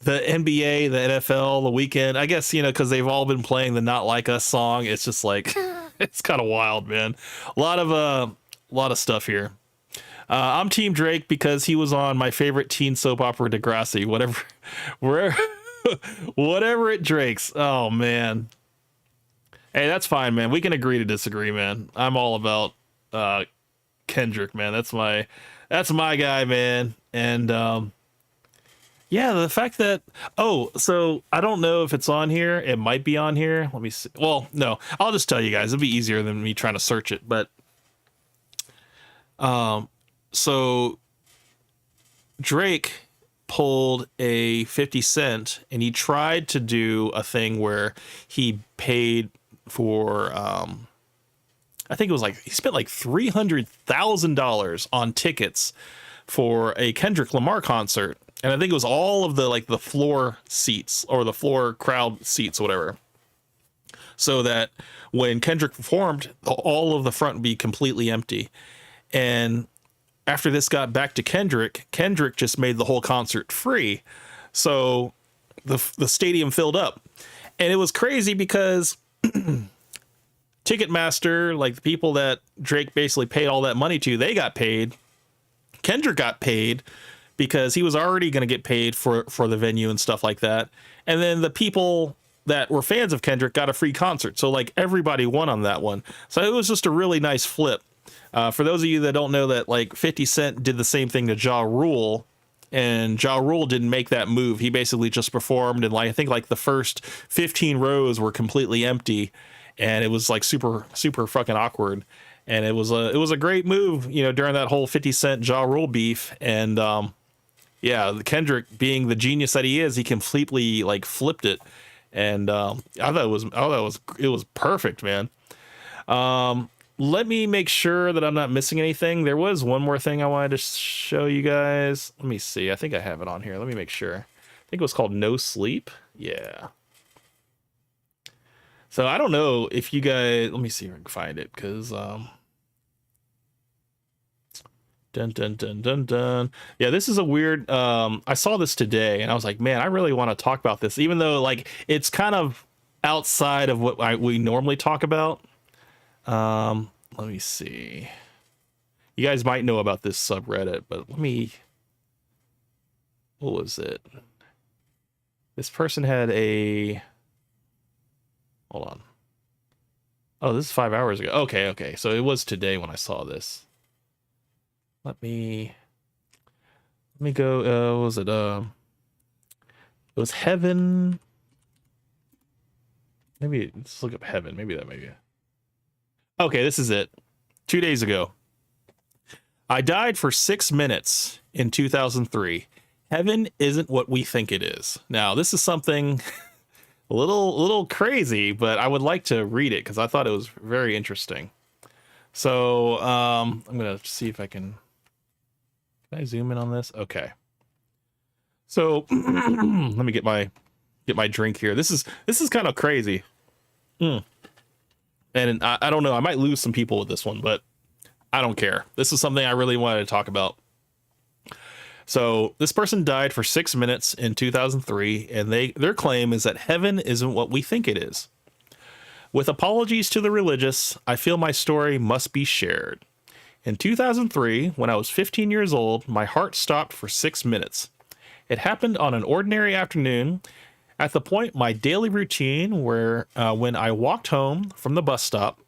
the NBA, the NFL, the Weeknd. I guess, you know, because they've all been playing the Not Like Us song. It's just like, it's kind of wild, man. A lot of stuff here. I'm Team Drake because he was on my favorite teen soap opera, Degrassi. Whatever it Drakes. Oh, man. Hey, that's fine, man. We can agree to disagree, man. I'm all about Kendrick, man. That's my guy, man. And yeah, the fact that so I don't know if it's on here. It might be on here. Let me see. Well, no, I'll just tell you guys. It'll be easier than me trying to search it. But so Drake pulled a 50 Cent and he tried to do a thing where he paid for I think it was like he spent like $300,000 on tickets for a Kendrick Lamar concert. and I think it was all of the like the floor seats or the floor crowd seats, whatever, so that when Kendrick performed, all of the front would be completely empty. And after this got back to Kendrick, Kendrick just made the whole concert free, so the stadium filled up, and it was crazy because Ticketmaster, like the people that Drake basically paid all that money to, they got paid. Kendrick got paid because he was already going to get paid for the venue and stuff like that. And then the people that were fans of Kendrick got a free concert. So like everybody won on that one. So it was just a really nice flip. For those of you that don't know that, like 50 Cent did the same thing to Ja Rule, and Ja Rule didn't make that move. He basically just performed, and like I think like the first 15 rows were completely empty, and it was like super fucking awkward. And it was a great move, you know, during that whole 50 Cent Ja Rule beef. And yeah, Kendrick, being the genius that he is, he completely like flipped it. And I thought it was perfect, man. Let me make sure that I'm not missing anything. There was one more thing I wanted to show you guys. Let me see. I think I have it on here. Let me make sure. I think it was called No Sleep. Yeah. So I don't know if you guys, let me see if I can find it, because dun dun dun dun dun. Yeah, this is a weird, I saw this today and I was like, man, I really want to talk about this, even though like it's kind of outside of what we normally talk about. Let me see. You guys might know about this subreddit, but what was it? This person had a, hold on. Oh, this is 5 hours ago. Okay. So it was today when I saw this. Let me go. What was it? It was Heaven. Maybe let's look up Heaven. Maybe that may be it. Okay, this is it. 2 days ago. I died for 6 minutes in 2003. Heaven isn't what we think it is. Now, this is something a little crazy, but I would like to read it because I thought it was very interesting. So I'm gonna see if I can I zoom in on this? Okay. So let me get my drink here. This is kind of crazy. And I don't know, I might lose some people with this one, but I don't care. This is something I really wanted to talk about. So this person died for 6 minutes in 2003, and their claim is that heaven isn't what we think it is. With apologies to the religious, I feel my story must be shared. In 2003, when I was 15 years old, my heart stopped for 6 minutes. It happened on an ordinary afternoon, at the point my daily routine where when I walked home from the bus stop.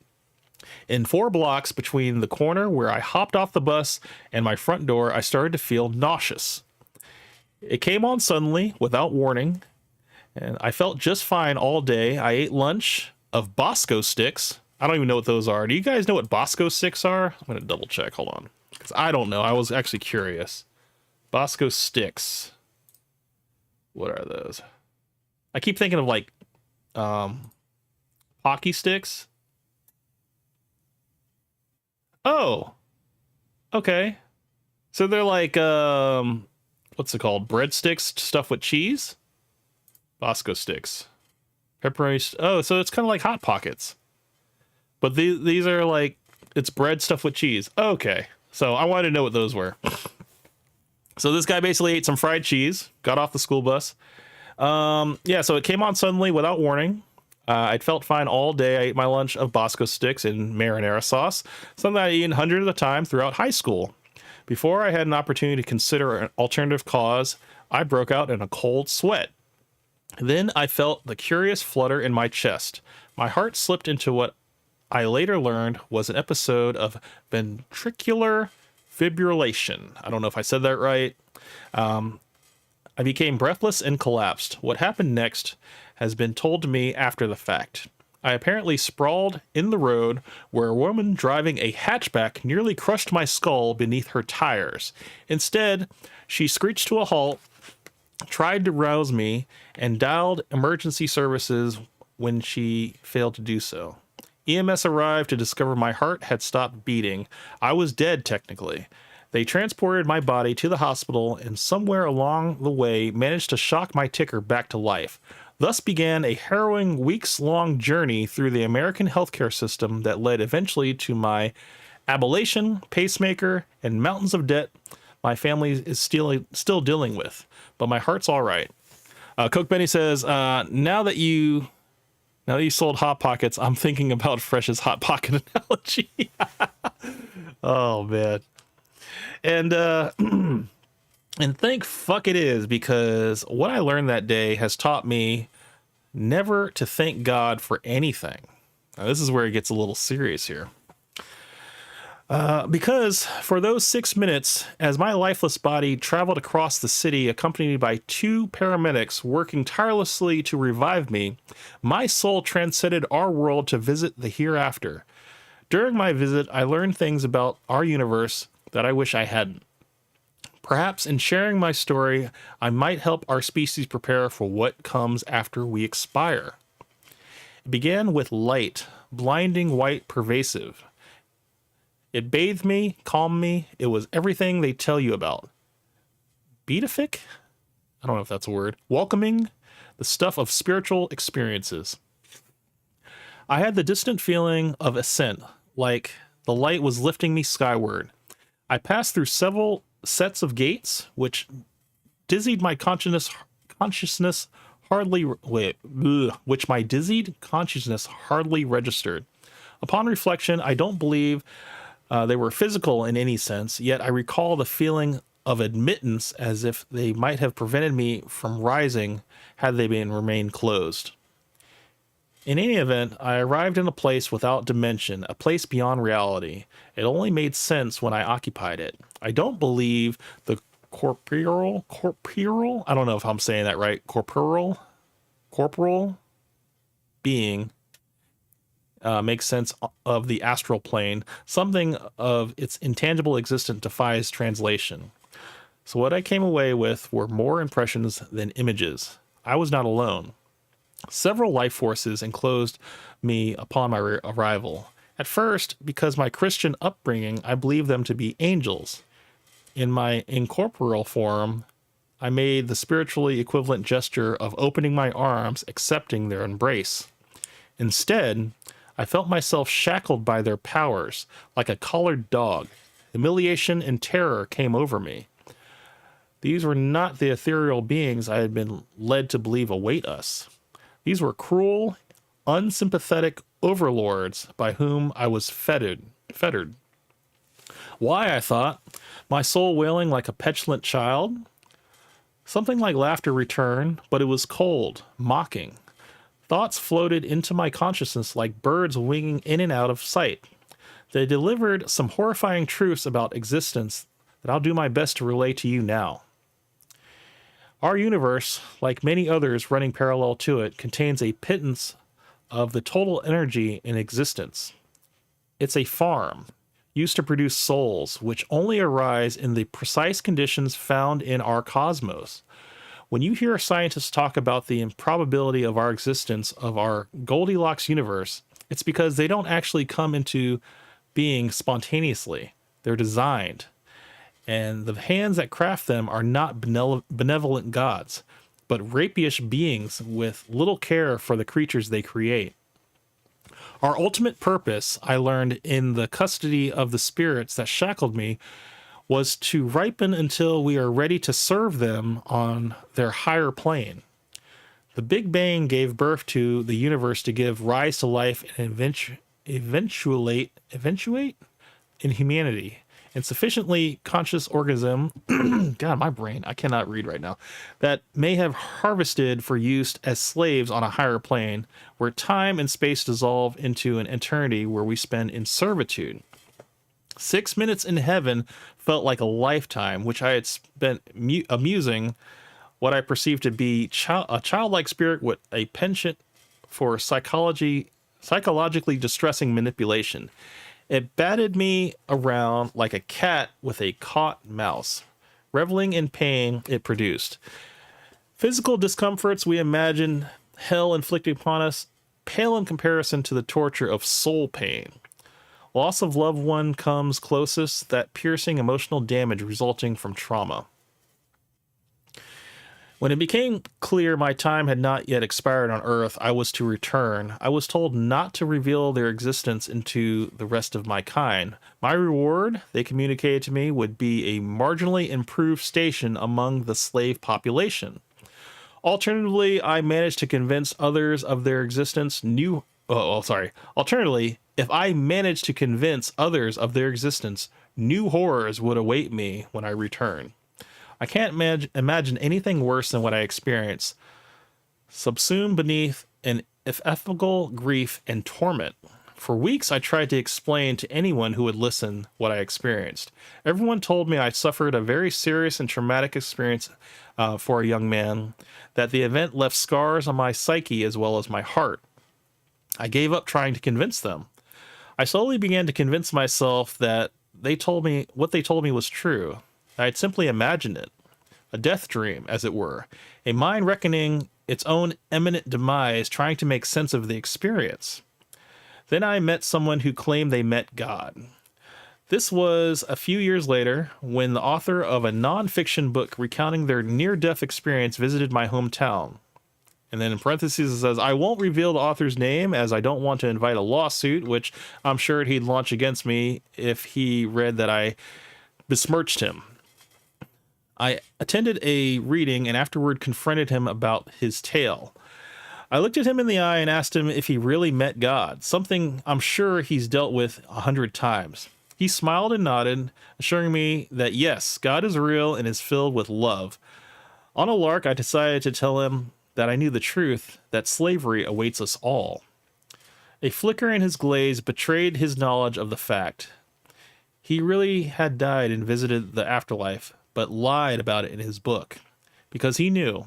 In 4 blocks between the corner where I hopped off the bus and my front door, I started to feel nauseous. It came on suddenly, without warning, and I felt just fine all day. I ate lunch of Bosco sticks. I don't even know what those are. Do you guys know what Bosco sticks are? I'm going to double check. Hold on. Because I don't know. I was actually curious. Bosco sticks. What are those? I keep thinking of like hockey sticks. Oh, okay. So they're like, what's it called? Breadsticks stuffed with cheese? Bosco sticks. Pepperoni. Oh, so it's kind of like Hot Pockets. But these are like, it's bread stuffed with cheese. Okay. So I wanted to know what those were. So this guy basically ate some fried cheese, got off the school bus. Yeah, so it came on suddenly without warning. I'd felt fine all day. I ate my lunch of Bosco sticks and marinara sauce, something I ate hundreds of the time throughout high school. Before I had an opportunity to consider an alternative cause, I broke out in a cold sweat. Then I felt the curious flutter in my chest. My heart slipped into what I later learned was an episode of ventricular fibrillation. I don't know if I said that right. I became breathless and collapsed. What happened next has been told to me after the fact. I apparently sprawled in the road where a woman driving a hatchback nearly crushed my skull beneath her tires. Instead, she screeched to a halt, tried to rouse me, and dialed emergency services when she failed to do so. EMS arrived to discover my heart had stopped beating. I was dead, technically. They transported my body to the hospital and somewhere along the way managed to shock my ticker back to life. Thus began a harrowing weeks-long journey through the American healthcare system that led eventually to my ablation, pacemaker, and mountains of debt my family is still dealing with. But my heart's all right. Coke Benny says, now that you sold Hot Pockets, I'm thinking about Fresh's Hot Pocket analogy. Oh, man. And and thank fuck it is, because what I learned that day has taught me never to thank God for anything. Now, this is where it gets a little serious here. Because for those 6 minutes, as my lifeless body traveled across the city accompanied by 2 paramedics working tirelessly to revive me, my soul transcended our world to visit the hereafter. During my visit, I learned things about our universe that I wish I hadn't. Perhaps in sharing my story, I might help our species prepare for what comes after we expire. It began with light, blinding white, pervasive. It bathed me, calmed me. It was everything they tell you about. Beatific? I don't know if that's a word. Welcoming, the stuff of spiritual experiences. I had the distant feeling of ascent, like the light was lifting me skyward. I passed through several sets of gates, which dizzied my consciousness hardly registered. Upon reflection, I don't believe they were physical in any sense, yet I recall the feeling of admittance as if they might have prevented me from rising had they remained closed. In any event, I arrived in a place without dimension, a place beyond reality. It only made sense when I occupied it. I don't believe the corporeal, I don't know if I'm saying that right, corporal being makes sense of the astral plane. Something of its intangible existence defies translation. So what I came away with were more impressions than images. I was not alone. Several life forces enclosed me upon my arrival. At first, because my Christian upbringing, I believed them to be angels. In my incorporeal form, I made the spiritually equivalent gesture of opening my arms, accepting their embrace. Instead, I felt myself shackled by their powers, like a collared dog. Humiliation and terror came over me. These were not the ethereal beings I had been led to believe await us. These were cruel, unsympathetic overlords by whom I was fettered. Why, I thought, my soul wailing like a petulant child? Something like laughter returned, but it was cold, mocking. Thoughts floated into my consciousness like birds winging in and out of sight. They delivered some horrifying truths about existence that I'll do my best to relay to you now. Our universe, like many others running parallel to it, contains a pittance of the total energy in existence. It's a farm, used to produce souls, which only arise in the precise conditions found in our cosmos. When you hear scientists talk about the improbability of our existence, of our Goldilocks universe, it's because they don't actually come into being spontaneously. They're designed. And the hands that craft them are not benevolent gods, but rapeish beings with little care for the creatures they create. Our ultimate purpose, I learned in the custody of the spirits that shackled me, was to ripen until we are ready to serve them on their higher plane. The Big Bang gave birth to the universe to give rise to life and eventuate in humanity. And sufficiently conscious organism, God, my brain, I cannot read right now, that may have harvested for use as slaves on a higher plane, where time and space dissolve into an eternity where we spend in servitude. 6 minutes in heaven felt like a lifetime, which I had spent amusing what I perceived to be a childlike spirit with a penchant for psychologically distressing manipulation. It batted me around like a cat with a caught mouse, reveling in pain it produced. Physical discomforts we imagine hell inflicted upon us pale in comparison to the torture of soul pain. Loss of loved one comes closest, that piercing emotional damage resulting from trauma. When it became clear my time had not yet expired on Earth, I was to return. I was told not to reveal their existence into the rest of my kind. My reward, they communicated to me, would be a marginally improved station among the slave population. Alternatively, I managed to convince others of their existence. Alternatively, if I managed to convince others of their existence, new horrors would await me when I return. I can't imagine anything worse than what I experienced, subsumed beneath an ineffable grief and torment. For weeks, I tried to explain to anyone who would listen what I experienced. Everyone told me I suffered a very serious and traumatic experience for a young man, that the event left scars on my psyche as well as my heart. I gave up trying to convince them. I slowly began to convince myself that what they told me was true. I had simply imagined it. A death dream, as it were. A mind reckoning its own imminent demise, trying to make sense of the experience. Then I met someone who claimed they met God. This was a few years later, when the author of a non-fiction book recounting their near-death experience visited my hometown. And then in parentheses it says, I won't reveal the author's name as I don't want to invite a lawsuit, which I'm sure he'd launch against me if he read that I besmirched him. I attended a reading and afterward confronted him about his tale. I looked at him in the eye and asked him if he really met God, something I'm sure he's dealt with 100 times. He smiled and nodded, assuring me that yes, God is real and is filled with love. On a lark, I decided to tell him that I knew the truth, that slavery awaits us all. A flicker in his glaze betrayed his knowledge of the fact. He really had died and visited the afterlife, but lied about it in his book, because he knew,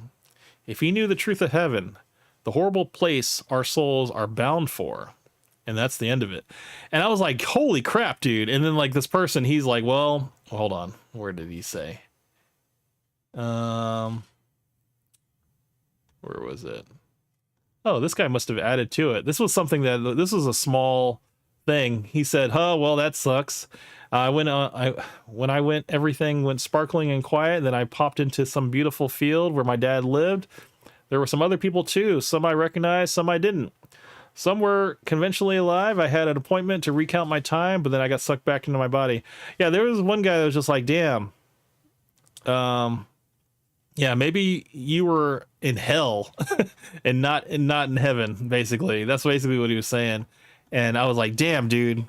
if he knew the truth of heaven, the horrible place our souls are bound for. And that's the end of it. And I was like, holy crap, dude. And then like this person, he's like, well, hold on. Where did he say? Where was it? Oh, this guy must have added to it. This was something this was a small thing. He said, oh, well, that sucks. When I went, everything went sparkling and quiet. Then I popped into some beautiful field where my dad lived. There were some other people too. Some I recognized, some I didn't. Some were conventionally alive. I had an appointment to recount my time, but then I got sucked back into my body. Yeah, there was one guy that was just like, damn. Yeah, maybe you were in hell and not in heaven, basically. That's basically what he was saying. And I was like, damn, dude.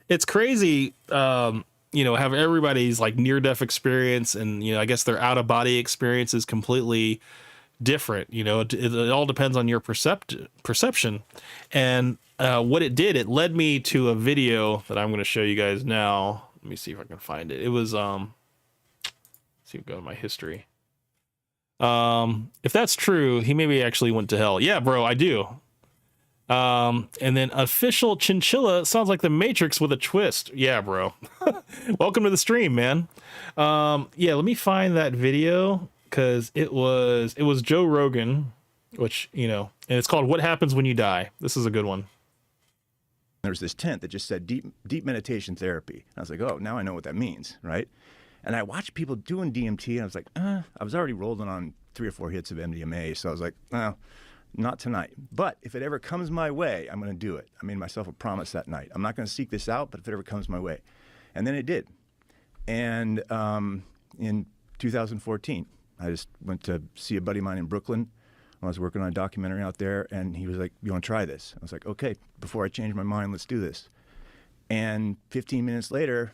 It's crazy, have everybody's like near-death experience, and I guess their out-of-body experience is completely different. It all depends on your perception. And what it did, it led me to a video that I'm going to show you guys now. Let me see if I can find it. It was let's see if I go to my history. If that's true, he maybe actually went to hell. Yeah, bro, I do. And then official chinchilla sounds like the Matrix with a twist. Yeah, bro. Welcome to the stream, man. Yeah, let me find that video, because it was Joe Rogan, which, and it's called What Happens When You Die. This is a good one. There was this tent that just said deep meditation therapy. And I was like, oh, now I know what that means, right? And I watched people doing DMT, and I was like, I was already rolling on 3 or 4 hits of MDMA, so I was like, not tonight. But if it ever comes my way, I'm going to do it. I made myself a promise that night. I'm not going to seek this out, but if it ever comes my way. And then it did. And in 2014, I just went to see a buddy of mine in Brooklyn. I was working on a documentary out there, and he was like, you want to try this? I was like, okay, before I change my mind, let's do this. And 15 minutes later,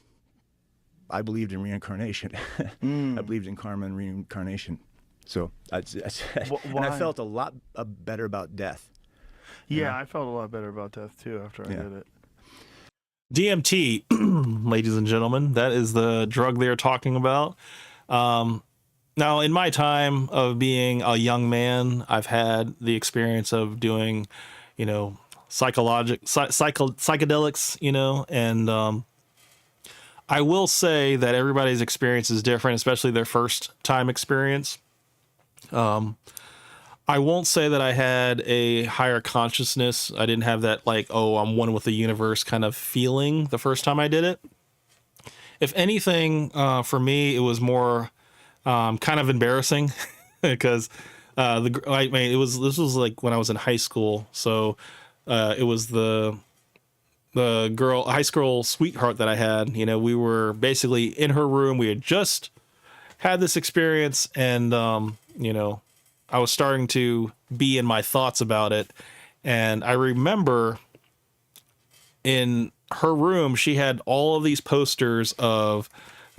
I believed in reincarnation. I believed in karma and reincarnation. So and I felt a lot better about death. Yeah, I felt a lot better about death too after I did it. DMT, ladies and gentlemen, that is the drug they're talking about. Now, in my time of being a young man, I've had the experience of doing, psychedelics, and I will say that everybody's experience is different, especially their first time experience. I won't say that I had a higher consciousness. I didn't have that like, oh, I'm one with the universe kind of feeling the first time I did it. If anything, for me, it was more kind of embarrassing because this was like when I was in high school. So it was the high school sweetheart that I had. You know, we were basically in her room. We had just had this experience, and you know, I was starting to be in my thoughts about it. And I remember in her room, she had all of these posters of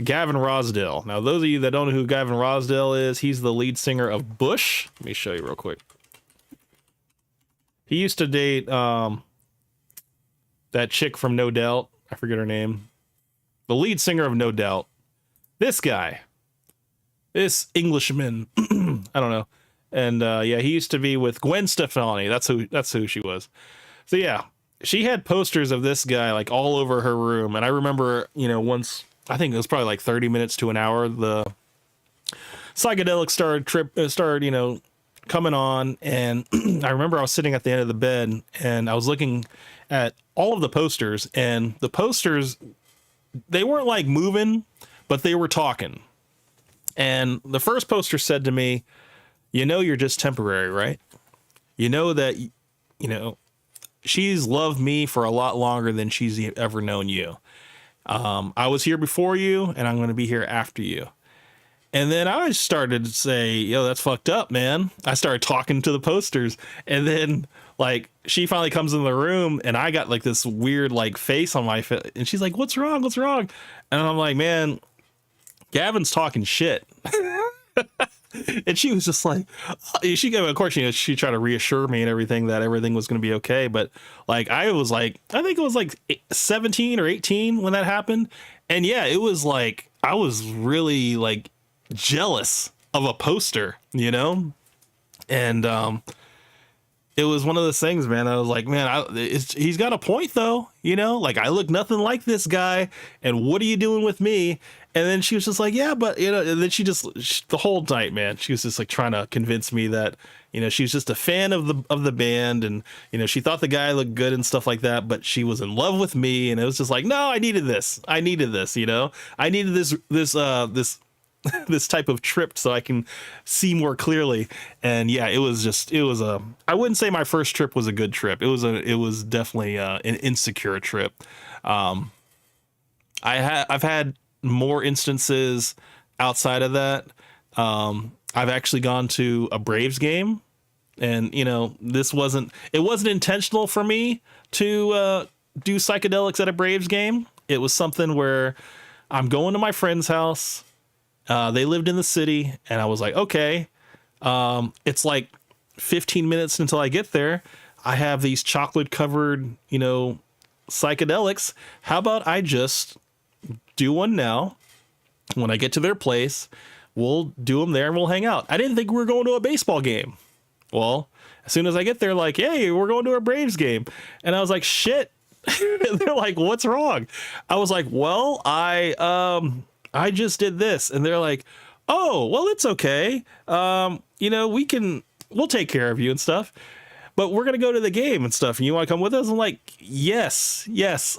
Gavin Rossdale. Now, those of you that don't know who Gavin Rossdale is, he's the lead singer of Bush. Let me show you real quick. He used to date that chick from No Doubt. I forget her name. The lead singer of No Doubt. This guy. This Englishman. I don't know. And yeah, he used to be with Gwen Stefani. That's who she was. So yeah, she had posters of this guy like all over her room. And I remember, you know, once, I think it was probably like 30 minutes to an hour, the psychedelic started, you know, coming on. And I remember I was sitting at the end of the bed and I was looking at all of the posters, and the posters, they weren't like moving, but they were talking. And the first poster said to me, you know, you're just temporary, right? You know that, you know, she's loved me for a lot longer than she's ever known you. I was here before you, and I'm going to be here after you. And then I started to say, yo, that's fucked up, man. I started talking to the posters, and then like she finally comes in the room, and I got like this weird like face on my face, and she's like, what's wrong? What's wrong? And I'm like, man, Gavin's talking shit. And she was just like, of course, you know, she tried to reassure me and everything that everything was going to be okay. But like, I think it was like 17 or 18 when that happened. And yeah, it was like, I was really like jealous of a poster, you know? And, it was one of those things, man. I was like, man, he's got a point though. You know, like I look nothing like this guy, and what are you doing with me? And then she was just like, yeah, but you know, and then the whole night, man, she was just like trying to convince me that, you know, she was just a fan of the band, and, you know, she thought the guy looked good and stuff like that, but she was in love with me. And it was just like, no, I needed this, you know, I needed this type of trip so I can see more clearly. And yeah, I wouldn't say my first trip was a good trip. It was definitely an insecure trip. I've had more instances outside of that. I've actually gone to a Braves game, and you know, it wasn't intentional for me to do psychedelics at a Braves game. It was something where I'm going to my friend's house. They lived in the city, and I was like, okay, it's like 15 minutes until I get there. I have these chocolate covered, you know, psychedelics. How about I just do one now? When I get to their place, we'll do them there and we'll hang out. I didn't think we were going to a baseball game. Well, as soon as I get there, like, hey, we're going to a Braves game. And I was like, shit. They're like, what's wrong? I was like, well, I just did this. And they're like, oh, well, it's okay. You know, we'll take care of you and stuff, but we're going to go to the game and stuff. And you want to come with us? I'm like, yes.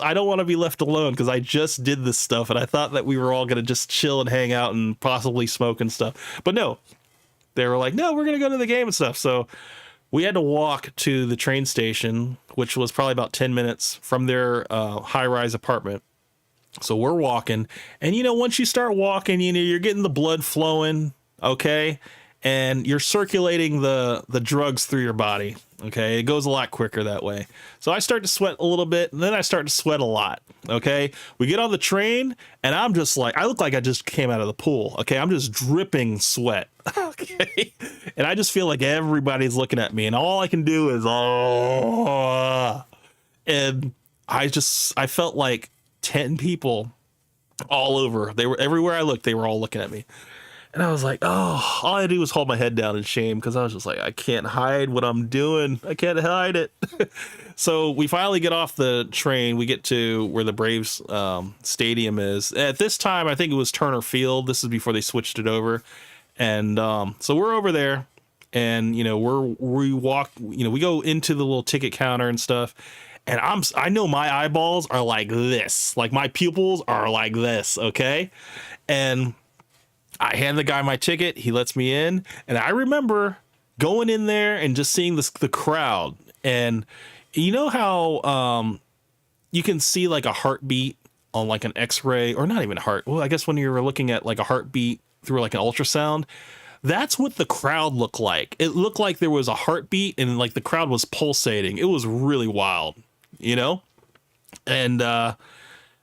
I don't want to be left alone, because I just did this stuff. And I thought that we were all going to just chill and hang out and possibly smoke and stuff. But no, they were like, no, we're going to go to the game and stuff. So we had to walk to the train station, which was probably about 10 minutes from their high-rise apartment. So we're walking, and you know, once you start walking, you know, you're getting the blood flowing, okay, and you're circulating the drugs through your body, okay. It goes a lot quicker that way. So I start to sweat a little bit, and then I start to sweat a lot, okay. We get on the train, and I'm just like, I look like I just came out of the pool, okay. I'm just dripping sweat, okay, and I just feel like everybody's looking at me, and all I can do is and I felt like 10 people all over. They were everywhere I looked. They were all looking at me. And I was like, oh, all I do was hold my head down in shame, because I was just like, I can't hide what I'm doing. I can't hide it. So we finally get off the train. We get to where the Braves stadium is. At this time, I think it was Turner Field. This is before they switched it over. And so we're over there, and we walk, we go into the little ticket counter and stuff, and I know my eyeballs are like this, like my pupils are like this, okay? And I hand the guy my ticket, he lets me in, and I remember going in there and just seeing the crowd, and you know how you can see like a heartbeat on like an X-ray, or not even heart. Well, I guess when you're looking at like a heartbeat through like an ultrasound, that's what the crowd looked like. It looked like there was a heartbeat and like the crowd was pulsating. It was really wild, and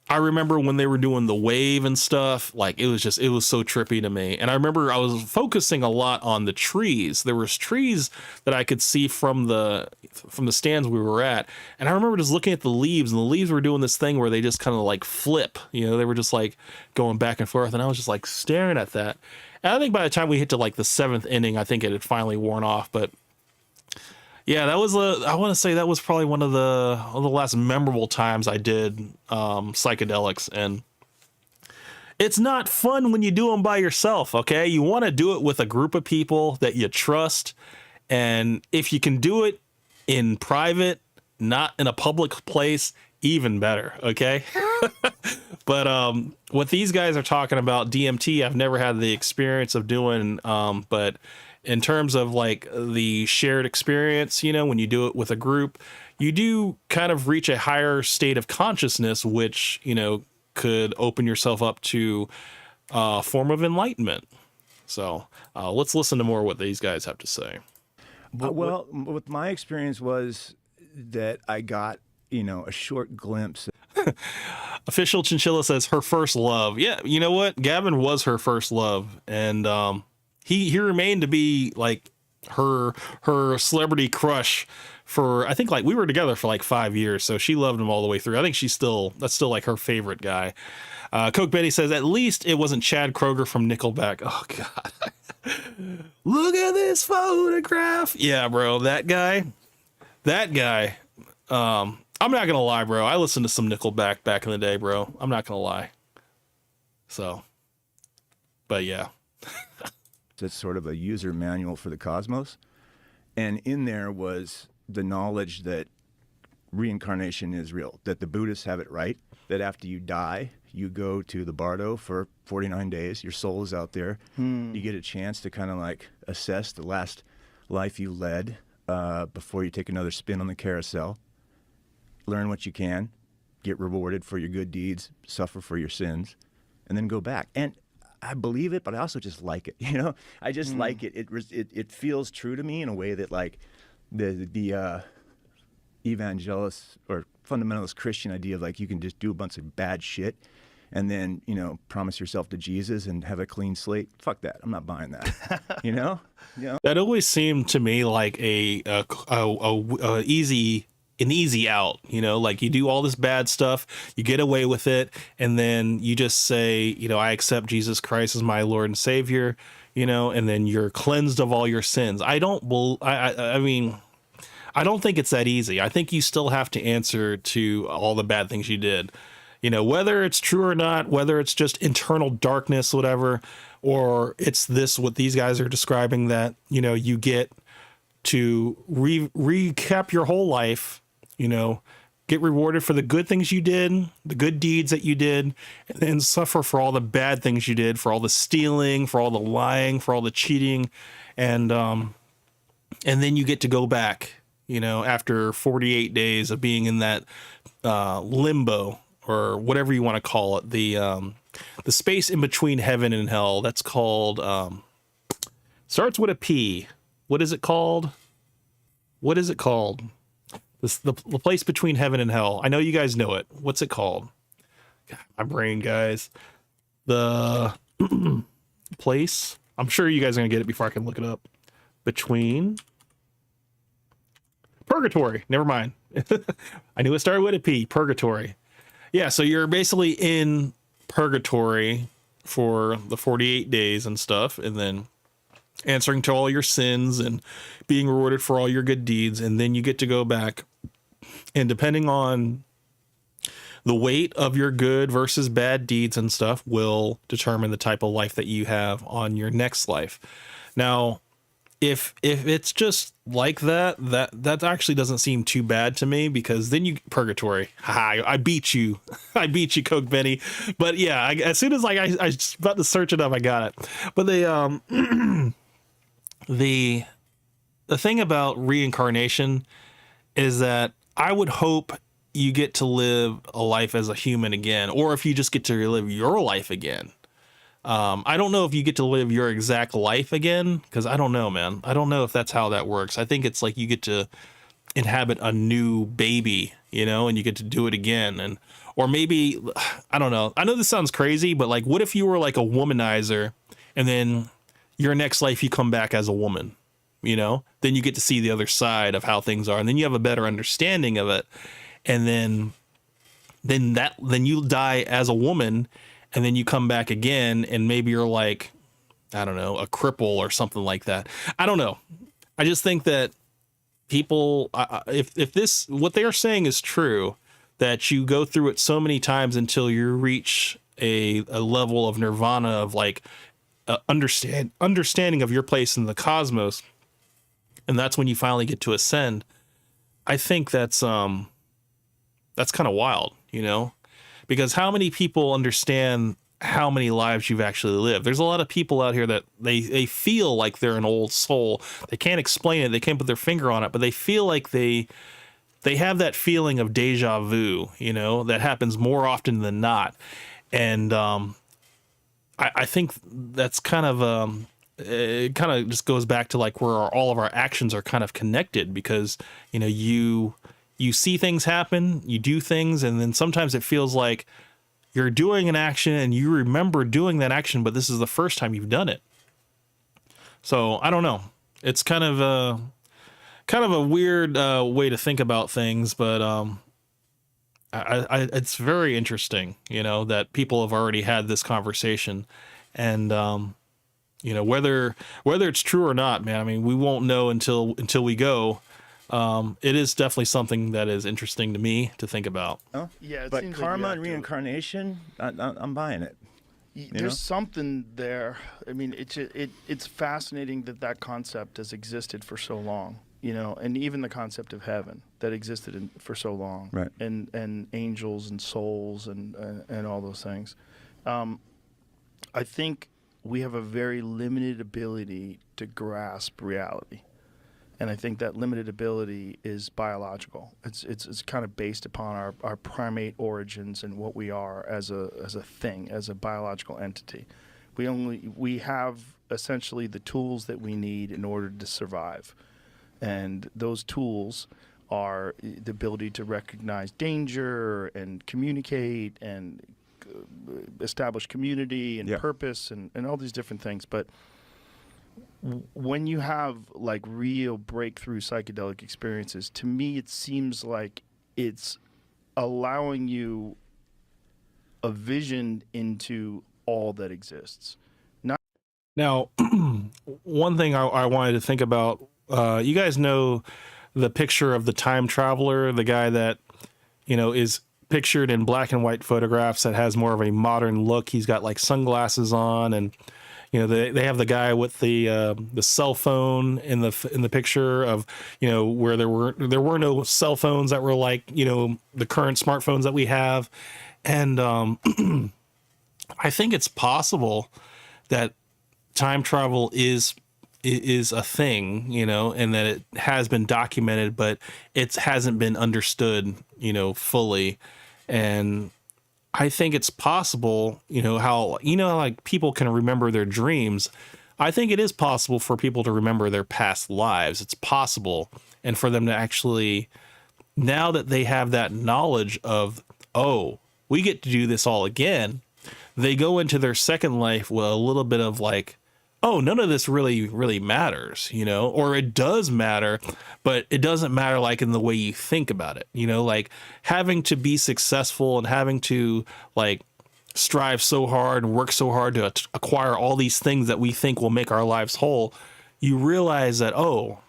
I remember when they were doing the wave and stuff, like it was so trippy to me. And I remember I was focusing a lot on the trees. There was trees that I could see from the stands we were at. And I remember just looking at the leaves, and the leaves were doing this thing where they just kind of like flip, they were just like going back and forth. And I was just like staring at that. And I think by the time we hit to like the 7th inning, I think it had finally worn off. But yeah, I want to say that was probably one of the last memorable times I did psychedelics. And it's not fun when you do them by yourself, okay? You want to do it with a group of people that you trust. And if you can do it in private, not in a public place, even better, okay? But what these guys are talking about, DMT, I've never had the experience of doing, but in terms of like the shared experience, when you do it with a group, you do kind of reach a higher state of consciousness, which, could open yourself up to a form of enlightenment. So let's listen to more of what these guys have to say. Well, what my experience was that I got, a short glimpse. Official Chinchilla says her first love. Yeah, you know what? Gavin was her first love. And he remained to be like her celebrity crush for, I think, like we were together for like 5 years, so she loved him all the way through. I think that's still like her favorite guy. Coke Betty says at least it wasn't Chad Kroger from Nickelback. Oh god. Look at this photograph. Yeah, bro, that guy. I'm not gonna lie, bro. I listened to some Nickelback back in the day, bro. I'm not gonna lie. So, but yeah. It's sort of a user manual for the cosmos. And in there was the knowledge that reincarnation is real, that the Buddhists have it right, that after you die, you go to the Bardo for 49 days. Your soul is out there. You get a chance to kind of like assess the last life you led before you take another spin on the carousel. Learn what you can, get rewarded for your good deeds, suffer for your sins, and then go back. And I believe it, but I also just like it. I just like it. It feels true to me in a way that like the evangelist or fundamentalist Christian idea of like you can just do a bunch of bad shit and then promise yourself to Jesus and have a clean slate. Fuck that. I'm not buying that. That always seemed to me like an easy out, like you do all this bad stuff, you get away with it, and then you just say, I accept Jesus Christ as my Lord and Savior, and then you're cleansed of all your sins. I mean, I don't think it's that easy. I think you still have to answer to all the bad things you did, whether it's true or not, whether it's just internal darkness, whatever, or it's what these guys are describing, that, you get to recap your whole life, get rewarded for the good things you did, the good deeds that you did, and then suffer for all the bad things you did, for all the stealing, for all the lying, for all the cheating. And then you get to go back, after 48 days of being in that limbo, or whatever you want to call it, the space in between heaven and hell. That's called, starts with a P. What is it called? The place between heaven and hell. I know you guys know it. What's it called? God, my brain, guys. The place. I'm sure you guys are going to get it before I can look it up. Between. Purgatory. Never mind. I knew it started with a P. Purgatory. Yeah, so you're basically in purgatory for the 48 days and stuff, and then answering to all your sins and being rewarded for all your good deeds. And then you get to go back, and depending on the weight of your good versus bad deeds and stuff will determine the type of life that you have on your next life. Now, if it's just like that actually doesn't seem too bad to me, because then you purgatory. Haha, I beat you. I beat you, Coke Benny. But yeah, as soon as like I was about to search it up, I got it. But the thing about reincarnation is that I would hope you get to live a life as a human again, or if you just get to live your life again. I don't know if you get to live your exact life again, because I don't know, man. I don't know if that's how that works. I think it's like you get to inhabit a new baby, you know, and you get to do it again. And or maybe, I don't know. I know this sounds crazy, but like, what if you were like a womanizer, and then your next life you come back as a woman, you know? Then you get to see the other side of how things are, and then you have a better understanding of it. And then you die as a woman, and then you come back again, and maybe you're like, I don't know, a cripple or something like that. I don't know. I just think that people, if this, what they are saying is true, that you go through it so many times until you reach a level of nirvana, of like understanding of your place in the cosmos, and that's when you finally get to ascend. I think that's kind of wild, you know? Because how many people understand how many lives you've actually lived? There's a lot of people out here that they feel like they're an old soul. They can't explain it. They can't put their finger on it, but they feel like they have that feeling of deja vu, you know, that happens more often than not. And I think that's kind of it kind of just goes back to like where all of our actions are kind of connected, because, you know, you see things happen, you do things, and then sometimes it feels like you're doing an action and you remember doing that action, but this is the first time you've done it. So I don't know. It's kind of a weird way to think about things, but it's very interesting, you know, that people have already had this conversation, and you know, whether it's true or not, man. I mean, we won't know until we go. It is definitely something that is interesting to me to think about. Oh, yeah, but karma and reincarnation, I'm buying it. There's something there. I mean, it's fascinating that concept has existed for so long, you know, and even the concept of heaven that existed for so long, right? And angels and souls and all those things. I think we have a very limited ability to grasp reality. And I think that limited ability is biological. It's kind of based upon our primate origins and what we are as a thing, as a biological entity. We have essentially the tools that we need in order to survive. And those tools are the ability to recognize danger and communicate and establish community and purpose and all these different things. But when you have like real breakthrough psychedelic experiences, to me it seems like it's allowing you a vision into all that exists. Now, one thing I wanted to think about, you guys know the picture of the time traveler, the guy that, you know, is pictured in black and white photographs that has more of a modern look. He's got like sunglasses on, and you know, they have the guy with the cell phone in the picture of, you know, where there were no cell phones that were like, you know, the current smartphones that we have. And I think it's possible that time travel is a thing, you know, and that it has been documented, but it hasn't been understood, you know, fully. And I think it's possible, you know, how, you know, like people can remember their dreams. I think it is possible for people to remember their past lives. It's possible. And for them to actually, now that they have that knowledge of, oh, we get to do this all again, they go into their second life with a little bit of like, oh, none of this really matters, you know, or it does matter, but it doesn't matter like in the way you think about it, you know, like having to be successful and having to like strive so hard and work so hard to acquire all these things that we think will make our lives whole. You realize that, oh,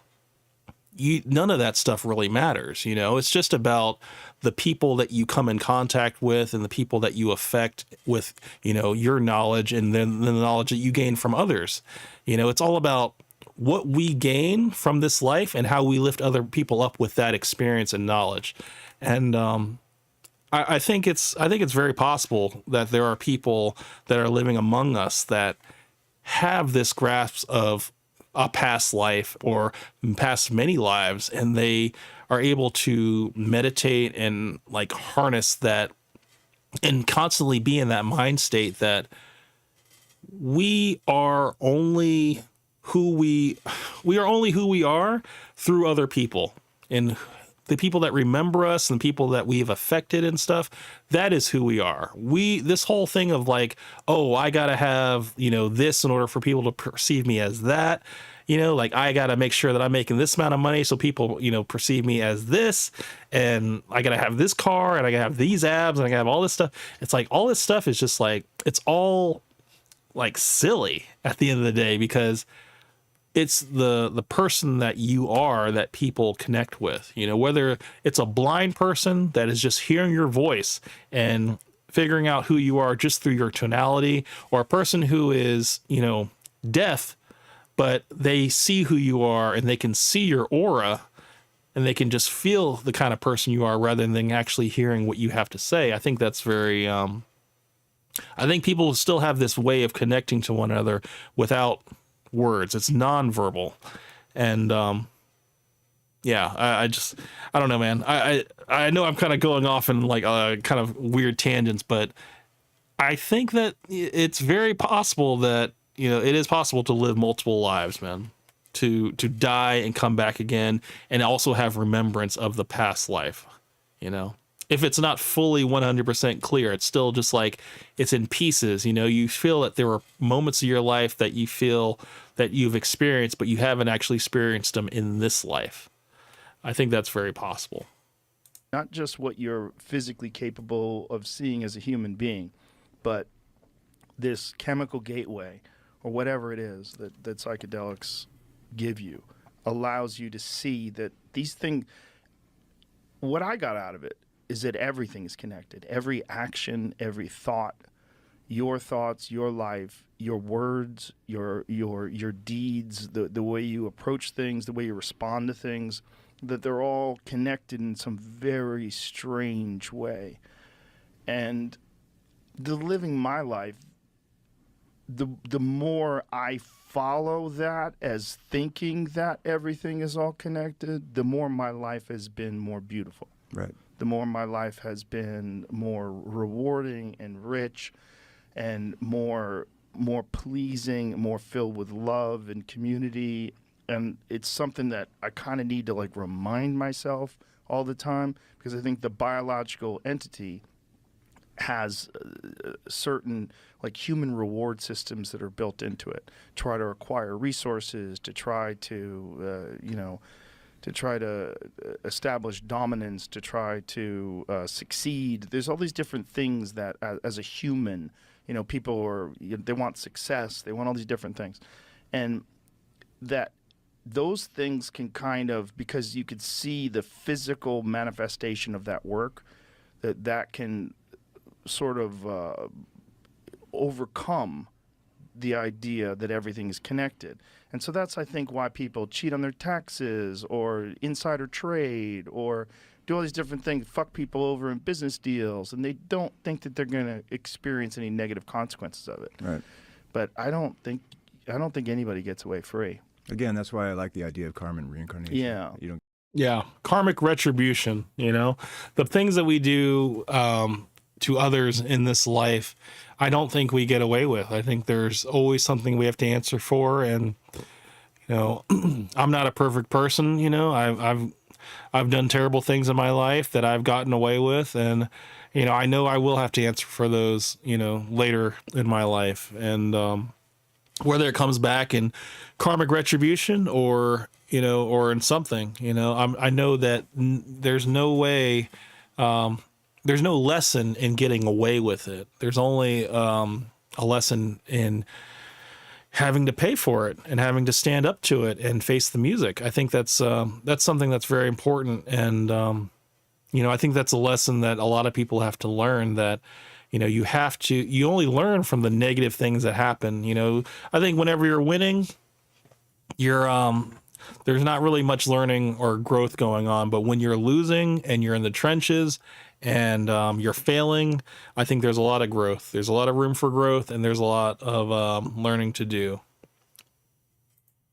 none of that stuff really matters, you know. It's just about the people that you come in contact with and the people that you affect with, you know, your knowledge and then the knowledge that you gain from others. You know, it's all about what we gain from this life and how we lift other people up with that experience and knowledge. And I think it's very possible that there are people that are living among us that have this grasp of a past life or past many lives, and they are able to meditate and like harness that and constantly be in that mind state that we are only who we are through other people, and the people that remember us and the people that we've affected and stuff, that is who we are. This whole thing of like, oh, I gotta have, this in order for people to perceive me as that, like I gotta make sure that I'm making this amount of money so people, perceive me as this, and I gotta have this car, and I gotta have these abs, and I gotta have all this stuff. It's like all this stuff is just like, it's all like silly at the end of the day, because it's the person that you are that people connect with, whether it's a blind person that is just hearing your voice and figuring out who you are just through your tonality, or a person who is, deaf, but they see who you are and they can see your aura and they can just feel the kind of person you are rather than actually hearing what you have to say. I think that's very, I think people still have this way of connecting to one another without words. It's nonverbal. And I don't know, man. I know I'm kind of going off in like kind of weird tangents, but I think that it's very possible that it is possible to live multiple lives, man, to die and come back again, and also have remembrance of the past life. If it's not fully 100% clear, it's still just like it's in pieces. You feel that there were moments of your life that you feel that you've experienced, but you haven't actually experienced them in this life. I think that's very possible. Not just what you're physically capable of seeing as a human being, but this chemical gateway or whatever it is that psychedelics give you allows you to see that these things, what I got out of it is that everything is connected. Every action, every thought, your thoughts, your life, your words, your deeds, the way you approach things, the way you respond to things, that they're all connected in some very strange way. And living my life, the more I follow that as thinking that everything is all connected, the more my life has been more beautiful. Right. The more my life has been more rewarding and rich and more pleasing, more filled with love and community. And it's something that I kind of need to like remind myself all the time, because I think the biological entity has certain like human reward systems that are built into it. Try to acquire resources, to try to, to try to establish dominance, to try to succeed. There's all these different things that as a human, people are, they want success, they want all these different things. And that those things can kind of, because you could see the physical manifestation of that work, that can sort of overcome the idea that everything is connected. And so that's, I think, why people cheat on their taxes or insider trade or do all these different things, fuck people over in business deals, and they don't think that they're going to experience any negative consequences of it. Right. But I don't think anybody gets away free. Again, that's why I like the idea of karma and reincarnation. Yeah. Yeah, karmic retribution, the things that we do to others in this life, I don't think we get away with. I think there's always something we have to answer for, and I'm not a perfect person. I've done terrible things in my life that I've gotten away with, and I know I will have to answer for those later in my life, and whether it comes back in karmic retribution or in something, I know that there's no way. There's no lesson in getting away with it. There's only a lesson in having to pay for it and having to stand up to it and face the music. I think that's something that's very important. And, I think that's a lesson that a lot of people have to learn, that, you only learn from the negative things that happen. I think whenever you're winning, you're there's not really much learning or growth going on. But when you're losing and you're in the trenches and you're failing, I think there's a lot of growth. There's a lot of room for growth, and there's a lot of learning to do.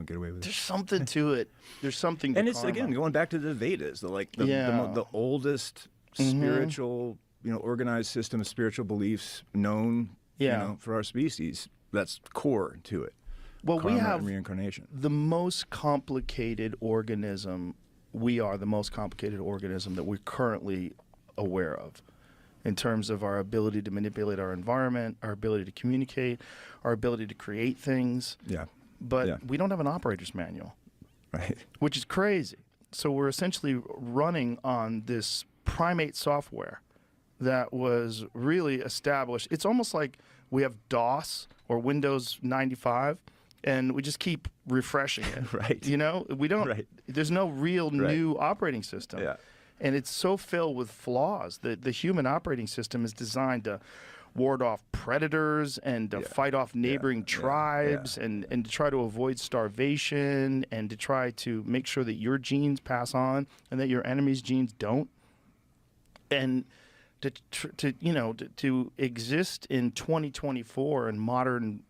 Get away with it. There's something to it. There's something. And to it's karma. again going back to the Vedas, Yeah. the oldest spiritual, organized system of spiritual beliefs known, for our species. That's core to it. Well, we Karma have and reincarnation. the most complicated organism. We are the most complicated organism that we're currently aware of, in terms of our ability to manipulate our environment, our ability to communicate, our ability to create things. Yeah. But we don't have an operator's manual, right? Which is crazy. So we're essentially running on this primate software that was really established. It's almost like we have DOS or Windows 95, and we just keep refreshing it. Right. We don't. Right. There's no real Right. new operating system. Yeah. And it's so filled with flaws. The human operating system is designed to ward off predators and to fight off neighboring tribes and to try to avoid starvation and to try to make sure that your genes pass on and that your enemy's genes don't. And to exist in 2024 in modern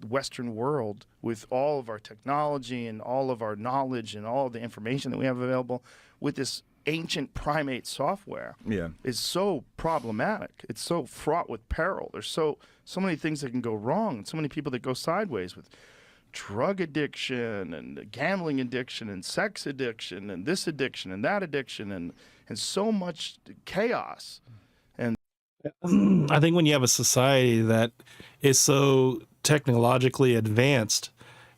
Western world with all of our technology and all of our knowledge and all of the information that we have available with this ancient primate software is so problematic. It's so fraught with peril. There's so many things that can go wrong, and so many people that go sideways with drug addiction and gambling addiction and sex addiction and this addiction and that addiction and so much chaos. And I think when you have a society that is so technologically advanced,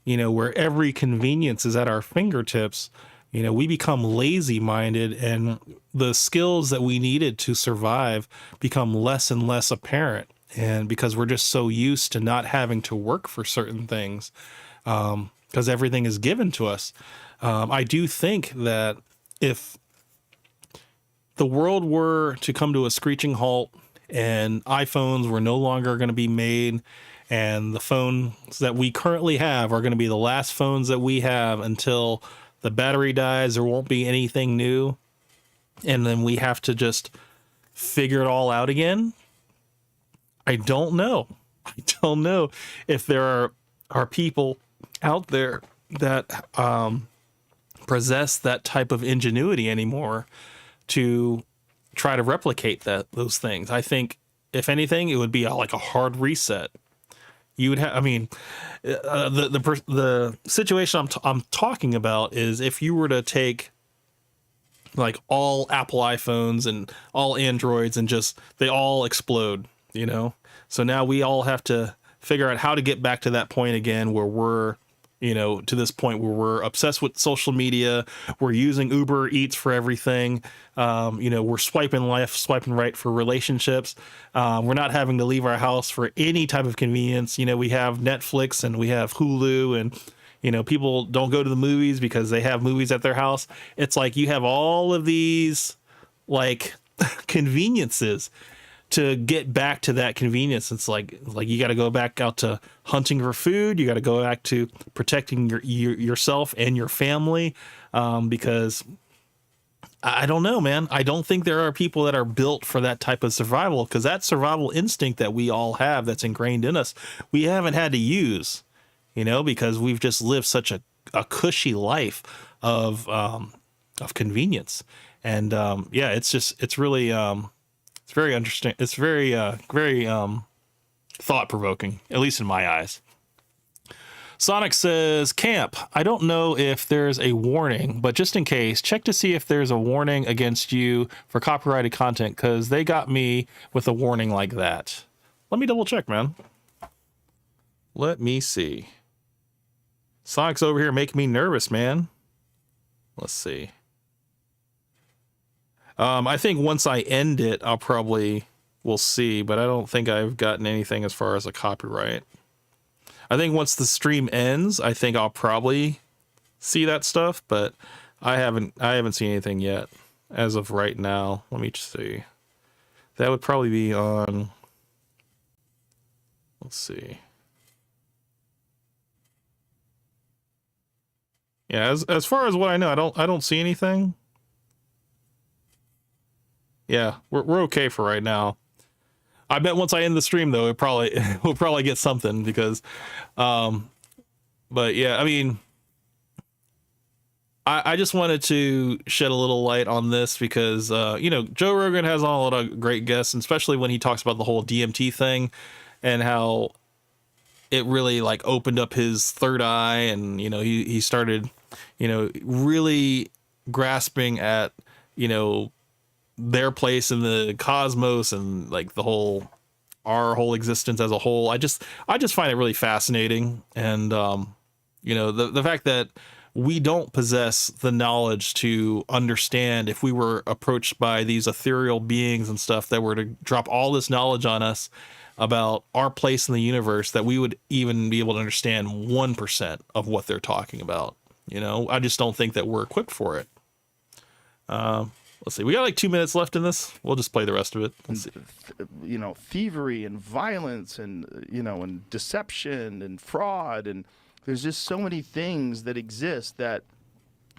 where every convenience is at our fingertips, we become lazy minded, and the skills that we needed to survive become less and less apparent. And because we're just so used to not having to work for certain things, because everything is given to us. I do think that if the world were to come to a screeching halt and iPhones were no longer going to be made, and the phones that we currently have are going to be the last phones that we have until the battery dies, there won't be anything new, and then we have to just figure it all out again. I don't know. I don't know if there are people out there that possess that type of ingenuity anymore to try to replicate those things. I think, if anything, it would be like a hard reset. You would have, the situation I'm talking about is if you were to take like all Apple iPhones and all Androids and just they all explode, So now we all have to figure out how to get back to that point again where we're, to this point where we're obsessed with social media. We're using Uber Eats for everything. We're swiping left, swiping right for relationships. We're not having to leave our house for any type of convenience. We have Netflix and we have Hulu, and, people don't go to the movies because they have movies at their house. It's like you have all of these like conveniences to get back to that convenience. It's like you got to go back out to hunting for food. You got to go back to protecting yourself and your family, because I don't know, man. I don't think there are people that are built for that type of survival, because that survival instinct that we all have that's ingrained in us, we haven't had to use, because we've just lived such a cushy life of convenience. And it's really it's very interesting. It's very thought provoking, at least in my eyes. Sonic says, Camp, I don't know if there's a warning, but just in case, check to see if there's a warning against you for copyrighted content, because they got me with a warning like that. Let me double check, man. Let me see. Sonic's over here making me nervous, man. Let's see. I think once I end it, we'll see, but I don't think I've gotten anything as far as a copyright. I think once the stream ends, I think I'll probably see that stuff, but I haven't seen anything yet as of right now. Let me just see. That would probably be on, let's see. Yeah, as far as what I know, I don't see anything. Yeah, we're okay for right now. I bet once I end the stream though, we'll probably get something because, but yeah, I mean, I just wanted to shed a little light on this because, you know, Joe Rogan has on a lot of great guests, and especially when he talks about the whole DMT thing and how it really like opened up his third eye, and, you know, he started, you know, really grasping at, you know, their place in the cosmos and like our whole existence as a whole. I just find it really fascinating. And, you know, the fact that we don't possess the knowledge to understand if we were approached by these ethereal beings and stuff that were to drop all this knowledge on us about our place in the universe, that we would even be able to understand 1% of what they're talking about. You know, I just don't think that we're equipped for it. Let's see. We got like 2 minutes left in this. We'll just play the rest of it. Let's see. You know, thievery and violence and, you know, and deception and fraud. And there's just so many things that exist that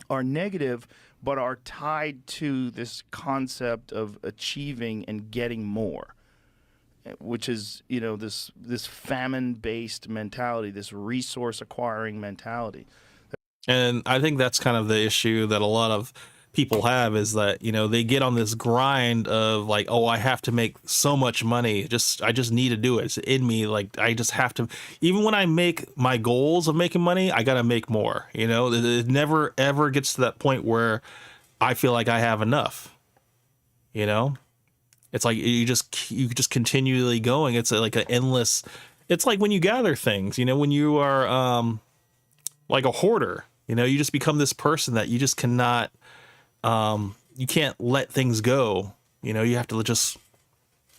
are negative, but are tied to this concept of achieving and getting more, which is, you know, this famine-based mentality, this resource acquiring mentality. And I think that's kind of the issue that a lot of people have, is that, you know, they get on this grind of like, oh, I have to make so much money. I just need to do it. It's in me. Like, I just have to, even when I make my goals of making money, I got to make more, you know. It never ever gets to that point where I feel like I have enough, you know. It's like you just continually going. It's like an endless, it's like when you gather things, you know, when you are like a hoarder, you know, you just become this person that you just cannot, you can't let things go. You know, you have to just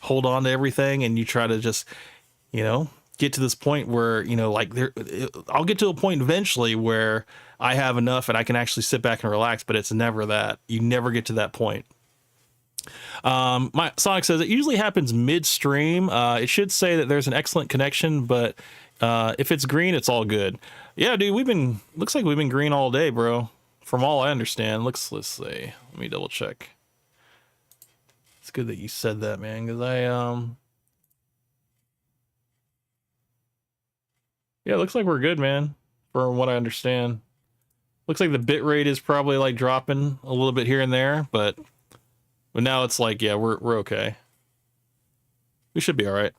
hold on to everything, and you try to just, you know, get to this point where, you know, like I'll get to a point eventually where I have enough and I can actually sit back and relax, but it's never that. You never get to that point. My Sonic says it usually happens midstream. It should say that there's an excellent connection, but if it's green, it's all good. Yeah, dude, looks like we've been green all day, bro. From all I understand. Let's see. Let me double check. It's good that you said that, man, because yeah, it looks like we're good, man, from what I understand. Looks like the bit rate is probably like dropping a little bit here and there, but now it's like, yeah, we're okay. We should be all right.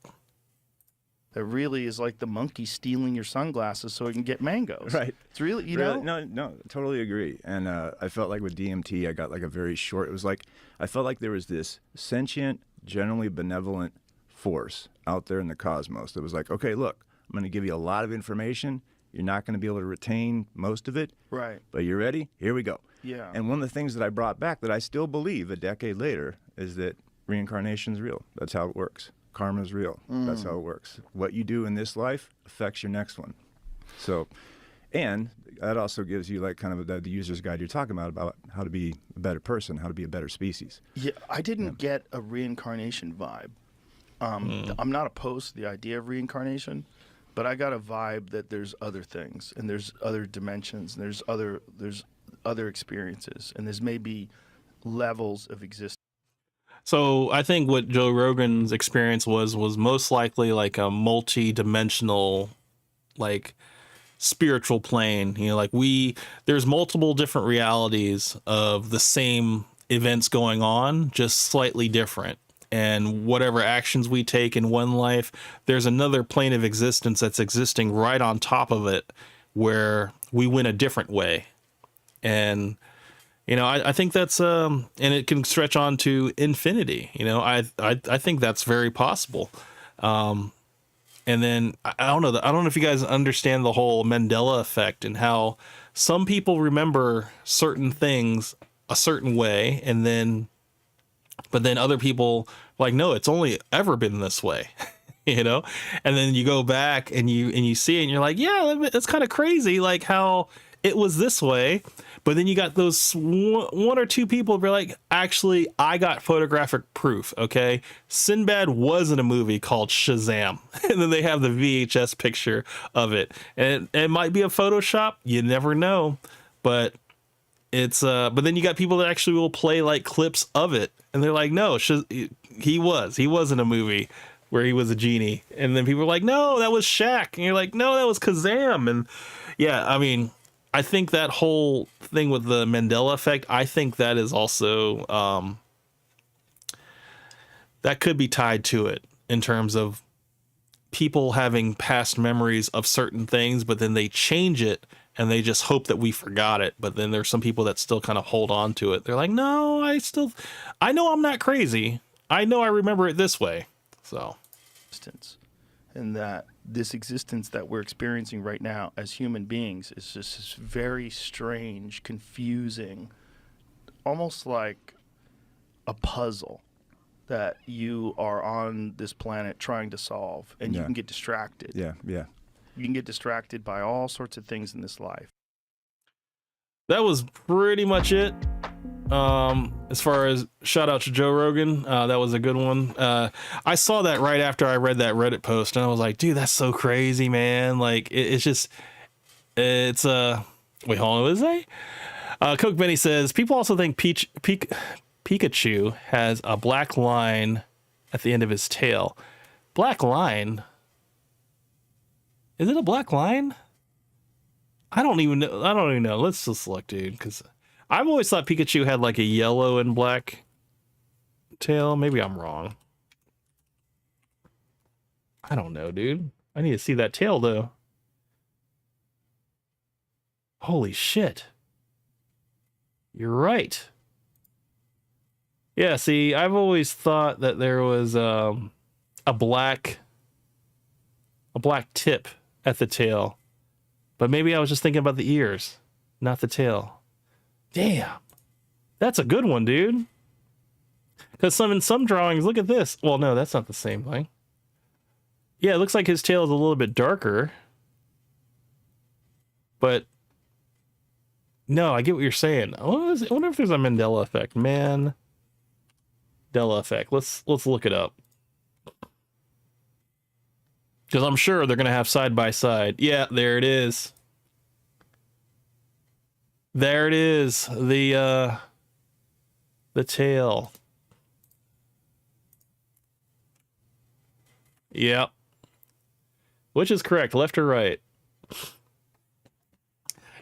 That really is like the monkey stealing your sunglasses so it can get mangoes. Right. It's really, you Really? know? No, totally agree. And I felt like with DMT, I got like a very short, it was like, I felt like there was this sentient, generally benevolent force out there in the cosmos that was like, okay, look, I'm going to give you a lot of information. You're not going to be able to retain most of it. Right. But you ready? Here we go. Yeah. And one of the things that I brought back that I still believe a decade later is that reincarnation's real. That's how it works. Karma's real. That's how it works. What you do in this life affects your next one. So, and that also gives you like kind of the user's guide you're talking about how to be a better person, how to be a better species. Yeah, I didn't get a reincarnation vibe. I'm not opposed to the idea of reincarnation, but I got a vibe that there's other things, and there's other dimensions, and there's other experiences, and there's maybe levels of existence. So I think what Joe Rogan's experience was most likely like a multi-dimensional, like spiritual plane. You know, like there's multiple different realities of the same events going on, just slightly different. And whatever actions we take in one life, there's another plane of existence that's existing right on top of it, where we went a different way. And you know, I think that's and it can stretch on to infinity. You know, I think that's very possible. And then I don't know if you guys understand the whole Mandela effect and how some people remember certain things a certain way, but then other people like, no, it's only ever been this way. You know, and then you go back and you see it and you're like, yeah, that's kind of crazy, like how it was this way. But then you got those one or two people who are like, actually, I got photographic proof, okay? Sinbad was in a movie called Shazam. And then they have the VHS picture of it. And it might be a Photoshop. You never know. but it's but then you got people that actually will play like clips of it, and they're like, no, he wasn't a movie where he was a genie, and then people are like, no, that was Shaq, and you're like, no, that was Kazam. And yeah, I mean, I think that whole thing with the Mandela effect, I think that is also that could be tied to it in terms of people having past memories of certain things, but then they change it and they just hope that we forgot it. But then there's some people that still kind of hold on to it. They're like, no, I know I'm not crazy. I know I remember it this way. So, and that this existence that we're experiencing right now as human beings is just this very strange, confusing, almost like a puzzle that you are on this planet trying to solve, and you can get distracted. Yeah. You can get distracted by all sorts of things in this life. that was pretty much it. As far as shout out to Joe Rogan, that was a good one. I saw that right after I read that Reddit post, and I was like, dude, that's so crazy, man. Like it's wait, hold on, what is it? Coke Benny says people also think Pikachu has a black line at the end of his tail. Black line? Is it a black line? I don't even know. Let's just look, dude, because I've always thought Pikachu had like a yellow and black tail. Maybe I'm wrong. I don't know, dude. I need to see that tail, though. Holy shit. You're right. Yeah, see, I've always thought that there was a black tip at the tail. But maybe I was just thinking about the ears, not the tail. Damn. That's a good one, dude. Because in some drawings, look at this. Well, no, that's not the same thing. Yeah, it looks like his tail is a little bit darker. But no, I get what you're saying. I wonder if there's a Mandela effect. Mandela effect. Let's look it up. Because I'm sure they're going to have side by side. Yeah, there it is. There it is. The tail. Yep. Which is correct, left or right?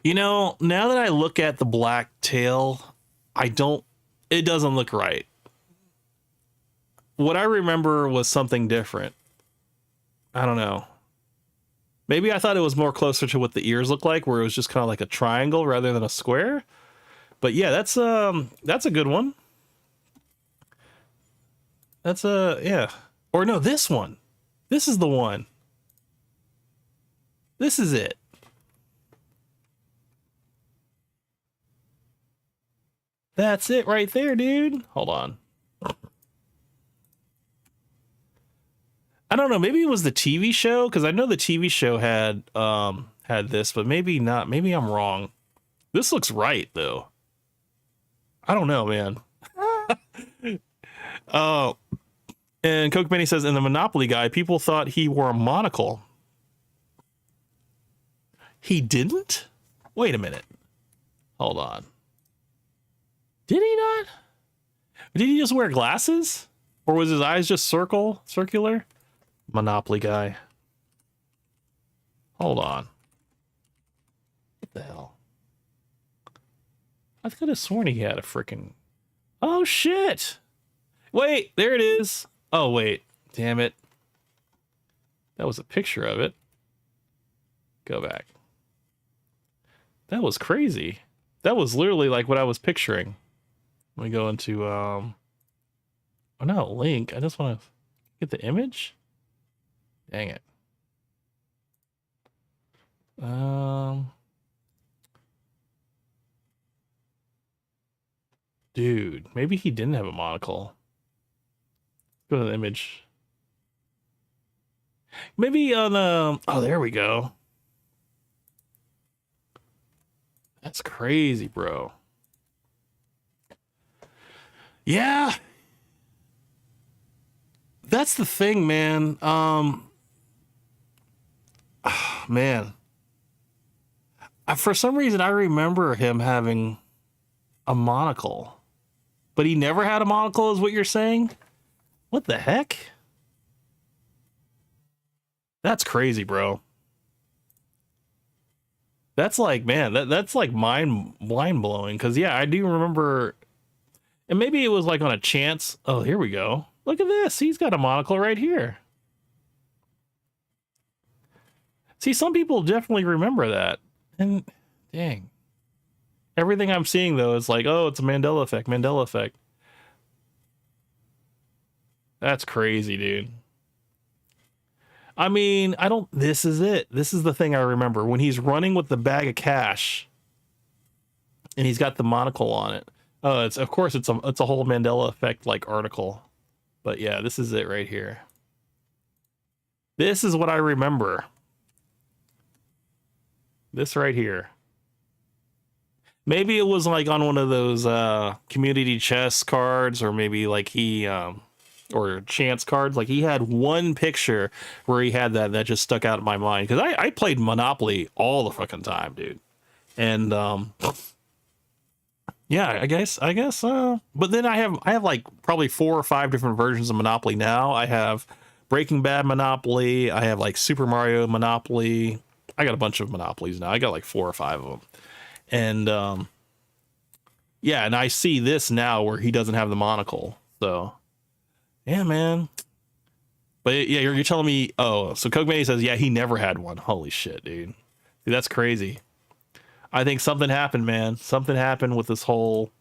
You know, now that I look at the black tail, it doesn't look right. What I remember was something different. I don't know. Maybe I thought it was more closer to what the ears look like, where it was just kind of like a triangle rather than a square. But yeah, that's a good one. Yeah. Or no, this one. This is the one. This is it. That's it right there, dude. Hold on. I don't know. Maybe it was the TV show, because I know the TV show had this, but maybe not. Maybe I'm wrong. This looks right though. I don't know, man. Oh, and Coke Benny says in the Monopoly guy, people thought he wore a monocle. He didn't? Wait a minute. Hold on. Did he not? Did he just wear glasses? Or was his eyes just circular? Monopoly guy. Hold on. What the hell? I could have sworn he had a freaking... Oh, shit! Wait, there it is. Oh, wait. Damn it. That was a picture of it. Go back. That was crazy. That was literally like what I was picturing. Let me go into... Oh, not link. I just want to get the image. Dang it. Dude, maybe he didn't have a monocle. Go to the image. Maybe on oh, there we go. That's crazy, bro. Yeah. That's the thing, man. Man. For some reason, I remember him having a monocle, but he never had a monocle, is what you're saying? What the heck? That's crazy, bro. That's like, man, that's like mind blowing. Because yeah, I do remember, and maybe it was like on a chance. Oh, here we go. Look at this. He's got a monocle right here. See, some people definitely remember that. And dang, everything I'm seeing though is like, oh, it's a Mandela effect. Mandela effect. That's crazy, dude. I mean, this is it. This is the thing I remember when he's running with the bag of cash and he's got the monocle on it. Oh, it's a whole Mandela effect like article. But yeah, this is it right here. This is what I remember. This right here. Maybe it was like on one of those community chess cards, or maybe like he or chance cards. Like he had one picture where he had that just stuck out in my mind, because I played Monopoly all the fucking time, dude. And yeah, I guess but then I have like probably 4 or 5 different versions of Monopoly now. I have Breaking Bad Monopoly, I have like Super Mario Monopoly. I got a bunch of Monopolies now. I got like 4 or 5 of them. And yeah, and I see this now where he doesn't have the monocle. So yeah, man. But yeah, you're telling me, oh, so Coke Manny says, yeah, he never had one. Holy shit, dude. Dude, that's crazy. I think something happened, man. Something happened with this whole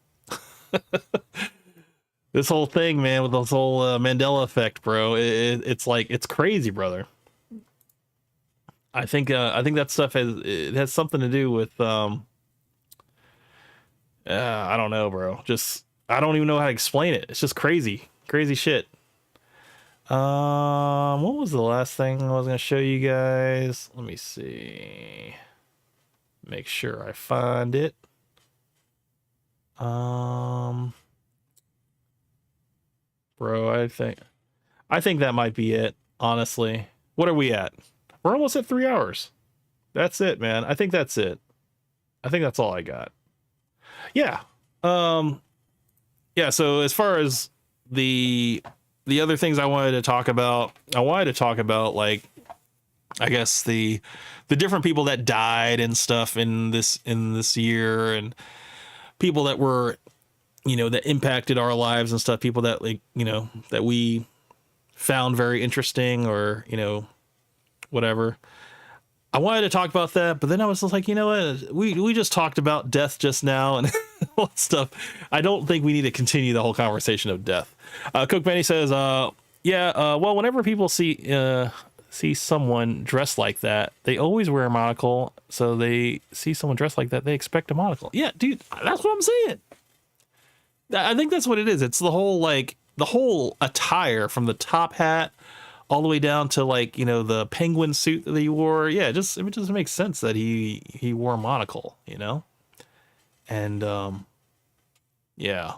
this whole thing, man, with this whole Mandela effect, bro. It's like, it's crazy, brother. I think that stuff has something to do with I don't know, bro. Just I don't even know how to explain it. It's just crazy shit. What was the last thing I was gonna show you guys? Let me see. Make sure I find it. Bro, I think that might be it, honestly. What are we at? We're almost at 3 hours. That's it, man. I think that's it. I think that's all I got. Yeah. Yeah, so as far as the other things I wanted to talk about, like, I guess the different people that died and stuff in this year, and people that were, that impacted our lives and stuff, people that, like, that we found very interesting, or, whatever. I wanted to talk about that, but then I was just like, you know what? We just talked about death just now and all that stuff. I don't think we need to continue the whole conversation of death. Coke Manny says, well, whenever people see someone dressed like that, they always wear a monocle. So they see someone dressed like that, they expect a monocle. Yeah, dude, that's what I'm saying. I think that's what it is. It's the whole attire, from the top hat all the way down to, like, the penguin suit that he wore. Yeah, it just makes sense that he wore a monocle, and yeah,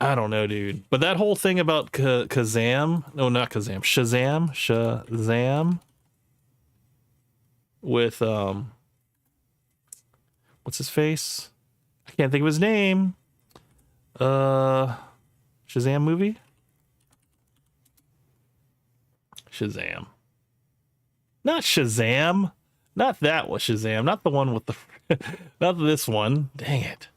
I don't know, dude. But that whole thing about Shazam with what's his face? I can't think of his name. Shazam movie? Shazam. Not Shazam. Not that was Shazam. Not the one with the not this one. Dang it.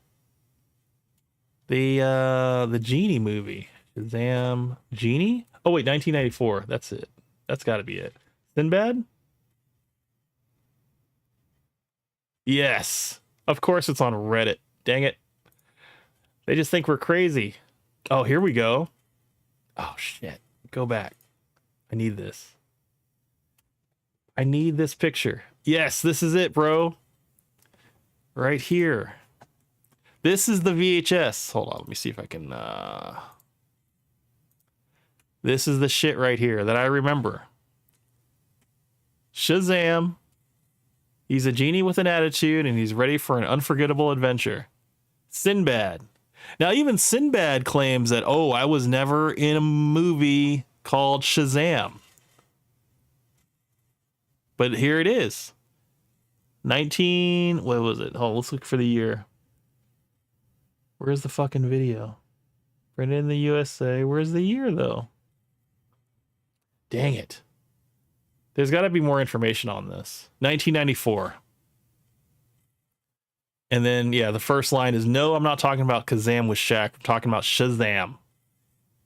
The Genie movie. Shazam Genie? Oh wait, 1994. That's it. That's got to be it. Sinbad? Yes. Of course it's on Reddit. Dang it. They just think we're crazy. Oh, here we go. Oh shit. Go back. I need this. I need this picture. Yes, this is it, bro. Right here. This is the VHS. Hold on, let me see if I can This is the shit right here that I remember. Shazam. He's a genie with an attitude, and he's ready for an unforgettable adventure. Sinbad. Now, even Sinbad claims that, oh, I was never in a movie called Shazam. But here it is. What was it? Oh, let's look for the year. Where's the fucking video? Printed in the USA. Where's the year though? Dang it. There's got to be more information on this. 1994. And then, yeah, the first line is, no, I'm not talking about Kazam with Shaq. I'm talking about Shazam.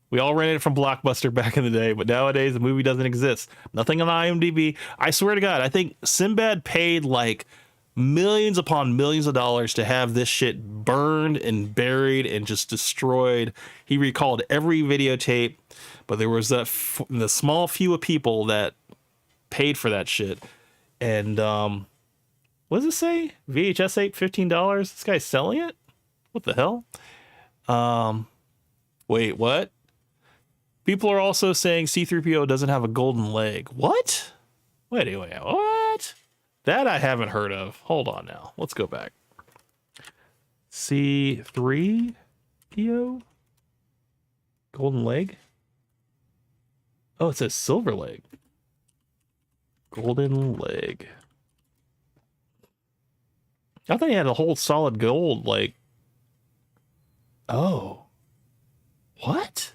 We all rented it from Blockbuster back in the day, but nowadays the movie doesn't exist. Nothing on IMDb. I swear to God, I think Sinbad paid like millions upon millions of dollars to have this shit burned and buried and just destroyed. He recalled every videotape, but there was the small few of people that paid for that shit. And what does it say? VHS 8, $15. This guy's selling it? What the hell? Wait, what? People are also saying C-3PO doesn't have a golden leg. What? Wait, what? That I haven't heard of. Hold on now. Let's go back. C-3PO? Golden leg? Oh, it says silver leg. Golden leg. I thought he had a whole solid gold, like... Oh. What?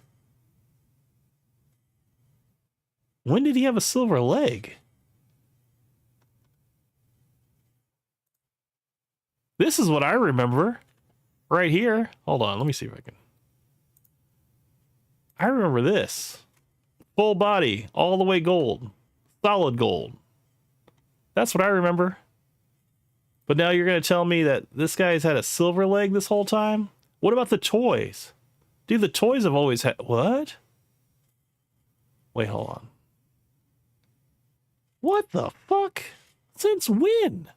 When did he have a silver leg? This is what I remember. Right here. Hold on, let me see if I can... I remember this. Full body, all the way gold. Solid gold. That's what I remember. But now you're going to tell me that this guy's had a silver leg this whole time? What about the toys? Dude, the toys have always had... What? Wait, hold on. What the fuck? Since when?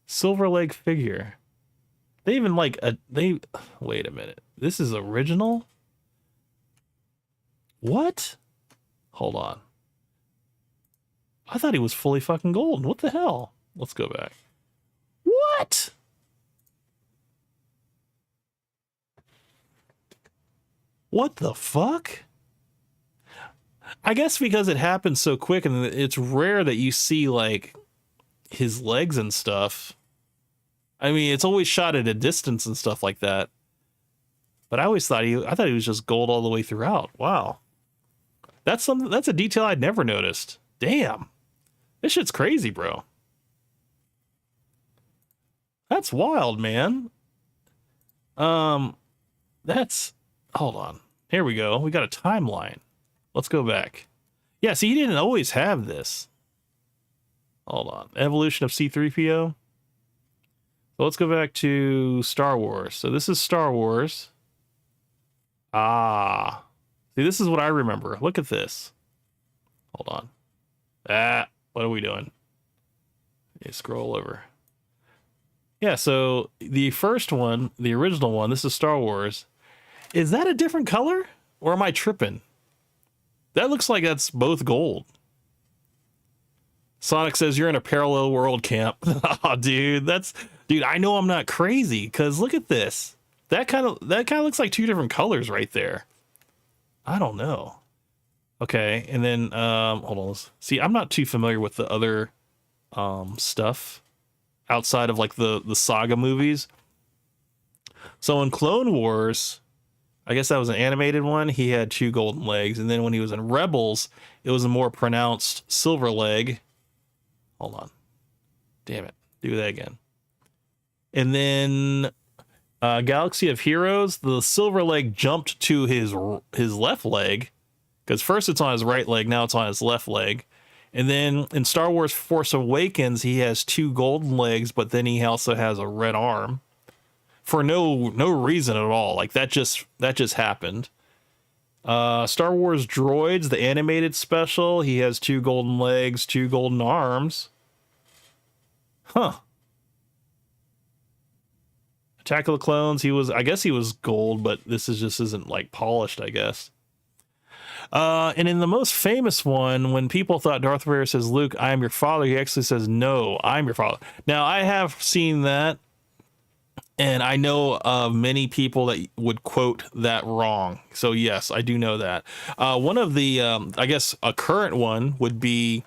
Silver leg figure. They even like a... Wait a minute. This is original? What? Hold on. I thought he was fully fucking gold. What the hell? Let's go back. What? What the fuck? I guess because it happened so quick and it's rare that you see like his legs and stuff. I mean, it's always shot at a distance and stuff like that. But I always thought he was just gold all the way throughout. Wow. That's a detail I'd never noticed. Damn. This shit's crazy, bro. That's wild, man. Hold on. Here we go. We got a timeline. Let's go back. Yeah, see, he didn't always have this. Hold on. Evolution of C-3PO. So let's go back to Star Wars. So this is Star Wars. Ah. See, this is what I remember. Look at this. Hold on. What are we doing? Yeah, scroll over. Yeah, so the first one, the original one, this is Star Wars. Is that a different color? Or am I tripping? That looks like that's both gold. Sonic says you're in a parallel world camp. Oh, dude, I know I'm not crazy because look at this. That kind of looks like two different colors right there. I don't know. Okay, and then hold on. See, I'm not too familiar with the other stuff outside of like the saga movies. So in Clone Wars, I guess that was an animated one. He had two golden legs, and then when he was in Rebels, it was a more pronounced silver leg. Hold on. Damn it. Do that again. And then Galaxy of Heroes, the silver leg jumped to his left leg. Because first it's on his right leg, now it's on his left leg. And then in Star Wars Force Awakens, he has two golden legs, but then he also has a red arm. For no reason at all. Like that just happened. Star Wars Droids, the animated special, he has two golden legs, two golden arms. Huh. Attack of the Clones, I guess he was gold, but this isn't like polished, I guess. And in the most famous one, when people thought Darth Vader says, Luke, I am your father, he actually says, no, I'm your father. Now, I have seen that, and I know of many people that would quote that wrong. So, yes, I do know that. One of the, I guess, a current one would be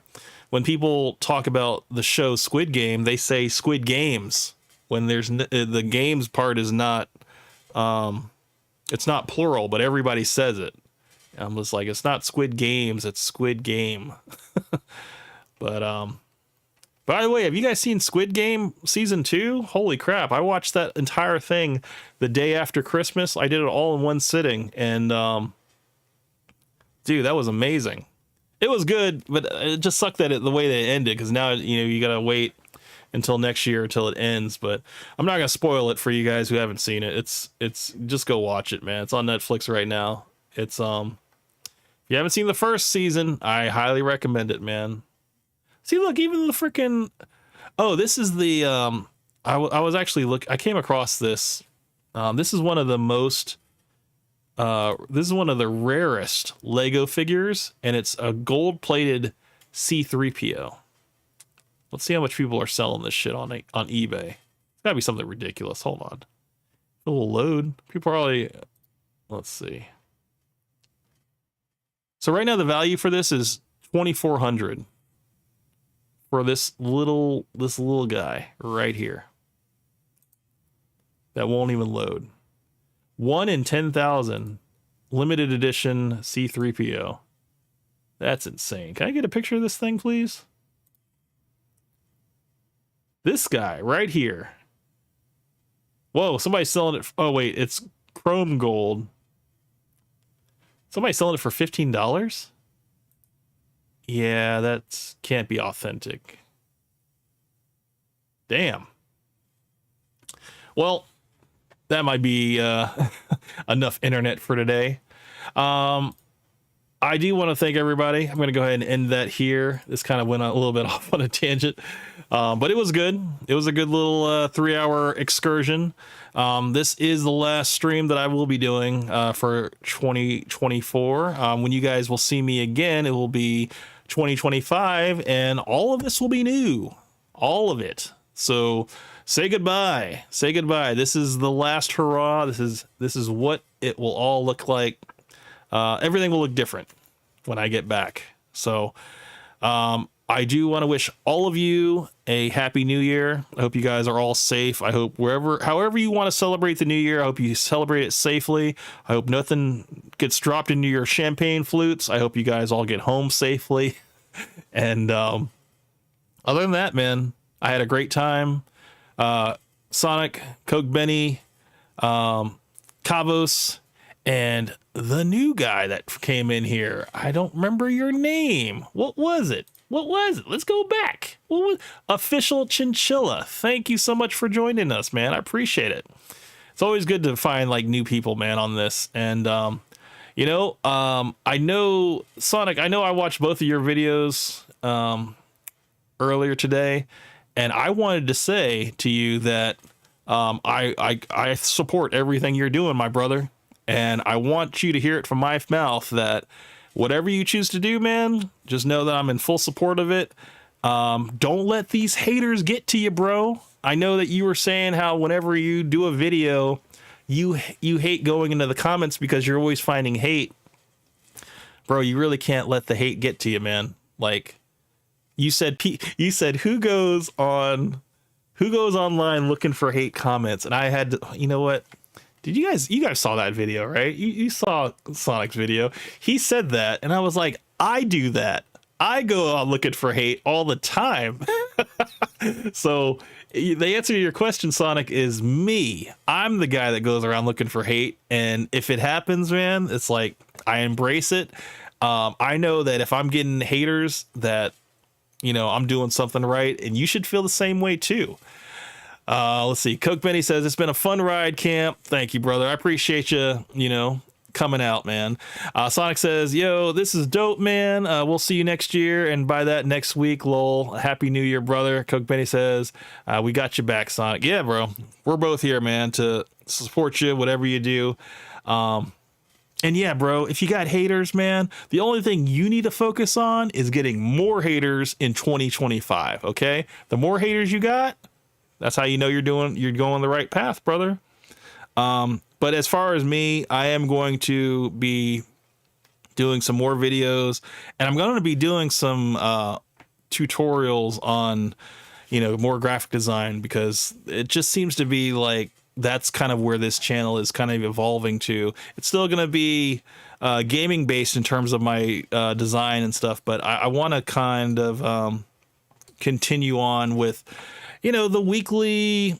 when people talk about the show Squid Game, they say Squid Games when there's the games part is not, it's not plural, but everybody says it. I'm just like, it's not Squid Games, it's Squid Game. But by the way, have you guys seen Squid Game season 2? Holy crap! I watched that entire thing the day after Christmas. I did it all in one sitting, and dude, that was amazing. It was good, but it just sucked that the way they ended, because now you gotta wait until next year until it ends. But I'm not gonna spoil it for you guys who haven't seen it. It's just go watch it, man. It's on Netflix right now. It's if you haven't seen the first season, I highly recommend it, man. See, look, even the freaking this is the I was actually I came across this. This is one of the most this is one of the rarest Lego figures, and it's a gold-plated C-3PO. Let's see how much people are selling this shit on eBay. It's gotta be something ridiculous. Hold on. It will load. People are already... Let's see. So right now the value for this is $2,400 for this little guy right here. That won't even load. 1 in 10,000 limited edition C-3PO. That's insane. Can I get a picture of this thing, please? This guy right here. Whoa, somebody's selling it. Oh, wait, it's chrome gold. Somebody's selling it for $15? Yeah, that can't be authentic. Damn. Well, that might be enough internet for today. I do want to thank everybody. I'm going to go ahead and end that here. This kind of went a little bit off on a tangent, but it was good. It was a good little 3-hour excursion. This is the last stream that I will be doing for 2024. When you guys will see me again, it will be 2025, and all of this will be new. All of it. So say goodbye. Say goodbye. This is the last hurrah. This is what it will all look like. Everything will look different when I get back. So I do want to wish all of you a happy new year. I hope you guys are all safe. I hope however you want to celebrate the new year, I hope you celebrate it safely. I hope nothing gets dropped into your champagne flutes. I hope you guys all get home safely. And other than that, man, I had a great time. Sonic, Coke Benny, Kavos, and the new guy that came in here. I don't remember your name. What was it? Let's go back. Official Chinchilla. Thank you so much for joining us, man. I appreciate it. It's always good to find like new people, man, on this. And I know Sonic, I watched both of your videos earlier today, and I wanted to say to you that I support everything you're doing, my brother. And I want you to hear it from my mouth that whatever you choose to do, man, just know that I'm in full support of it. Don't let these haters get to you, bro. I know that you were saying how whenever you do a video, you hate going into the comments because you're always finding hate. Bro, you really can't let the hate get to you, man. Like you said who goes online looking for hate comments? And I had to, you know what? You guys saw that video, right? You saw Sonic's video. He said that, and I was like, I do that. I go out looking for hate all the time. So the answer to your question, Sonic, is me. I'm the guy that goes around looking for hate, and if it happens, man, it's like I embrace it. I know that if I'm getting haters, that I'm doing something right, and you should feel the same way too. Let's see. Coke Benny says it's been a fun ride, Camp. Thank you, brother. I appreciate you, coming out, man. Sonic says, yo, this is dope, man. We'll see you next year. And by that, next week, lol. Happy New Year, brother. Coke Benny says, we got you back, Sonic. Yeah, bro. We're both here, man, to support you, whatever you do. And yeah, bro, if you got haters, man, the only thing you need to focus on is getting more haters in 2025. Okay. The more haters you got, that's how you know you're going the right path, brother. But as far as me, I am going to be doing some more videos, and I'm going to be doing some tutorials on, more graphic design, because it just seems to be like that's kind of where this channel is kind of evolving to. It's still going to be gaming based in terms of my design and stuff, but I want to kind of continue on with, the weekly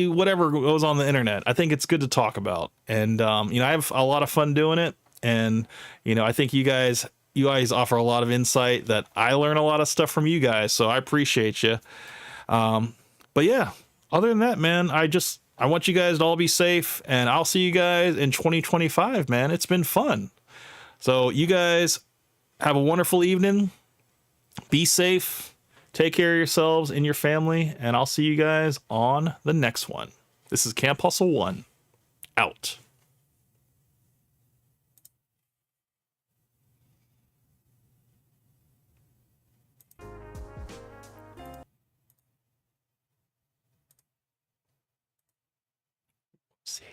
whatever goes on the internet. I think it's good to talk about, and I have a lot of fun doing it, and I think you guys offer a lot of insight that I learn a lot of stuff from you guys, so I appreciate you. But yeah, other than that, man, I want you guys to all be safe, and I'll see you guys in 2025, man. It's been fun. So you guys have a wonderful evening. Be safe. Take care of yourselves and your family, and I'll see you guys on the next one. This is Camp Hustle 1, out. See.